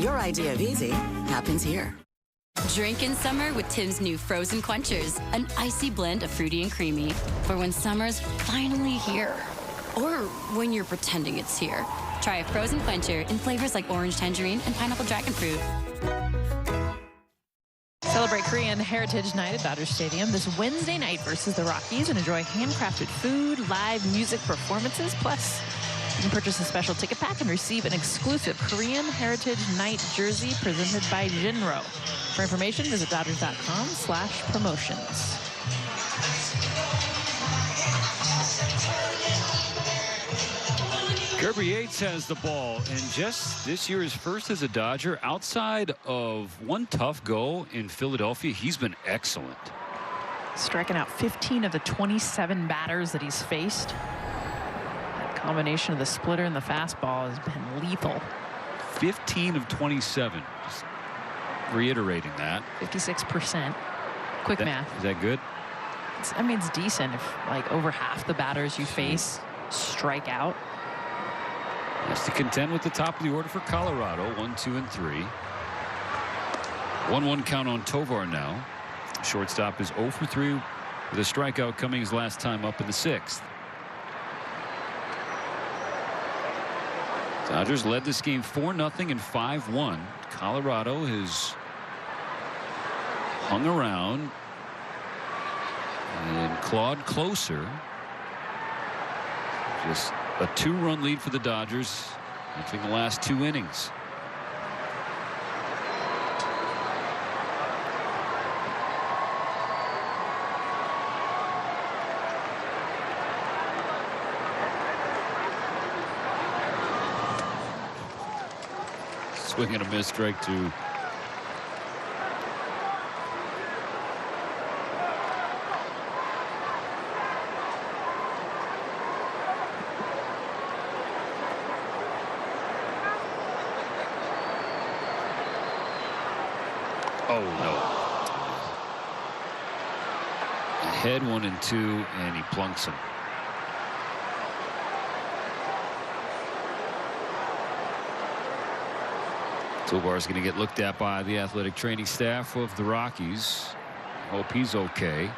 Your idea of easy happens here. Drink in summer with Tim's new Frozen Quenchers, an icy blend of fruity and creamy for when summer's finally here. Or when you're pretending it's here. Try a Frozen Quencher in flavors like orange tangerine and pineapple dragon fruit. Celebrate Korean Heritage Night at Dodger Stadium this Wednesday night versus the Rockies and enjoy handcrafted food, live music performances. Plus, you can purchase a special ticket pack and receive an exclusive Korean Heritage Night jersey presented by Jinro. For information, visit Dodgers.com/promotions. Kirby Yates has the ball, and just this year is first as a Dodger. Outside of one tough go in Philadelphia, he's been excellent. Striking out 15 of the 27 batters that he's faced. That combination of the splitter and the fastball has been lethal. 15 of 27. Just reiterating that. 56%. Quick math. Is that good? I mean, it's decent if like over half the batters you face strike out. Has to contend with the top of the order for Colorado. 1, 2, and 3. 1-1 count on Tovar now. Shortstop is 0 for 3 with a strikeout coming his last time up in the 6th. Dodgers led this game 4-0 and 5-1. Colorado has hung around and clawed closer. Just a 2-run lead for the Dodgers entering the last 2 innings. Swing and a miss, strike 2. Oh, no. Ahead 1-2, and he plunks him. Tovar is going to get looked at by the athletic training staff of the Rockies. Hope he's okay.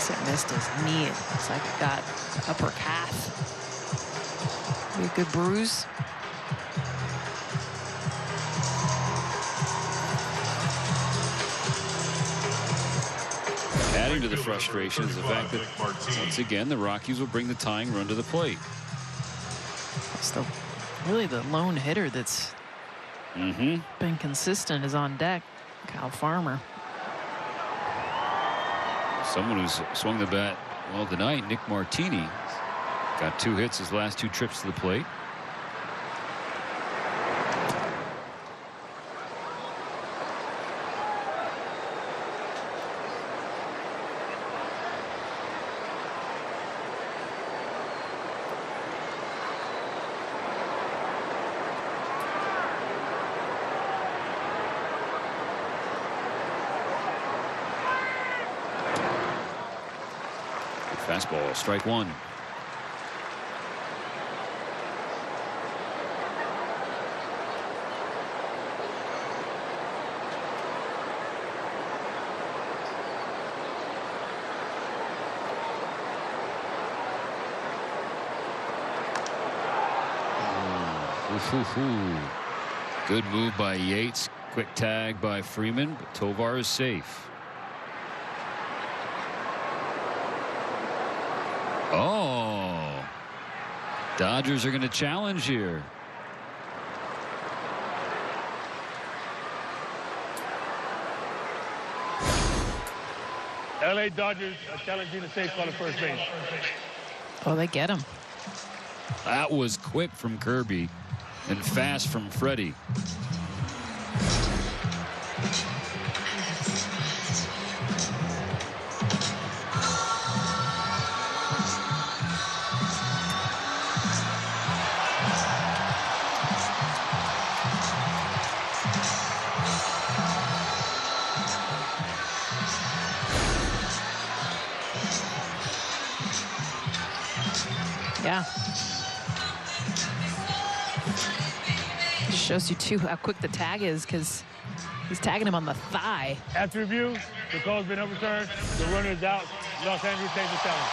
It missed his knee. It looks like it got upper calf. Be a good bruise. Adding to the frustration is the fact that once again the Rockies will bring the tying run to the plate. It's really the lone hitter that's been consistent is on deck. Kyle Farmer. Someone who's swung the bat well tonight, Nick Martini, got 2 hits his last 2 trips to the plate. Fastball, strike 1. Good move by Yates. Quick tag by Freeman, but Tovar is safe. Oh, Dodgers are going to challenge here. LA Dodgers are challenging the safe on the first base. Oh, they get him. That was quick from Kirby and fast from Freddie. Yeah. Shows you too how quick the tag is because he's tagging him on the thigh. After review, the call's been overturned. The runner is out. Los Angeles takes the challenge.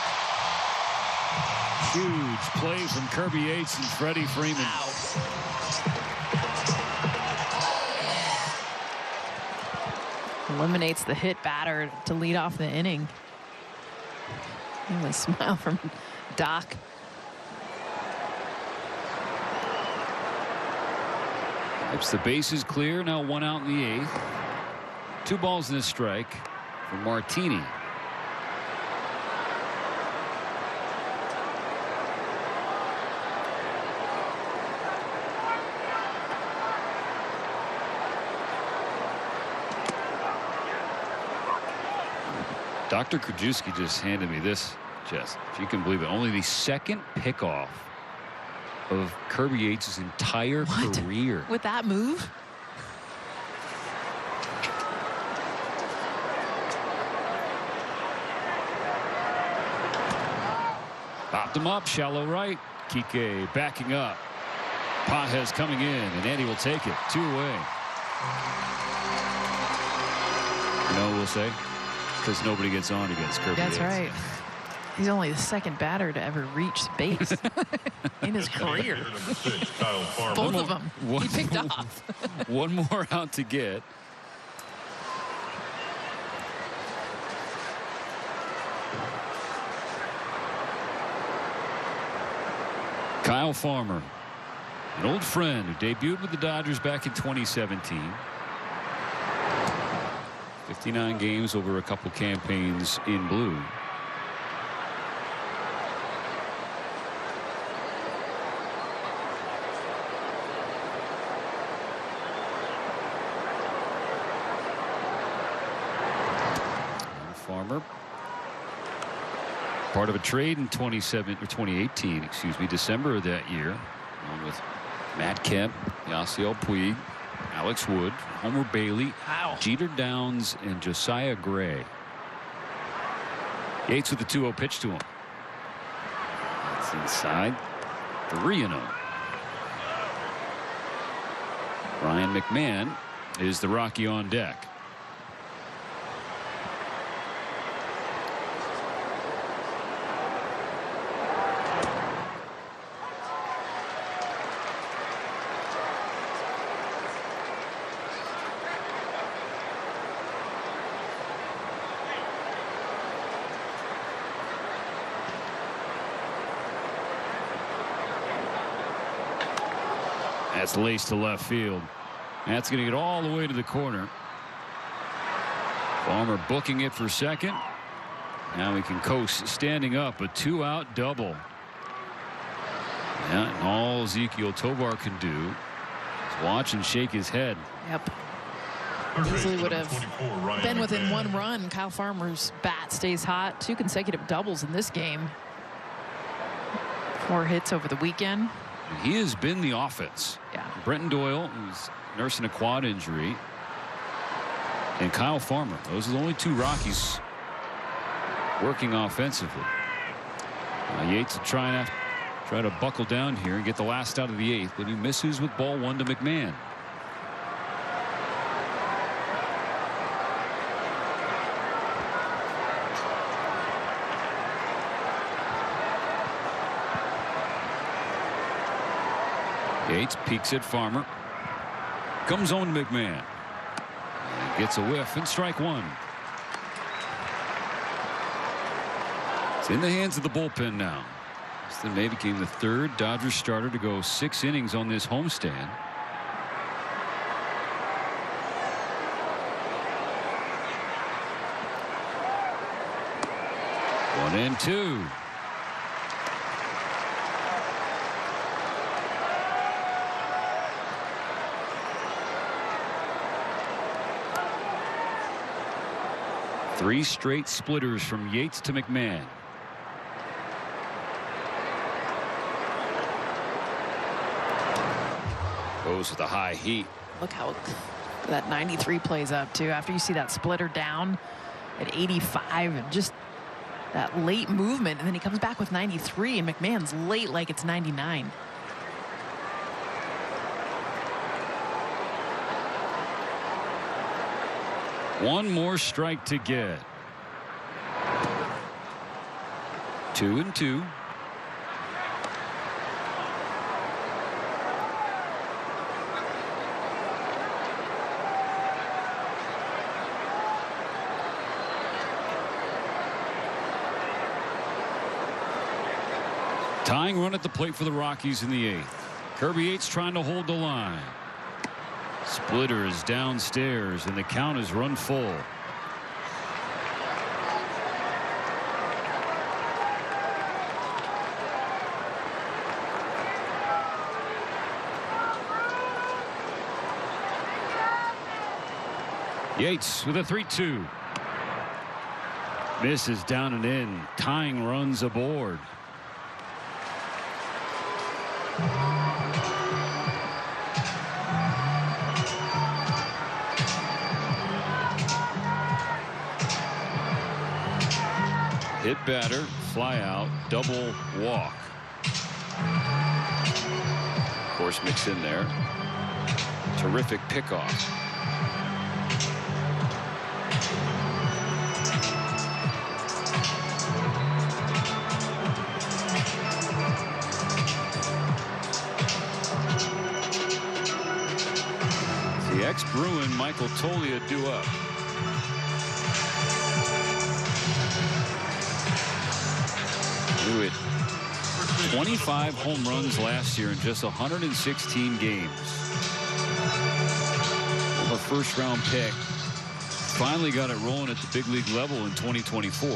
Huge play from Kirby Yates and Freddie Freeman. Eliminates the hit batter to lead off the inning. Only smile from Doc. Wipes the bases clear. Now 1 out in the 8th. 2 balls and a strike for Martini. Dr. Krajewski just handed me this, Jess, if you can believe it. Only the 2nd pickoff of Kirby Yates' entire career. With that move? Popped him up, shallow right. Kike backing up. Pages coming in, and Andy will take it. 2 away. You know what we'll say? Because nobody gets on against Kirby That's Yates. right. He's only the second batter to ever reach base in his career. Both of them he picked off. One more out to get. Kyle Farmer, an old friend who debuted with the Dodgers back in 2017. 59 games over a couple campaigns in blue. Farmer, part of a trade in 2018, excuse me, December of that year, along with Matt Kemp, Yasiel Puig, Alex Wood, Homer Bailey, Jeter Downs, and Josiah Gray. Yates with the 2-0 pitch to him. That's inside. 3-0. Ryan McMahon is the Rocky on deck. That's laced to left field. That's going to get all the way to the corner. Farmer booking it for second. Now he can coast standing up. A 2-out double. Yeah, and all Ezequiel Tovar can do is watch and shake his head. Yep. Easily would have been within 1 run. Kyle Farmer's bat stays hot. 2 consecutive doubles in this game. 4 hits over the weekend. He has been the offense. Yeah. Brenton Doyle, who's nursing a quad injury, and Kyle Farmer. Those are the only 2 Rockies working offensively. Yates will try to buckle down here and get the last out of the 8th, but he misses with ball 1 to McMahon. Yates peeks at Farmer. Comes on to McMahon. And gets a whiff and strike 1. It's in the hands of the bullpen now. Austin May became the 3rd Dodgers starter to go 6 innings on this homestand. One and 2. Three straight splitters from Yates to McMahon. Goes with a high heat. Look how that 93 plays up too. After you see that splitter down at 85 and just that late movement, and then he comes back with 93, and McMahon's late like it's 99. One more strike to get. 2-2. Tying run at the plate for the Rockies in the 8th. Kirby Yates trying to hold the line. Splitter is downstairs, and the count is run full. Yates with a 3-2. Misses down and in. Tying runs aboard. Hit batter, fly out, double walk. Of course, mix in there. Terrific pickoff. Ex-Bruin Michael Toglia due up. Who hit 25 home runs last year in just 116 games. A first-round pick. Finally got it rolling at the big league level in 2024.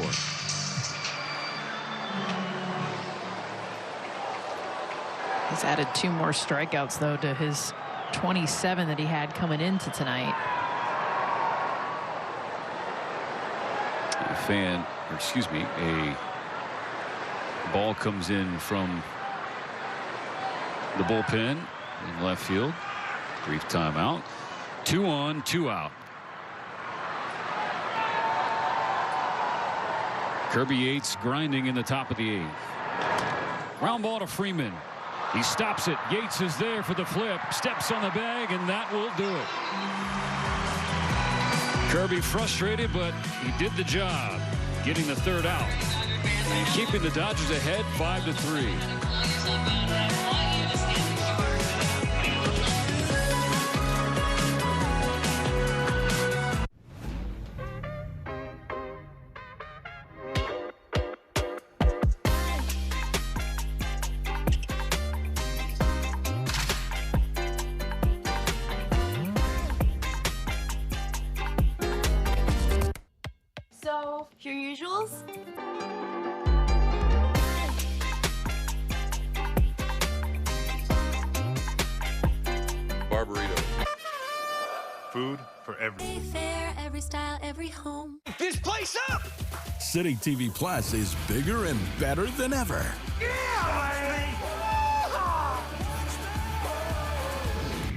He's added 2 more strikeouts, though, to his 27 that he had coming into tonight. A ball comes in from the bullpen in left field. Brief timeout. 2 on, 2 out. Kirby Yates grinding in the top of the 8th. Ground ball to Freeman. He stops it. Yates is there for the flip. Steps on the bag, and that will do it. Kirby frustrated, but he did the job, getting the 3rd out, keeping the Dodgers ahead 5-3. So, your usuals? Barbarito. Food for everyone. Fair, every style, every home. This place up! City TV Plus is bigger and better than ever.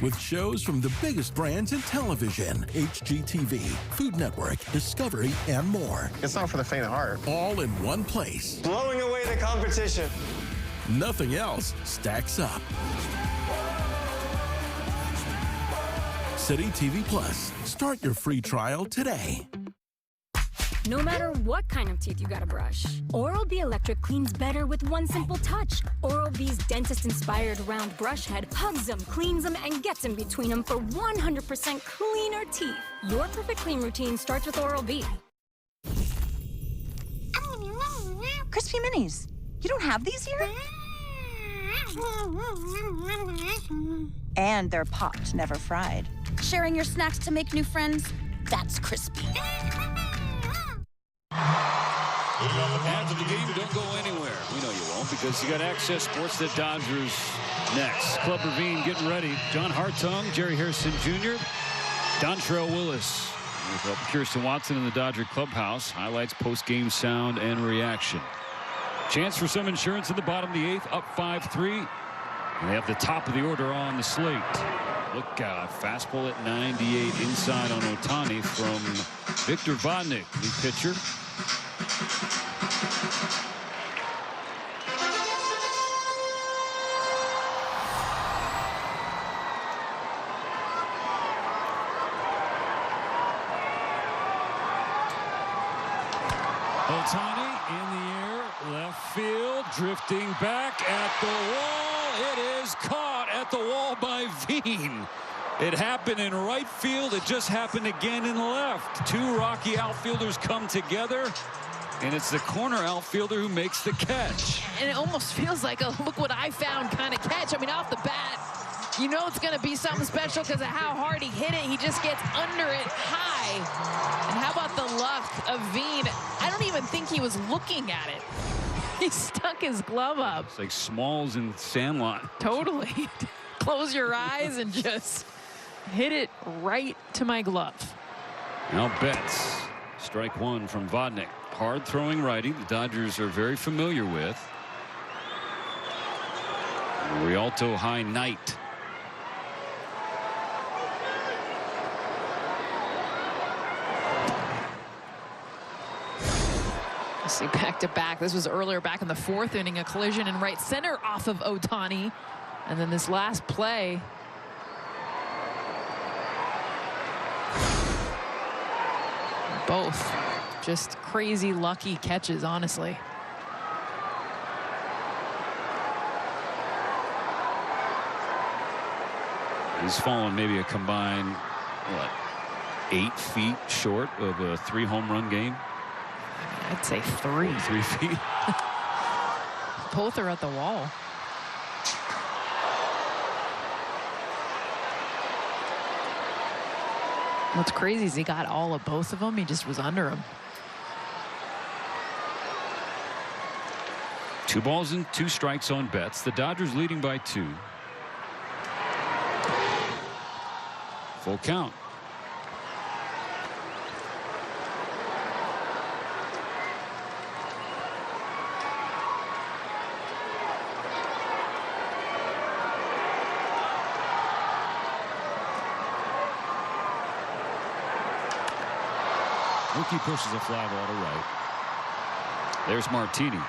With shows from the biggest brands in television, HGTV, Food Network, Discovery, and more. It's not for the faint of heart. All in one place. Blowing away the competition. Nothing else stacks up. City TV Plus. Start your free trial today. No matter what kind of teeth you gotta brush, Oral-B Electric cleans better with one simple touch. Oral-B's dentist-inspired round brush head hugs them, cleans them, and gets in between them for 100% cleaner teeth. Your perfect clean routine starts with Oral-B. Crispy Minis. You don't have these here? And they're popped, never fried. Sharing your snacks to make new friends, that's crispy. After the game, don't go anywhere. We know you won't, because you got Access Sports, the Dodgers next. Club Ravine getting ready. John Hartung, Jerry Harrison Jr., Dontrell Willis with Kirsten Watson in the Dodger clubhouse. Highlights, post-game sound, and reaction. Chance for some insurance in the bottom of the 8th, up 5-3. And they have the top of the order on the slate. Look out, fastball at 98 inside on Ohtani from Victor Vodnik, new pitcher. Ohtani in the air, left field, drifting back at the wall. It is caught at the wall by Veen. It happened in right field. It just happened again in left. 2 Rocky outfielders come together, and it's the corner outfielder who makes the catch. And it almost feels like a look what I found kind of catch. I mean, off the bat, you know it's going to be something special because of how hard he hit it. He just gets under it high. And how about the luck of Veen? I don't even think he was looking at it. He stuck his glove up. It's like Smalls in Sandlot. Totally. Close your eyes and just hit it right to my glove. Now Betts. Strike 1 from Vodnik. Hard throwing righty. The Dodgers are very familiar with. Rialto High Knight. See, back to back. This was earlier back in the 4th inning, a collision in right center off of Ohtani. And then this last play. Both just crazy lucky catches, honestly. He's fallen maybe a combined what, 8 feet short of a 3 home run game? I'd say 3. 3 feet. Both are at the wall. What's crazy is he got all of both of them. He just was under them. 2 balls and 2 strikes on Betts. The Dodgers leading by 2. Full count. Mookie pushes a fly ball to right. There's Martini.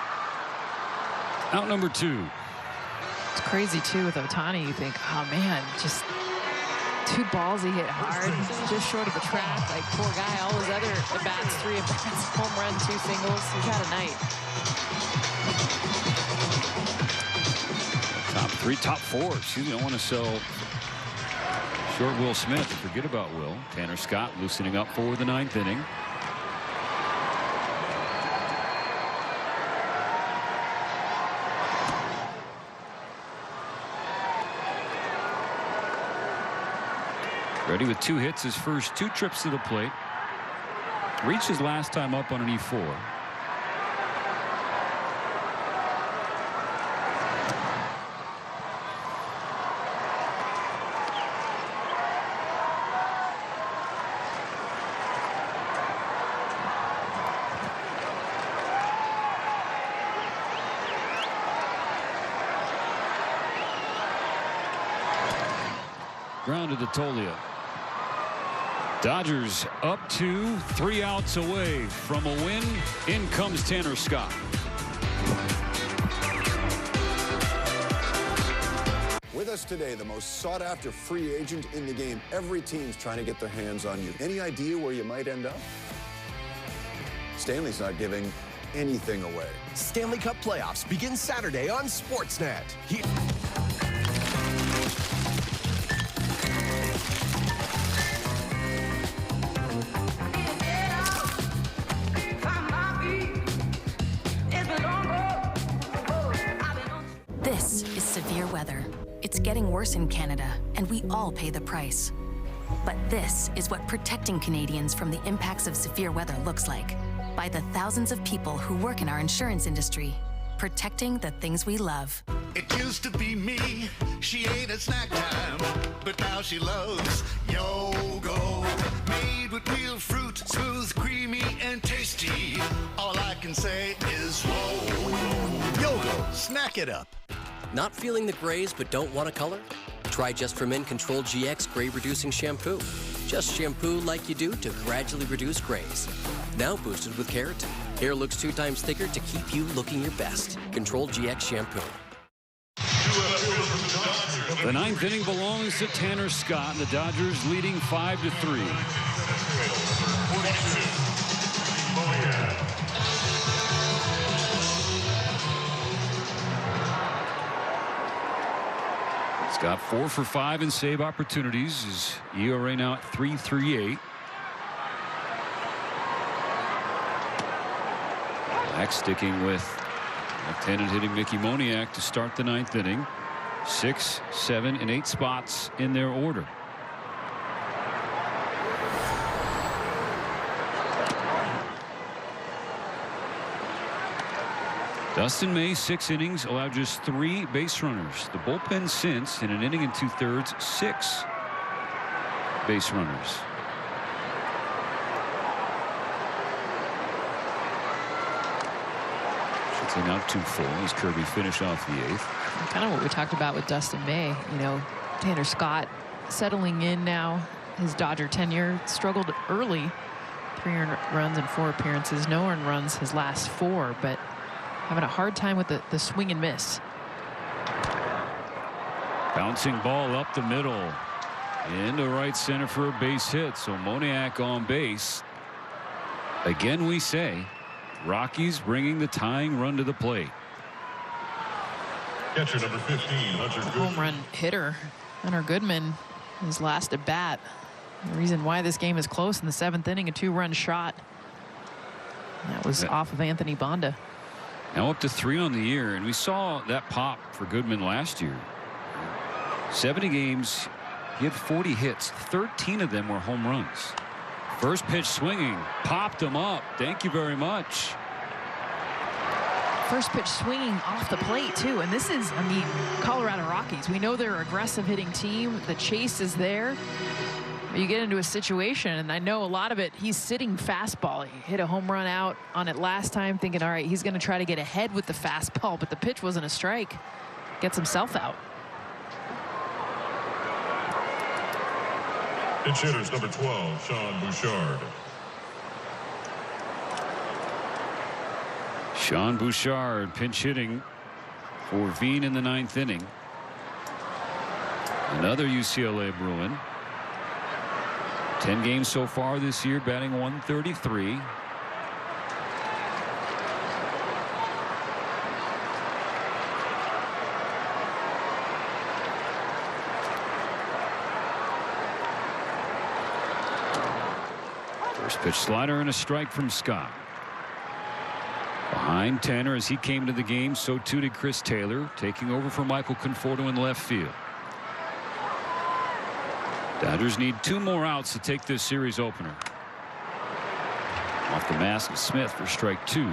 Out number 2. It's crazy too with Ohtani. You think, oh man, just 2 balls he hit hard, just short of the track. Like, poor guy, all his other at-bats, 3 at-bats, home run, 2 singles. He's had a night. Top 3, top 4. Excuse me, I want to sell short Will Smith. Forget about Will. Tanner Scott loosening up for the 9th inning. Ready with 2 hits, his first 2 trips to the plate. Reached his last time up on an E4. Grounded to Tolia. Dodgers up 2, 3 outs away from a win. In comes Tanner Scott. With us today, the most sought-after free agent in the game. Every team's trying to get their hands on you. Any idea where you might end up? Stanley's not giving anything away. Stanley Cup playoffs begin Saturday on Sportsnet. This is severe weather. It's getting worse in Canada, and we all pay the price. But this is what protecting Canadians from the impacts of severe weather looks like. By the thousands of people who work in our insurance industry, protecting the things we love. It used to be me, she ate at snack time, but now she loves Yogo. Made with real fruit, smooth, creamy, and tasty. All I can say is whoa. Yogo, snack it up. Not feeling the grays but don't want a color? Try Just for Men Control GX Gray Reducing Shampoo. Just shampoo like you do to gradually reduce grays. Now boosted with keratin. Hair looks 2 times thicker to keep you looking your best. Control GX Shampoo. The 9th inning belongs to Tanner Scott. The Dodgers leading 5-3. Scott 4 for 5 in save opportunities. His ERA now at 3.38. Black sticking with left-handed hitting Mickey Moniak to start the 9th inning. 6, 7, and 8 spots in their order. Dustin May, 6 innings, allowed just 3 base runners. The bullpen since, in an inning and 2/3, 6 base runners. Should say now 2-4 as Kirby finished off the 8th. Kind of what we talked about with Dustin May. You know, Tanner Scott settling in now. His Dodger tenure struggled early. 3 earned runs in 4 appearances. No earned runs his last 4, but having a hard time with the swing and miss. Bouncing ball up the middle into right center for a base hit. So Moniak on base. Again, we say Rockies bringing the tying run to the plate. Catcher number 15, Hunter Goodman. Home run hitter Hunter Goodman, his last at bat. The reason why this game is close in the 7th inning, a 2-run shot. That was off of Anthony Bonda. Now up to 3 on the year, and we saw that pop for Goodman last year. 70 games, he had 40 hits. 13 of them were home runs. First pitch swinging, popped him up. Thank you very much. First pitch swinging off the plate too, and this is, I mean, Colorado Rockies. We know they're an aggressive hitting team. The chase is there. You get into a situation, and I know a lot of it, he's sitting fastball. He hit a home run out on it last time, thinking, all right, he's going to try to get ahead with the fastball, but the pitch wasn't a strike. Gets himself out. Pinch hitters number 12, Sean Bouchard. Sean Bouchard pinch hitting for Veen in the 9th inning. Another UCLA Bruin. 10 games so far this year, batting 133. First pitch slider and a strike from Scott. Behind Tanner as he came to the game, so too did Chris Taylor, taking over for Michael Conforto in left field. Dodgers need 2 more outs to take this series opener. Off the mask of Smith for strike 2.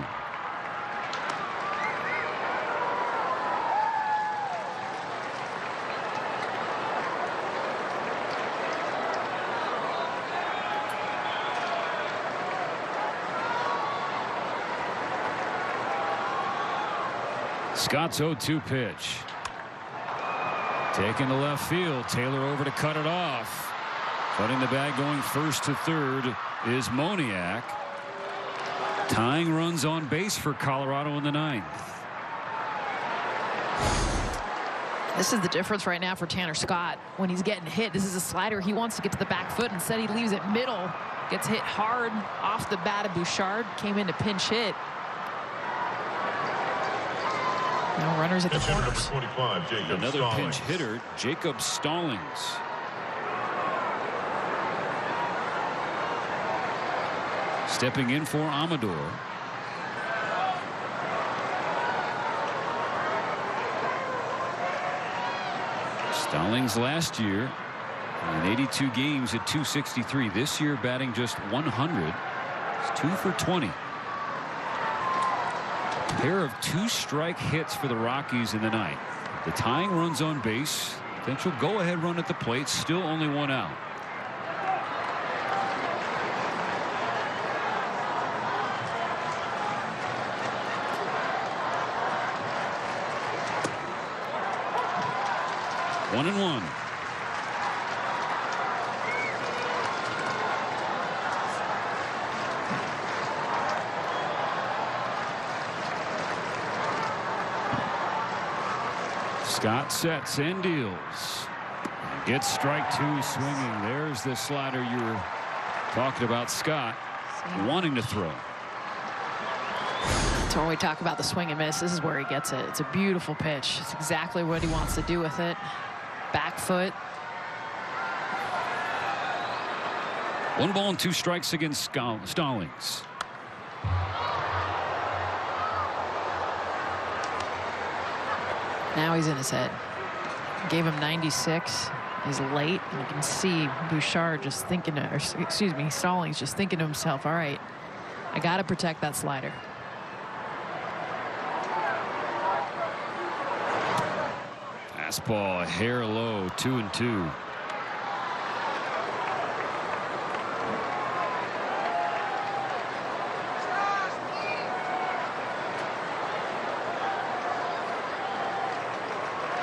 Scott's 0-2 pitch. Taken to left field. Taylor over to cut it off. Cutting the bag going first to third is Moniak. Tying runs on base for Colorado in the 9th. This is the difference right now for Tanner Scott. When he's getting hit, this is a slider. He wants to get to the back foot. Instead, he leaves it middle. Gets hit hard off the bat of Bouchard. Came in to pinch hit. Now runners at the corners. 25, Jacob Another Stallings. pinch hitter, Jacob Stallings. Stepping in for Amador. Stallings last year in 82 games at 263. This year batting just 100. It's 2 for 20. Pair of 2-strike hits for the Rockies in the 9th. The tying runs on base. Potential go-ahead run at the plate. Still only 1 out. One and one. Scott sets and deals. Gets strike 2 swinging. There's the slider you were talking about, Scott wanting to throw. That's when we talk about the swing and miss. This is where he gets it. It's a beautiful pitch. It's exactly what he wants to do with it. Back foot. 1 ball and 2 strikes against Stallings. Now he's in his head. Gave him 96. He's late. And you can see Bouchard just thinking, or excuse me, Stallings just thinking to himself, all right, I got to protect that slider. Fastball, a hair low, 2-2.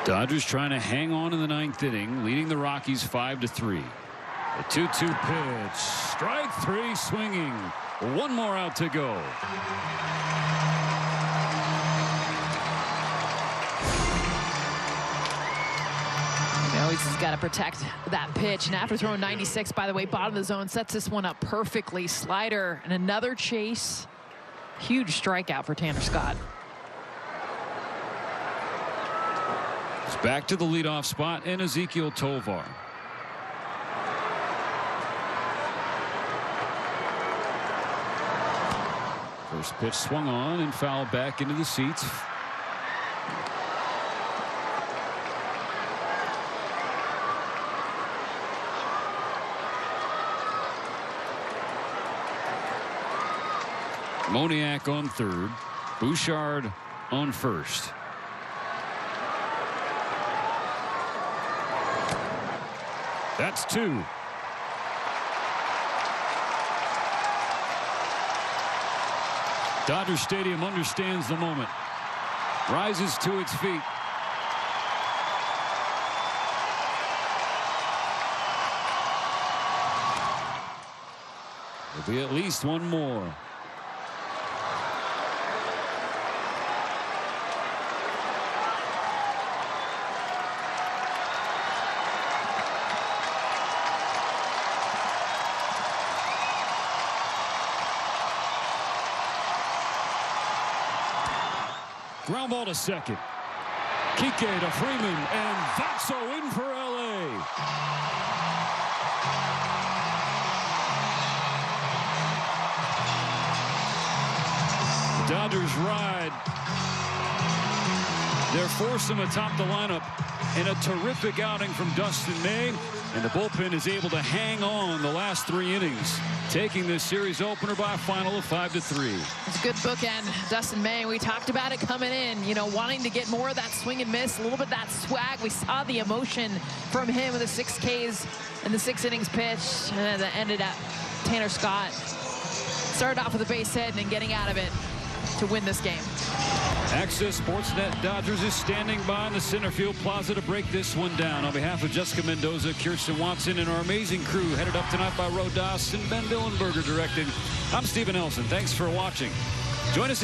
Dodgers trying to hang on in the 9th inning, leading the Rockies 5-3. A 2-2 pitch. Strike 3 swinging. 1 more out to go. He's got to protect that pitch. And after throwing 96, by the way, bottom of the zone, sets this one up perfectly. Slider and another chase. Huge strikeout for Tanner Scott. It's back to the leadoff spot and Ezekiel Tovar. First pitch swung on and fouled back into the seats. Moniak on third. Bouchard on first. That's two. Dodger Stadium understands the moment. Rises to its feet. There'll be at least one more. Ground ball to second. Kike to Freeman, and Vaxo in for LA. The Dodgers ride their foursome atop the lineup in a terrific outing from Dustin May, and the bullpen is able to hang on the last 3 innings, taking this series opener by a final of 5-3. It's a good bookend. Dustin May, we talked about it coming in, you know, wanting to get more of that swing and miss, a little bit of that swag. We saw the emotion from him with the 6 Ks and the 6 innings pitch, and that ended at Tanner Scott. Started off with a base hit and then getting out of it to win this game. Access Sportsnet Dodgers is standing by in the center field plaza to break this one down. On behalf of Jessica Mendoza, Kirsten Watson, and our amazing crew headed up tonight by Ro Doss and Ben Dillenberger directing, I'm Stephen Nelson. Thanks for watching. Join us